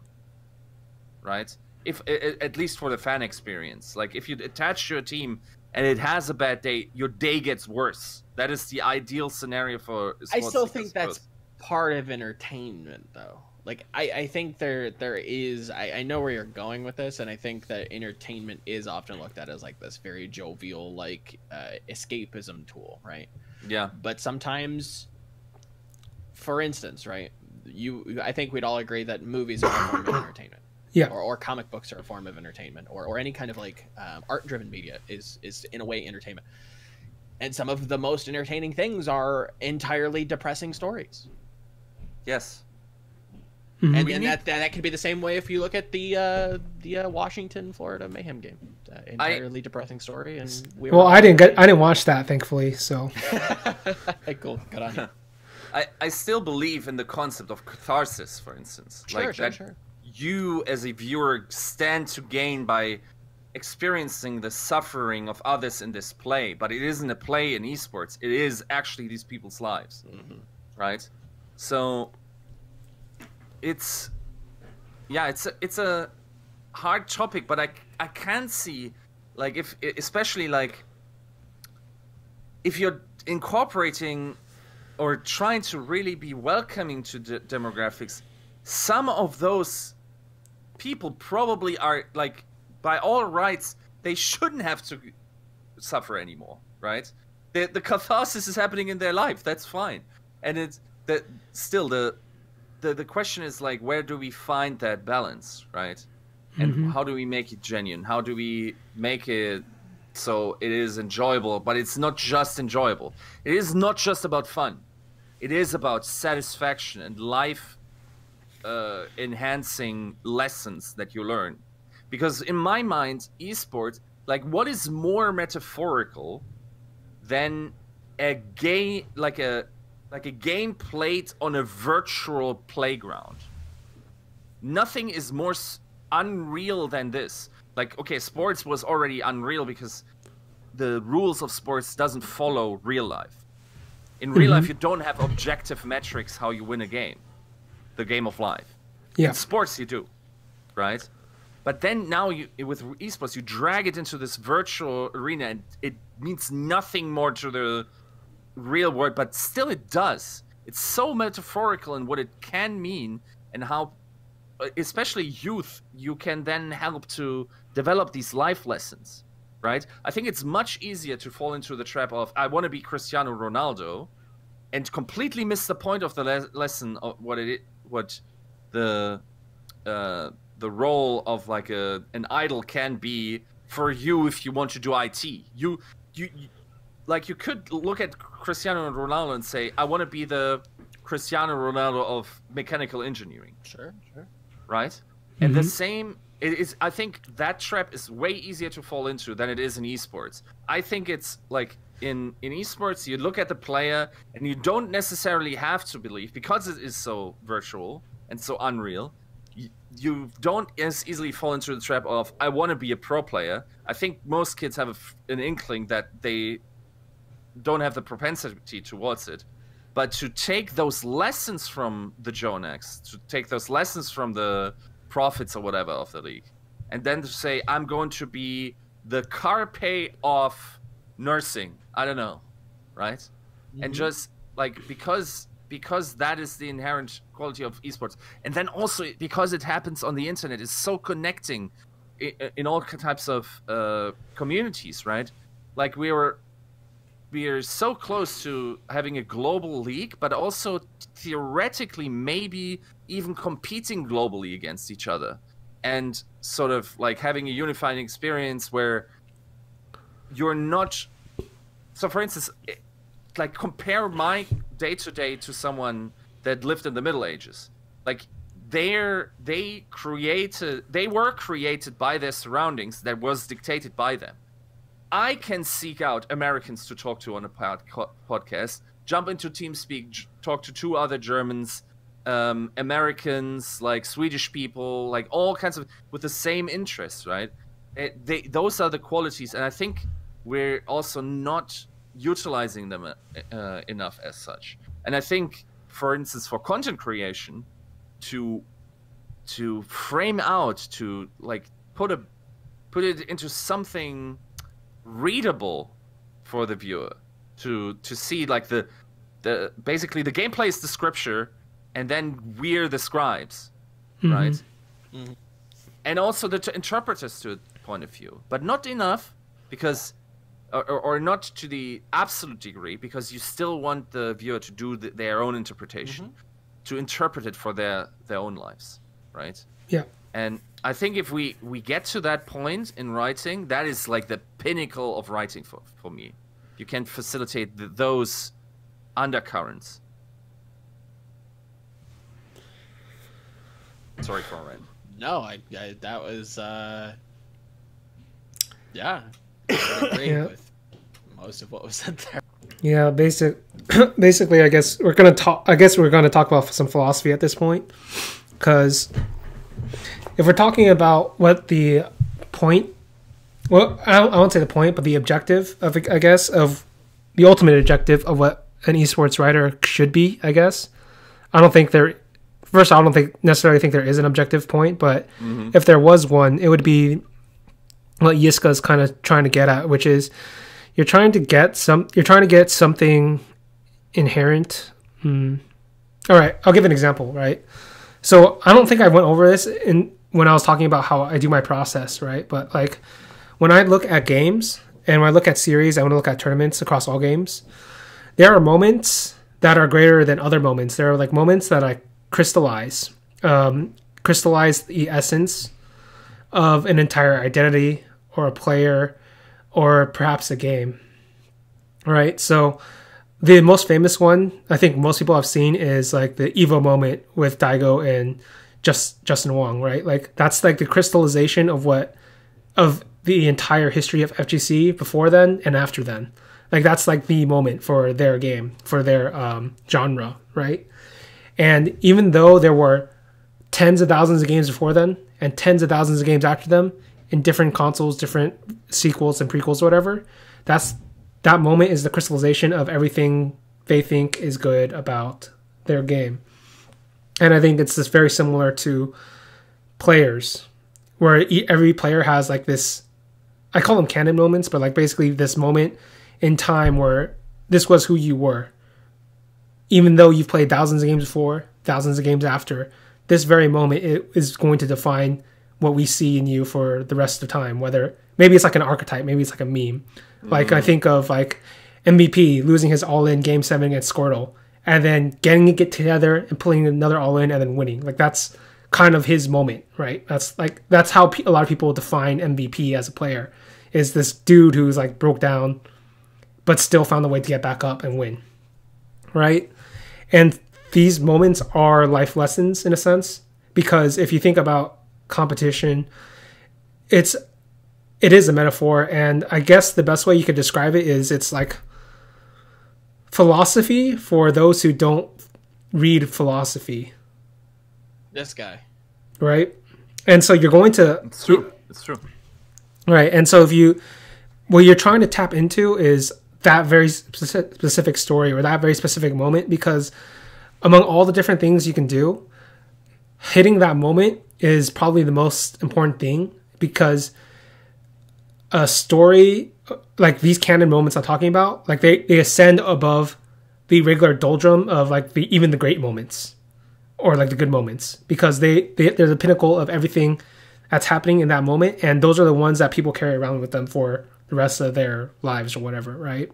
Speaker 2: right? If at least for the fan experience, like if you attach to a team and it has a bad day, your day gets worse. That is the ideal scenario for sports.
Speaker 3: I still think that's part of entertainment, though. Like I think there is. I know where you're going with this, and I think that entertainment is often looked at as like this very jovial, like escapism tool, right?
Speaker 2: Yeah.
Speaker 3: But sometimes, for instance, right, I think we'd all agree that movies are a form of entertainment.
Speaker 1: Yeah.
Speaker 3: Or comic books are a form of entertainment, or any kind of like art-driven media is in a way entertainment. And some of the most entertaining things are entirely depressing stories.
Speaker 2: Yes.
Speaker 1: Mm-hmm.
Speaker 3: And that could be the same way if you look at the Washington Florida Mayhem game. Entirely depressing story, and
Speaker 1: I didn't watch that, thankfully. So
Speaker 3: cool, good on you.
Speaker 2: I still believe in the concept of catharsis, for instance.
Speaker 3: Sure.
Speaker 2: You as a viewer stand to gain by experiencing the suffering of others in this play, but it isn't a play in esports. It is actually these people's lives, right? So it's a hard topic, but I can see, like, especially if you're incorporating or trying to really be welcoming to the demographics, some of those people probably are, like, by all rights, they shouldn't have to suffer anymore, right? The catharsis is happening in their life. That's fine. And it's that still the question is, like, where do we find that balance, right? And how do we make it genuine? How do we make it so it is enjoyable, but it's not just enjoyable. It is not just about fun. It is about satisfaction and life enhancing lessons that you learn. Because in my mind, esports, like, what is more metaphorical than a game, like a game played on a virtual playground? Nothing is more unreal than this. Like, okay, sports was already unreal because the rules of sports doesn't follow real life. In real life, you don't have objective metrics how you win a game, the game of life.
Speaker 1: Yeah.
Speaker 2: In sports, you do, right? But then now, with esports, you drag it into this virtual arena, and it means nothing more to the real world, but still it does. It's so metaphorical in what it can mean, and how, especially youth, you can then help to develop these life lessons, right? I think it's much easier to fall into the trap of, I want to be Cristiano Ronaldo, and completely miss the point of the lesson of what the role of like an idol can be for you if you want to do IT. You could look at Cristiano Ronaldo and say, I want to be the Cristiano Ronaldo of mechanical engineering.
Speaker 3: Sure.
Speaker 2: Right? And the same, I think that trap is way easier to fall into than it is in esports. I think it's like in esports, you look at the player and you don't necessarily have to believe, because it is so virtual and so unreal, you don't as easily fall into the trap of, I want to be a pro player. I think most kids have an inkling that they don't have the propensity towards it. But to take those lessons from the Jonex, to take those lessons from the profits or whatever of the league, and then to say, I'm going to be the Carpe of nursing. I don't know, right? And just like, because that is the inherent quality of esports. And then also because it happens on the internet, it's so connecting in all types of communities, right? Like we are so close to having a global league, but also theoretically maybe even competing globally against each other, and sort of like having a unifying experience where you're not. So, for instance, like compare my day-to-day to someone that lived in the Middle Ages. Like they were created by their surroundings that was dictated by them. I can seek out Americans to talk to on a podcast, jump into TeamSpeak, talk to 2 other Germans, Americans, like Swedish people, like all kinds of, with the same interests, right? Those are the qualities, and I think we're also not utilizing them enough as such. And I think, for instance, for content creation, to frame out, to like put it into something readable for the viewer, to see like the basically the gameplay is the scripture, and then we're the scribes, right? And also the interpreters to a point of view, but not enough, because or not to the absolute degree, because you still want the viewer to do their own interpretation, to interpret it for their own lives, right?
Speaker 1: Yeah.
Speaker 2: And I think if we get to that point in writing, that is like the pinnacle of writing for me. You can facilitate those undercurrents. Sorry for it.
Speaker 3: No, I that was yeah. I agree with most of what was said there.
Speaker 1: Yeah, basically, I guess we're gonna talk about some philosophy at this point, because if we're talking about what the point, well, I won't say the point, but the objective of, I guess, of the ultimate objective of what an esports writer should be, I guess. I don't necessarily think there is an objective point, but if there was one, it would be what Yiska is kind of trying to get at, which is you're trying to get something inherent. All right, I'll give an example, right? So I don't think I went over this when I was talking about how I do my process, right? But like when I look at games and when I look at series, I want to look at tournaments across all games. There are moments that are greater than other moments. There are like moments that I crystallize the essence of an entire identity or a player or perhaps a game, right? So the most famous one I think most people have seen is like the Evo moment with Daigo and Justin Wong, right? Like that's like the crystallization of the entire history of FGC before then and after then. Like that's like the moment for their game, for their genre, right? And even though there were tens of thousands of games before then and tens of thousands of games after them in different consoles, different sequels and prequels or whatever, that moment is the crystallization of everything they think is good about their game. And I think it's just very similar to players, where every player has like this, I call them canon moments, but like basically this moment in time where this was who you were. Even though you've played thousands of games before, thousands of games after, this very moment is going to define what we see in you for the rest of the time. Whether maybe it's like an archetype, maybe it's like a meme. Like I think of like MVP losing his all-in game 7 against Squirtle, and then getting it together and pulling another all-in and then winning. Like that's kind of his moment, right? That's how a lot of people define MVP as a player, is this dude who's like broke down, but still found a way to get back up and win, right? And these moments are life lessons in a sense, because if you think about competition, it is a metaphor, and I guess the best way you could describe it is it's like philosophy for those who don't read philosophy.
Speaker 3: This guy.
Speaker 1: Right? And so you're going to...
Speaker 2: It's true. It's true.
Speaker 1: Right. And so what you're trying to tap into is that very specific story or that very specific moment, because among all the different things you can do, hitting that moment is probably the most important thing, because a story like these canon moments I'm talking about, like they ascend above the regular doldrum of like even the great moments or like the good moments, because they're the pinnacle of everything that's happening in that moment, and those are the ones that people carry around with them for the rest of their lives or whatever, right?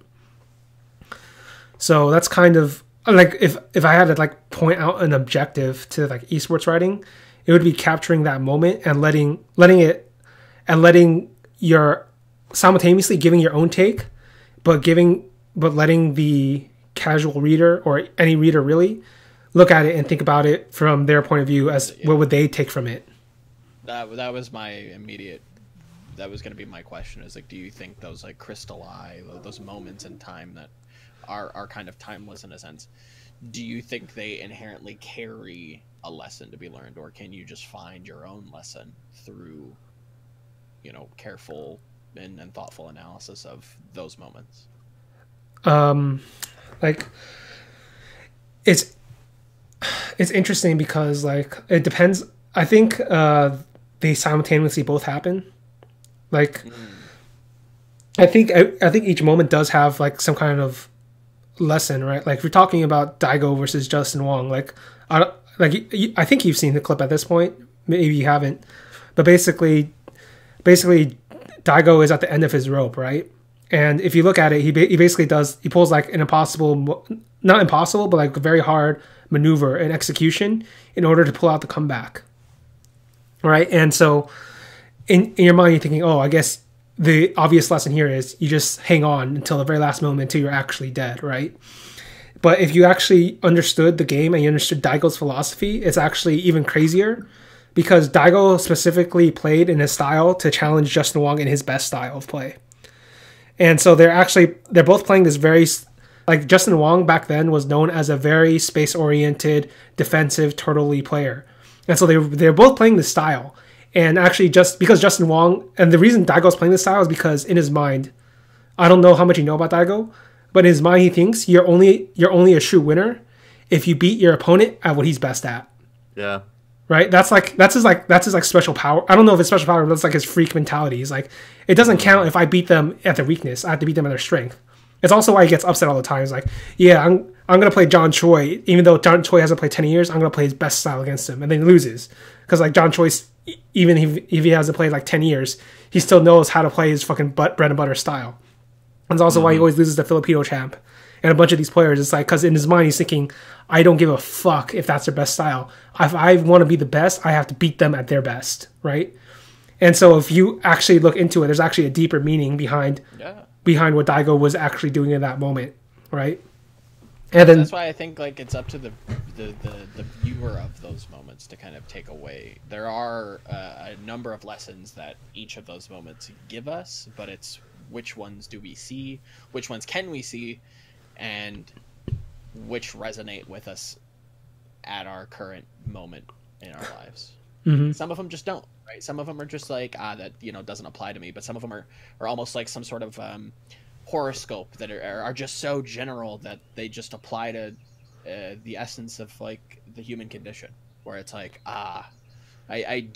Speaker 1: So that's kind of like if I had to like point out an objective to like esports writing, it would be capturing that moment and letting your simultaneously giving your own take, but letting the casual reader or any reader really look at it and think about it from their point of view as what would they take from it.
Speaker 3: That was my immediate. That was going to be my question. Is like, do you think those like crystallize those moments in time that are kind of timeless in a sense? Do you think they inherently carry a lesson to be learned, or can you just find your own lesson through, careful and thoughtful analysis of those moments?
Speaker 1: Like it's interesting because like it depends. I think they simultaneously both happen. Like I think each moment does have like some kind of lesson, right? Like if you're talking about Daigo versus Justin Wong, like I think you've seen the clip at this point. Maybe you haven't, but basically Daigo is at the end of his rope, right? And if you look at it, he basically pulls like an not impossible, but like a very hard maneuver and execution in order to pull out the comeback, right? And so in your mind, you're thinking, oh, I guess the obvious lesson here is you just hang on until the very last moment until you're actually dead, right? But if you actually understood the game and you understood Daigo's philosophy, it's actually even crazier, because Daigo specifically played in his style to challenge Justin Wong in his best style of play. And so they're both playing this very, like Justin Wong back then was known as a very space-oriented, defensive, turtle-y player. And so they're both playing this style. And actually just because Justin Wong, and the reason Daigo's playing this style is because in his mind, I don't know how much you know about Daigo, but in his mind he thinks you're only a true winner if you beat your opponent at what he's best at.
Speaker 2: Yeah.
Speaker 1: Right? That's his special power. I don't know if it's special power, but it's like his freak mentality. He's like, it doesn't count if I beat them at their weakness. I have to beat them at their strength. It's also why he gets upset all the time. He's like, yeah, I'm gonna play John Choi, even though John Choi hasn't played 10 years. I'm gonna play his best style against him, and then he loses because like John Choi's, even if he hasn't played like 10 years, he still knows how to play his fucking bread and butter style. That's also why he always loses the Filipino champ and a bunch of these players. It's like, because in his mind he's thinking, I don't give a fuck if that's their best style. If I want to be the best, I have to beat them at their best, right? And so if you actually look into it, there's actually a deeper meaning behind what Daigo was actually doing in that moment, right? And then
Speaker 3: That's why I think like it's up to the viewer of those moments to kind of take away. There are a number of lessons that each of those moments give us, but it's which ones do we see, which ones can we see, and which resonate with us at our current moment in our lives. Some of them just don't, right? Some of them are just like, that, you know, doesn't apply to me, but some of them are almost like some sort of horoscope that are just so general that they just apply to the essence of like the human condition, where it's like,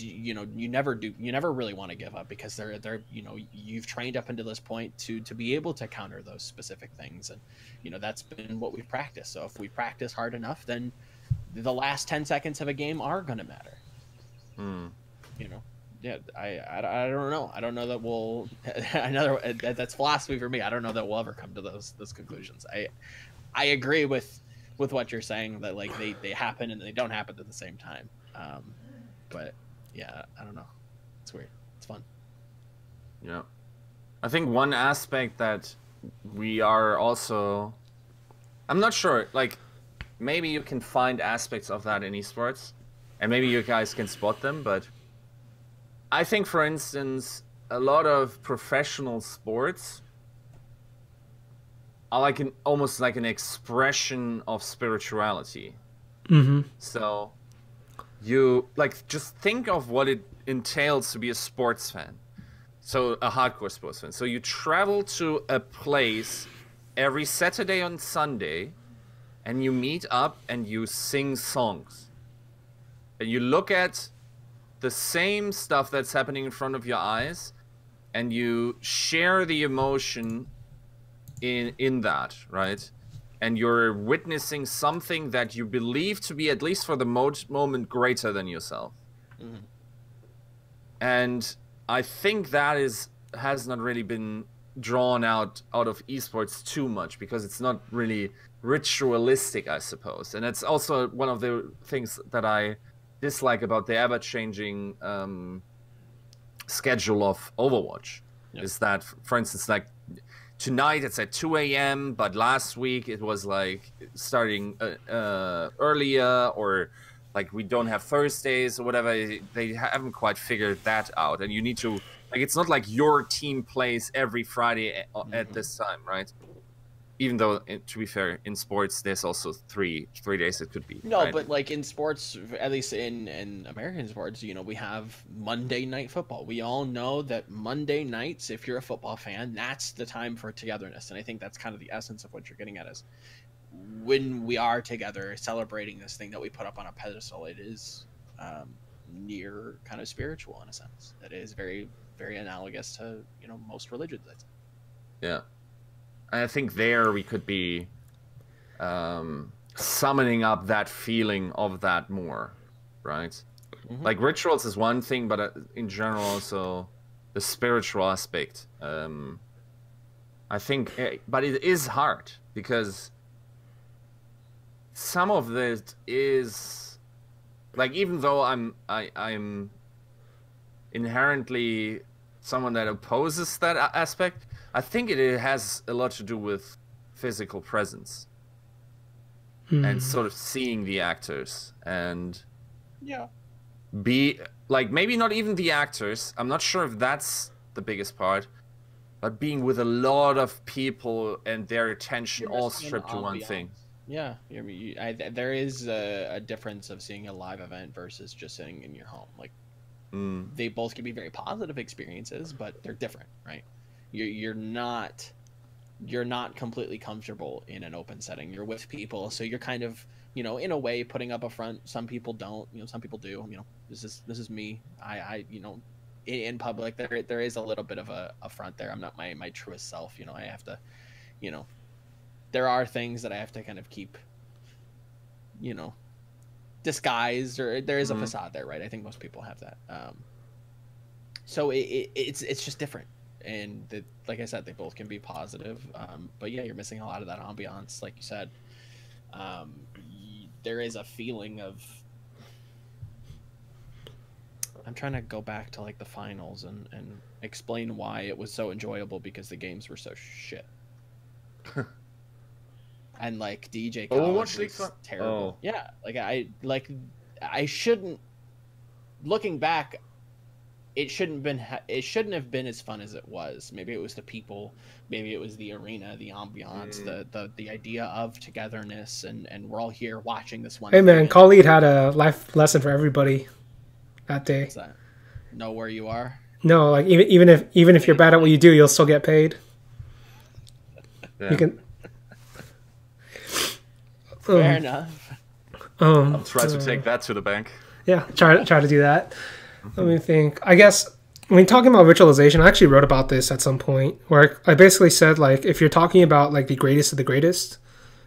Speaker 3: you know, you never really want to give up, because they're you know, you've trained up until this point to be able to counter those specific things, and you know, that's been what we've practiced. So if we practice hard enough, then the last 10 seconds of a game are gonna matter. You know, yeah, I don't know. I don't know that we'll that's philosophy for me. I don't know that we'll ever come to those conclusions. I agree with what you're saying, that like they happen and they don't happen at the same time. But yeah, I don't know. It's weird. It's fun.
Speaker 2: Yeah. I think one aspect that we are also, I'm not sure, like maybe you can find aspects of that in esports and maybe you guys can spot them, but I think, for instance, a lot of professional sports are like almost like an expression of spirituality. So you like just think of what it entails to be a sports fan. So a hardcore sports fan. So you travel to a place every Saturday and Sunday, and you meet up and you sing songs. And you look at the same stuff that's happening in front of your eyes, and you share the emotion in that, right? And you're witnessing something that you believe to be, at least for the moment, greater than yourself. And I think that has not really been drawn out of esports too much, because it's not really ritualistic, I suppose. And it's also one of the things that I dislike about the ever-changing schedule of Overwatch. Is that, for instance, like tonight it's at 2 a.m., but last week it was like starting earlier, or like we don't have Thursdays or whatever. They haven't quite figured that out, and you need to, like, it's not like your team plays every Friday at this time, right? Even though, to be fair, in sports there's also three days it could be.
Speaker 3: No,
Speaker 2: right?
Speaker 3: but like in sports, at least in American sports, you know, we have Monday Night Football. We all know that Monday nights, if you're a football fan, that's the time for togetherness. And I think that's kind of the essence of what you're getting at, is when we are together celebrating this thing that we put up on a pedestal, it is near kind of spiritual in a sense. That is very, very analogous to, you know, most religions, I'd say.
Speaker 2: Yeah. I think there we could be summoning up that feeling of that more, right? Like rituals is one thing, but in general also the spiritual aspect. I think, but it is hard, because some of it is like, even though I'm inherently someone that opposes that aspect, I think it has a lot to do with physical presence and sort of seeing the actors and be like, maybe not even the actors. I'm not sure if that's the biggest part, but being with a lot of people and their attention all stripped to one thing.
Speaker 3: Yeah, there is a difference of seeing a live event versus just sitting in your home. Like, they both can be very positive experiences, but they're different, right? You're not completely comfortable in an open setting. You're with people, so you're kind of, you know, in a way putting up a front. Some people don't, you know, some people do. You know, this is me. I you know, in public there is a little bit of a front there. I'm not my truest self. You know, I have to, you know, there are things that I have to kind of keep, you know, disguised, or there is a facade there, right? I think most people have that. So it's just different. And like I said, they both can be positive, but yeah, you're missing a lot of that ambiance, like you said. There is a feeling of, I'm trying to go back to like the finals and explain why it was so enjoyable, because the games were so shit. and like DJ
Speaker 2: Overwatch
Speaker 3: college
Speaker 2: League's
Speaker 3: was
Speaker 2: fun?
Speaker 3: terrible.
Speaker 2: Oh.
Speaker 3: Yeah, I shouldn't. Looking back, it shouldn't have been as fun as it was. Maybe it was the people, maybe it was the arena, the ambiance, the idea of togetherness, and we're all here watching this one.
Speaker 1: Hey man, Khalid had a life lesson for everybody that day.
Speaker 3: What's that? Know where you are.
Speaker 1: No, like even if you're bad at what you do, you'll still get paid.
Speaker 2: Yeah.
Speaker 1: You can.
Speaker 3: Fair enough.
Speaker 2: I'll try to take that to the bank.
Speaker 1: Yeah, try to do that. Let me think. I guess when talking about ritualization, I actually wrote about this at some point where I basically said, like, if you're talking about like the greatest of the greatest,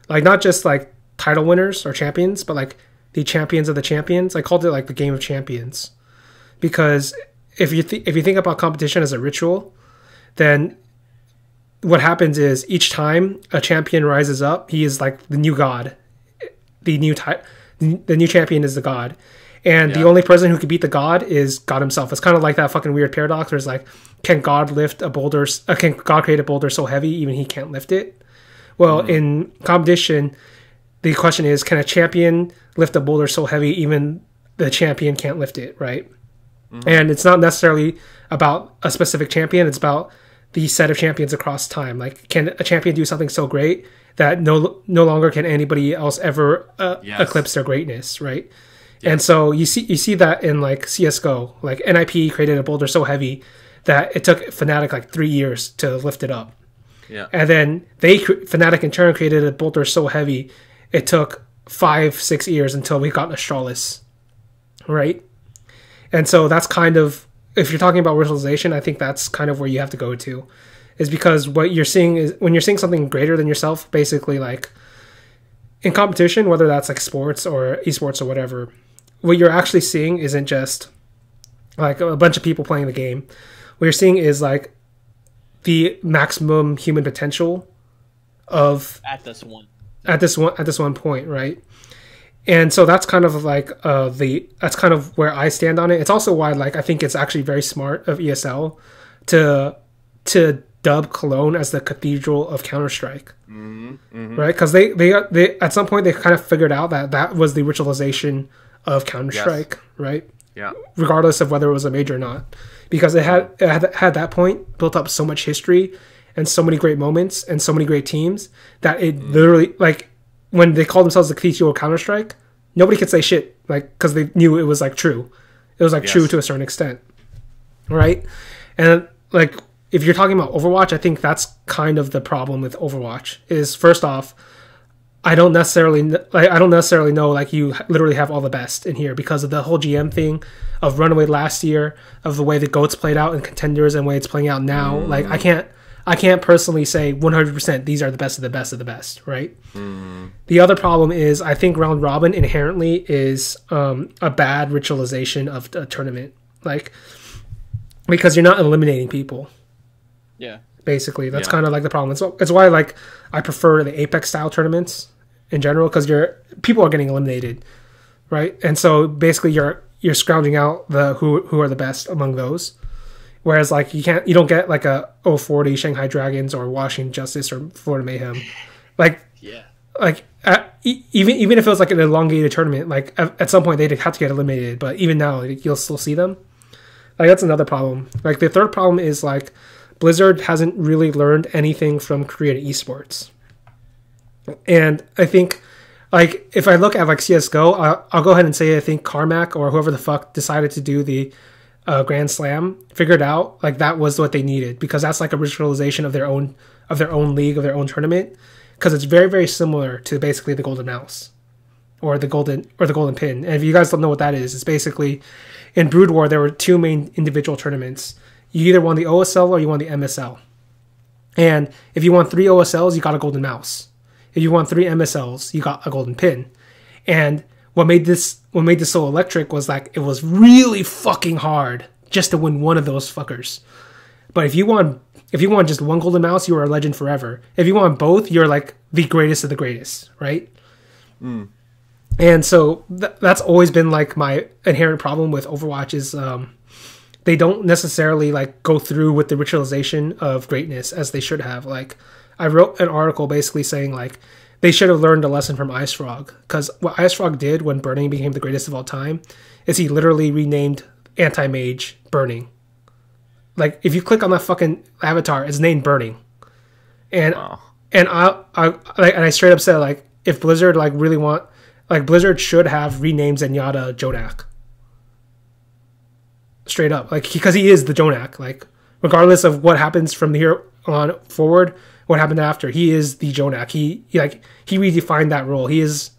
Speaker 1: like not just like title winners or champions, but like the champions of the champions, I called it like the game of champions, because if you think about competition as a ritual, then what happens is each time a champion rises up, he is like the new god. The new champion is the god. And the only person who can beat the god is God himself. It's kind of like that fucking weird paradox where it's like, can God lift a boulder? Can God create a boulder so heavy even he can't lift it? Well, in competition, the question is, can a champion lift a boulder so heavy even the champion can't lift it, right? And it's not necessarily about a specific champion. It's about the set of champions across time. Like, can a champion do something so great that no longer can anybody else ever eclipse their greatness, right? And so you see that in like CS:GO, like NIP created a boulder so heavy that it took Fnatic like 3 years to lift it up.
Speaker 2: Yeah.
Speaker 1: And then Fnatic in turn created a boulder so heavy it took 5-6 years until we got Astralis, right? And so that's kind of, if you're talking about ritualization, I think that's kind of where you have to go to, is because what you're seeing is when you're seeing something greater than yourself, basically like in competition, whether that's like sports or esports or whatever, what you're actually seeing isn't just like a bunch of people playing the game. What you're seeing is like the maximum human potential of
Speaker 3: At this one
Speaker 1: point, right? And so that's kind of like that's kind of where I stand on it. It's also why like I think it's actually very smart of ESL to dub Cologne as the cathedral of Counter-Strike. Right? Because they at some point they kind of figured out that was the ritualization of Counter-Strike, right?
Speaker 2: Yeah.
Speaker 1: Regardless of whether it was a major or not, because it had that point built up so much history and so many great moments and so many great teams that it literally, like, when they called themselves the cathedral of Counter-Strike, nobody could say shit, like, because they knew it was like true. It was like true to a certain extent, right? And like, if you're talking about Overwatch, I think that's kind of the problem with Overwatch. Is first off, I don't necessarily know like you literally have all the best in here because of the whole GM thing of Runaway last year, of the way the GOATs played out in Contenders and the way it's playing out now. Like I can't personally say 100% these are the best of the best of the best, right? The other problem is I think round robin inherently is a bad ritualization of the tournament, like, because you're not eliminating people.
Speaker 3: Yeah.
Speaker 1: Basically, that's kind of like the problem. It's why like I prefer the Apex style tournaments in general, because people are getting eliminated, right? And so basically you're scrounging out the who are the best among those. Whereas like you don't get like a 040 Shanghai Dragons or Washington Justice or Florida Mayhem, like even if it was like an elongated tournament, like at some point they'd have to get eliminated. But even now, like, you'll still see them. Like that's another problem. Like the third problem is like Blizzard hasn't really learned anything from Korean esports. And I think, like, if I look at like CS:GO, I'll go ahead and say I think Carmack or whoever the fuck decided to do the Grand Slam figured out like that was what they needed, because that's like a visualization of their own league, of their own tournament, because it's very, very similar to basically the Golden Mouse or the Golden Pin. And if you guys don't know what that is, it's basically in Brood War there were two main individual tournaments. You either won the OSL or you won the MSL. And if you won 3 OSLs, you got a Golden Mouse. If you won 3 MSLs, you got a Golden Pin. And what made this so electric was like it was really fucking hard just to win one of those fuckers. But if you won just one Golden Mouse, you were a legend forever. If you won both, you're like the greatest of the greatest, right? And so that's always been like my inherent problem with Overwatch is they don't necessarily like go through with the ritualization of greatness as they should have. Like I wrote an article basically saying like they should have learned a lesson from Ice Frog, because what Ice Frog did when Burning became the greatest of all time is he literally renamed Anti-Mage Burning. Like, if you click on that fucking avatar, it's named Burning. And
Speaker 2: Wow.
Speaker 1: and I straight up said, like, if Blizzard like really want, like, Blizzard should have renamed Zenyatta Jonak. Straight up, like, because he is the Jonak. Like, regardless of what happens from here on forward, what happened after, he is the Jonak. He redefined that role. He is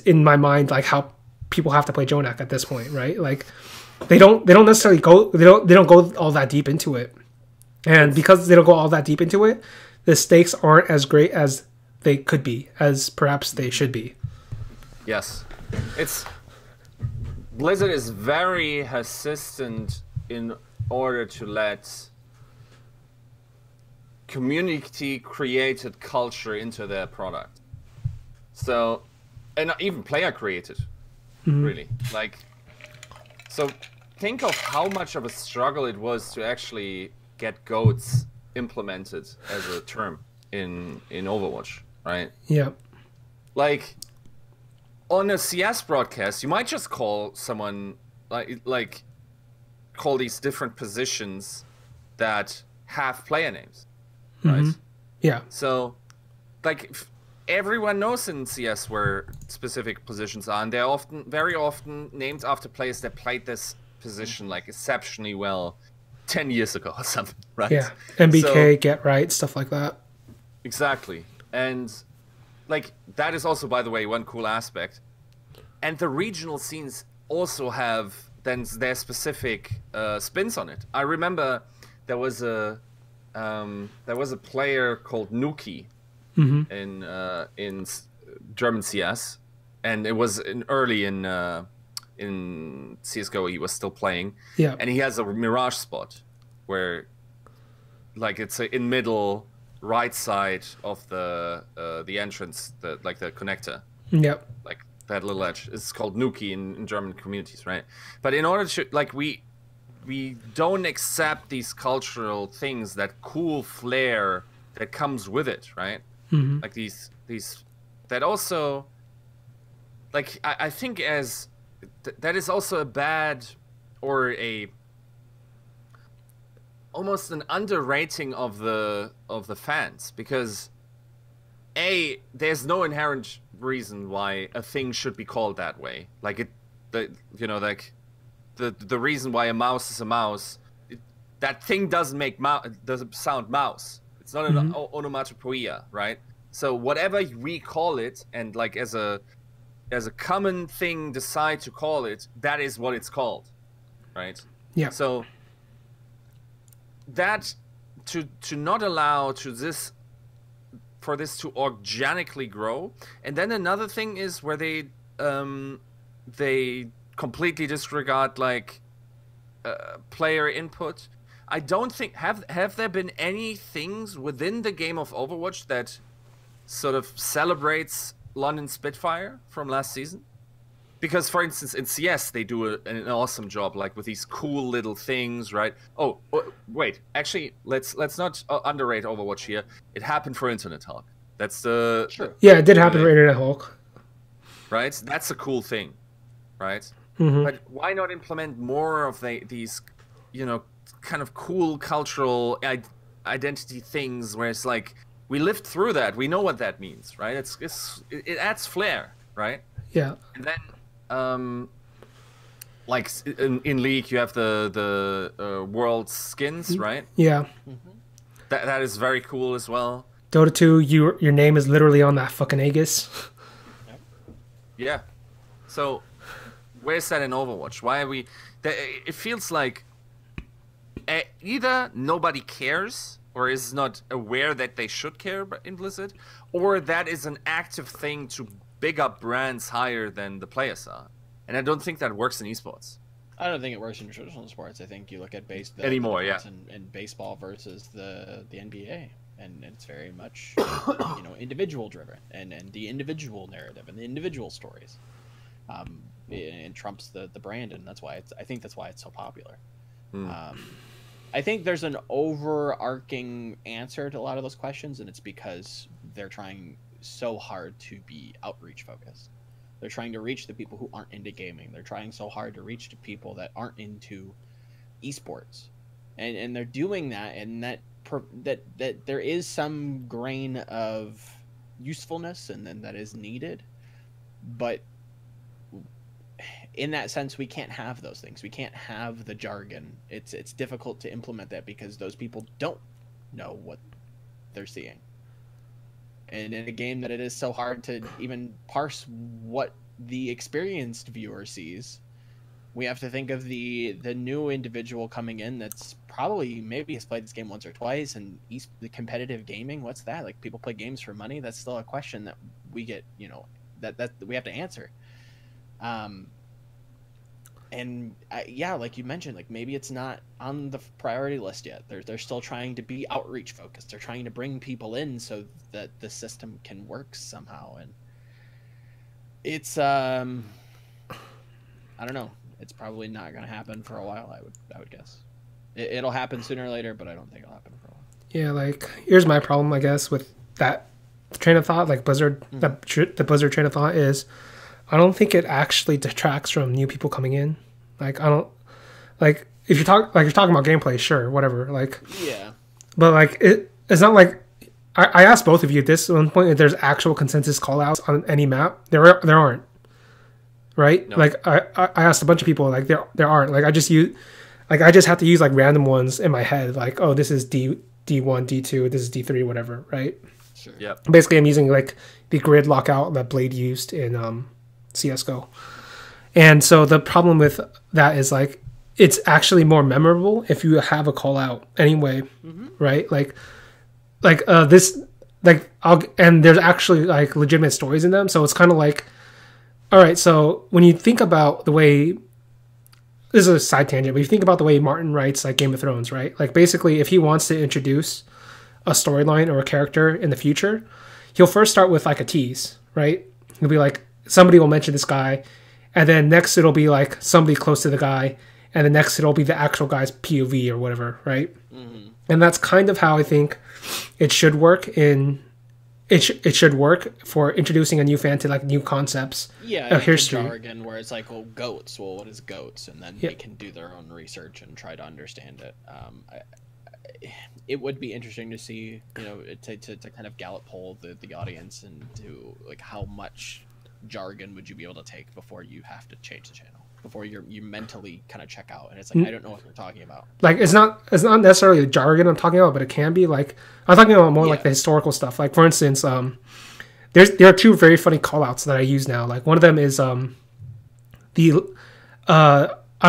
Speaker 1: in my mind like how people have to play Jonak at this point, right? Like, they don't necessarily go they don't go all that deep into it, and because they don't go all that deep into it, the stakes aren't as great as they could be, as perhaps they should be.
Speaker 2: Yes, Blizzard is very hesitant in order to let community-created culture into their product. So, and even player-created, really. Like, so think of how much of a struggle it was to actually get goats implemented as a term in Overwatch, right?
Speaker 1: Yeah.
Speaker 2: Like, on a CS broadcast, you might just call someone like call these different positions that have player names, right?
Speaker 1: Yeah.
Speaker 2: So, like, everyone knows in CS where specific positions are, and they're very often named after players that played this position like exceptionally well 10 years ago or something, right?
Speaker 1: Yeah. MBK,
Speaker 2: So,
Speaker 1: Get Right, stuff like that.
Speaker 2: exactly. And like, that is also, by the way, one cool aspect. And the regional scenes also have then their specific spins on it. I remember there was a player called Nuki in German CS, and it was early in CS:GO. He was still playing,
Speaker 1: Yeah.
Speaker 2: and he has a mirage spot where, like, it's in middle right side of the entrance, the connector,
Speaker 1: Yep.
Speaker 2: like that little edge. It's called Nuki in German communities, right? But in order to, like, we don't accept these cultural things, that cool flair that comes with it, right? Like these that also, like, I think as that is also a bad, or a almost an underrating of the fans, because there's no inherent reason why a thing should be called that way. Like, the reason why a mouse is a mouse, that thing doesn't sound mouse. It's not an onomatopoeia, right? So whatever we call it, and like as a common thing decide to call it, that is what it's called, right?
Speaker 1: Yeah.
Speaker 2: So that to not allow for this to organically grow. And then another thing is where they completely disregard, like, player input. I don't think have there been any things within the game of Overwatch that sort of celebrates London Spitfire from last season? Because, for instance, in CS, they do an awesome job, like, with these cool little things, right? Oh, wait, actually, let's not underrate Overwatch here. It happened for Internet Hulk. That's the...
Speaker 3: Sure.
Speaker 1: Yeah, it did happen for Internet Hulk.
Speaker 2: Right? That's a cool thing, right? But why not implement more of these, kind of cool cultural identity things, where it's like, we lived through that, we know what that means, right? It adds flair, right?
Speaker 1: Yeah.
Speaker 2: And then, like, in League, you have the world skins, right?
Speaker 1: Yeah.
Speaker 2: That is very cool as well.
Speaker 1: Dota 2, your name is literally on that fucking Aegis.
Speaker 2: Yeah. So, where's that in Overwatch? Why are we... It feels like either nobody cares, or is not aware that they should care in Blizzard, or that is an active thing to big up brands higher than the players are. And I don't think that works in esports.
Speaker 3: I don't think it works in traditional sports. I think you look at
Speaker 2: Anymore, yeah.
Speaker 3: And baseball versus the NBA, and it's very much individual driven, and the individual narrative and the individual stories, and trumps the brand, and that's why I think that's why it's so popular. I think there's an overarching answer to a lot of those questions, and it's because they're trying so hard to be outreach focused. They're trying to reach the people who aren't into gaming. They're trying so hard to reach the people that aren't into esports, and they're doing that, and that there is some grain of usefulness and then that is needed, but in that sense we can't have those things. We can't have the jargon. It's difficult to implement that because those people don't know what they're seeing, and in a game that it is so hard to even parse what the experienced viewer sees, we have to think of the new individual coming in that's probably maybe has played this game once or twice, and the competitive gaming, what's that? Like, people play games for money? That's still a question that we get, that we have to answer. Yeah, like you mentioned, like maybe it's not on the priority list yet. They're still trying to be outreach focused. They're trying to bring people in so that the system can work somehow, and it's I don't know. It's probably not going to happen for a while. I would guess it'll happen sooner or later, but I don't think it'll happen for a while.
Speaker 1: Yeah, like here's my problem, I guess, with that train of thought. Like Blizzard, the Blizzard train of thought is, I don't think it actually detracts from new people coming in. Like I don't like if you're talking about gameplay, sure, whatever. Like
Speaker 3: yeah,
Speaker 1: but like it's not like I asked both of you at this one point if there's actual consensus callouts on any map. There aren't. Right? No. Like I asked a bunch of people, like there aren't. Like I just have to use like random ones in my head, like, oh, this is D1, D2, this is D3, whatever, right?
Speaker 3: Sure.
Speaker 2: Yeah.
Speaker 1: Basically I'm using like the grid lockout that Blade used in CS:GO. And so the problem with that is like it's actually more memorable if you have a call out anyway, right? And there's actually like legitimate stories in them, so it's kind of like, all right, so when you think about the way, this is a side tangent, but you think about the way Martin writes like Game of Thrones, right? Like basically if he wants to introduce a storyline or a character in the future, he'll first start with like a tease, right? He'll be like, somebody will mention this guy, and then next it'll be like somebody close to the guy, and then next it'll be the actual guy's POV or whatever, right? Mm-hmm. And that's kind of how I think it should work it should work for introducing a new fan to like new concepts of history.
Speaker 3: Jargon where it's like, well, goats. Well, what is goats? And then they can do their own research and try to understand it. It would be interesting to see, to kind of Gallup poll the audience and to like how much jargon would you be able to take before you have to change the channel, before you mentally kind of check out, and it's like I don't know what you're talking about. Like
Speaker 1: it's not necessarily the jargon I'm talking about, but it can be like I'm talking about more like the historical stuff. Like for instance, there are two very funny callouts that I use now. Like one of them is I don't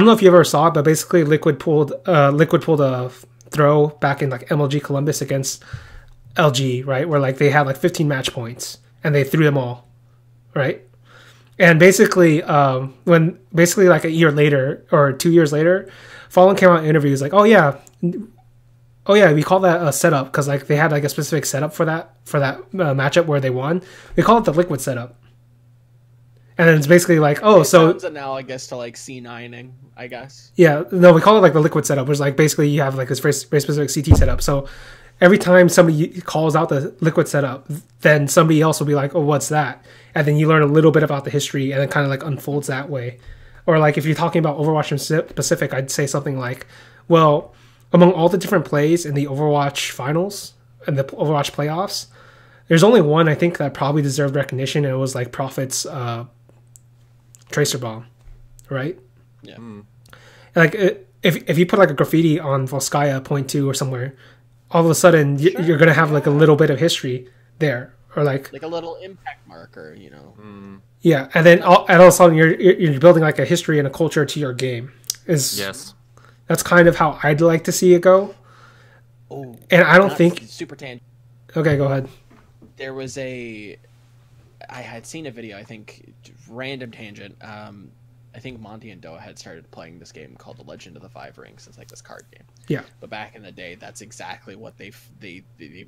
Speaker 1: know if you ever saw it, but basically Liquid pulled a throw back in like MLG Columbus against LG, right, where like they had like 15 match points and they threw them all, right? And basically, when basically like a year later or 2 years later, Fallen came out in interviews like, oh yeah, we call that a setup because like they had like a specific setup for that matchup where they won. We call it the Liquid setup. And then it's basically like, oh, so
Speaker 3: sounds analogous to like C9ing, I guess.
Speaker 1: Yeah, no, we call it like the Liquid setup, which is like basically you have like this very, very specific CT setup. So every time somebody calls out the Liquid setup, then somebody else will be like, oh, what's that? And then you learn a little bit about the history, and it kind of like unfolds that way. Or like if you're talking about Overwatch in Pacific, I'd say something like, well, among all the different plays in the Overwatch finals and the Overwatch playoffs, there's only one I think that probably deserved recognition, and it was like Prophet's Tracer Bomb, right?
Speaker 3: Yeah.
Speaker 1: Like if you put like a graffiti on Volskaya .2 or somewhere, all of a sudden you're gonna have like a little bit of history there, or like
Speaker 3: a little impact marker,
Speaker 1: Yeah, and then all of a sudden you're building like a history and a culture to your game. That's kind of how I'd like to see it go.
Speaker 3: Oh,
Speaker 1: and I don't think
Speaker 3: super tangent.
Speaker 1: Okay, go ahead.
Speaker 3: There was I had seen a video, I think, random tangent. I think Monty and Doa had started playing this game called The Legend of the Five Rings. It's like this card game.
Speaker 1: Yeah.
Speaker 3: But back in the day, that's exactly what they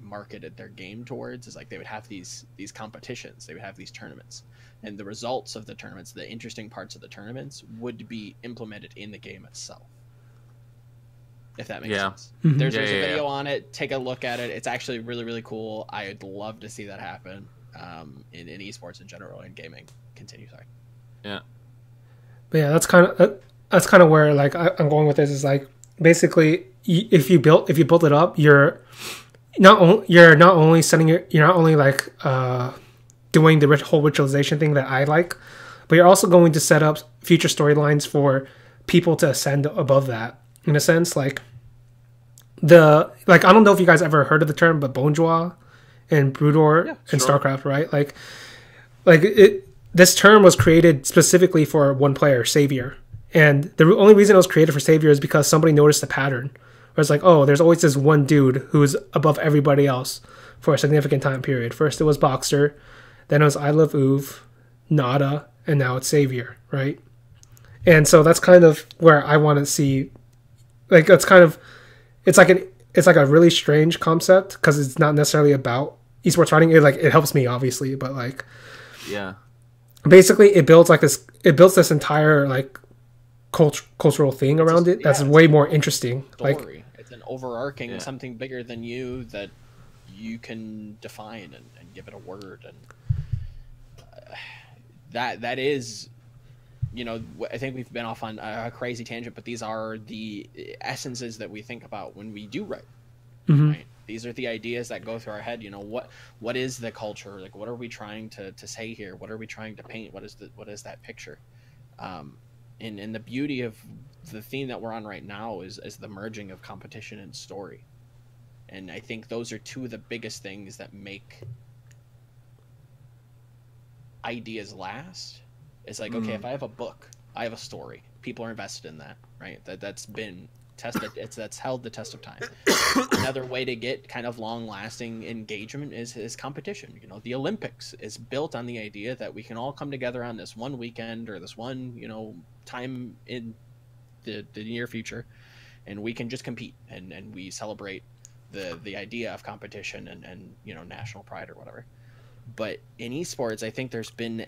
Speaker 3: marketed their game towards. Is like they would have these competitions, they would have these tournaments, and the results of the tournaments, the interesting parts of the tournaments, would be implemented in the game itself. If that makes sense.
Speaker 1: Mm-hmm.
Speaker 3: There's a video on it. Take a look at it. It's actually really, really cool. I'd love to see that happen. in esports in general and gaming continue. Sorry.
Speaker 2: Yeah.
Speaker 1: But yeah, that's kind of where like I'm going with this is like basically if you build it up, you're not only like doing the whole ritualization thing that I like, but you're also going to set up future storylines for people to ascend above that. In a sense, like I don't know if you guys ever heard of the term, but Bonjour and Brudor and
Speaker 2: sure.
Speaker 1: StarCraft, right? This term was created specifically for one player, Savior. And the only reason it was created for Savior is because somebody noticed a pattern. Where it's like, oh, there's always this one dude who's above everybody else for a significant time period. First it was Boxer, then it was I Love Uve, Nada, and now it's Savior, right? And so that's kind of where I want to see, like, it's like a really strange concept because it's not necessarily about esports fighting. It helps me obviously, but like,
Speaker 2: Yeah.
Speaker 1: basically it builds this entire like cultural thing around it that's way more interesting.
Speaker 3: Story.
Speaker 1: Like,
Speaker 3: it's an overarching something bigger than you that you can define and give it a word, and that is, you know, I think we've been off on a crazy tangent, but these are the essences that we think about when we do write. Right? These are the ideas that go through our head. You know, what is the culture? Like, what are we trying to say here? What are we trying to paint? What is that picture? And the beauty of the theme that we're on right now is the merging of competition and story. And I think those are two of the biggest things that make ideas last. It's like, okay, if I have a book, I have a story, people are invested in that, right? That's been tested, that's held the test of time. Another way to get kind of long-lasting engagement is competition. You know, the Olympics is built on the idea that we can all come together on this one weekend or this one, you know, time in the near future, and we can just compete and we celebrate the idea of competition and you know, national pride or whatever. But in esports, I think there's been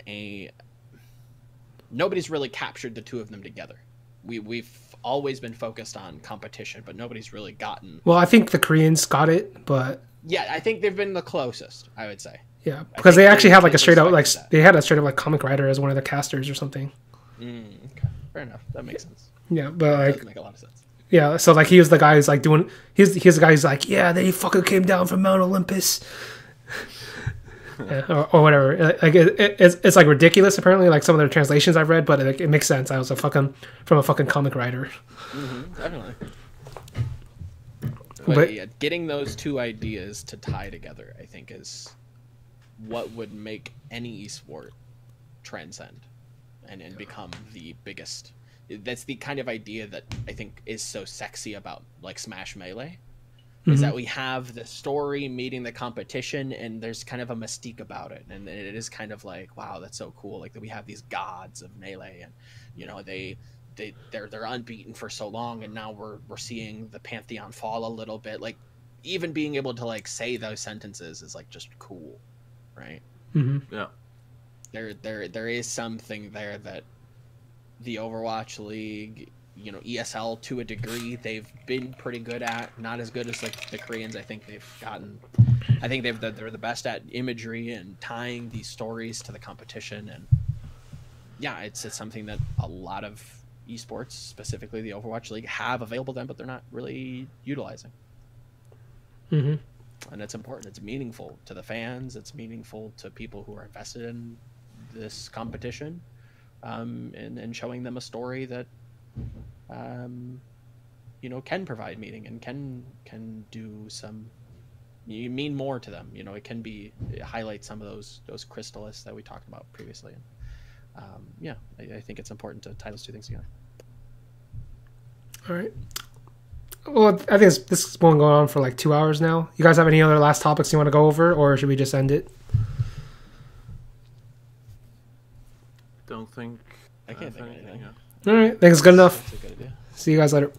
Speaker 3: nobody's really captured the two of them together. We've always been focused on competition, but nobody's really gotten.
Speaker 1: well, I think the Koreans got it, but
Speaker 3: yeah, I think they've been the closest, I would say.
Speaker 1: yeah, because they actually have like a straight up like they had a straight up like comic writer as one of the casters or something.
Speaker 3: Okay, fair enough. That makes sense.
Speaker 1: Yeah, but
Speaker 3: That
Speaker 1: like
Speaker 3: does make a lot of sense.
Speaker 1: yeah, so like he was the guy who's like doing he's the guy who's like, yeah, they fucking came down from Mount Olympus. Yeah, or whatever. Like it's like ridiculous apparently, like some of the translations I've read, but it makes sense. I was from a fucking comic writer.
Speaker 3: Definitely. But yeah, getting those two ideas to tie together, I think, is what would make any esport transcend and become the biggest. That's the kind of idea that I think is so sexy about like Smash Melee. Is that we have the story meeting the competition, and there's kind of a mystique about it, and it is kind of like, wow, that's so cool. Like that we have these gods of Melee, and you know they're unbeaten for so long, and now we're seeing the pantheon fall a little bit. Like even being able to like say those sentences is like just cool, right?
Speaker 2: Yeah.
Speaker 3: There is something there that the Overwatch League, you know, ESL to a degree, they've been pretty good at. Not as good as like the Koreans. I think they've gotten. I think they're the best at imagery and tying these stories to the competition. And yeah, it's something that a lot of esports, specifically the Overwatch League, have available to them, but they're not really utilizing. And it's important. It's meaningful to the fans. It's meaningful to people who are invested in this competition, and showing them a story that you know, can provide meaning and can do some, you mean more to them. You know, it highlight some of those crystalists that we talked about previously. And yeah, I think it's important to tie those two things together.
Speaker 1: All right. Well, I think this has been going on for like 2 hours now. You guys have any other last topics you want to go over, or should we just end it?
Speaker 2: Don't think.
Speaker 3: I can't think of anything.
Speaker 1: All right. I think it's good enough.
Speaker 3: That's a good idea.
Speaker 1: See you guys later.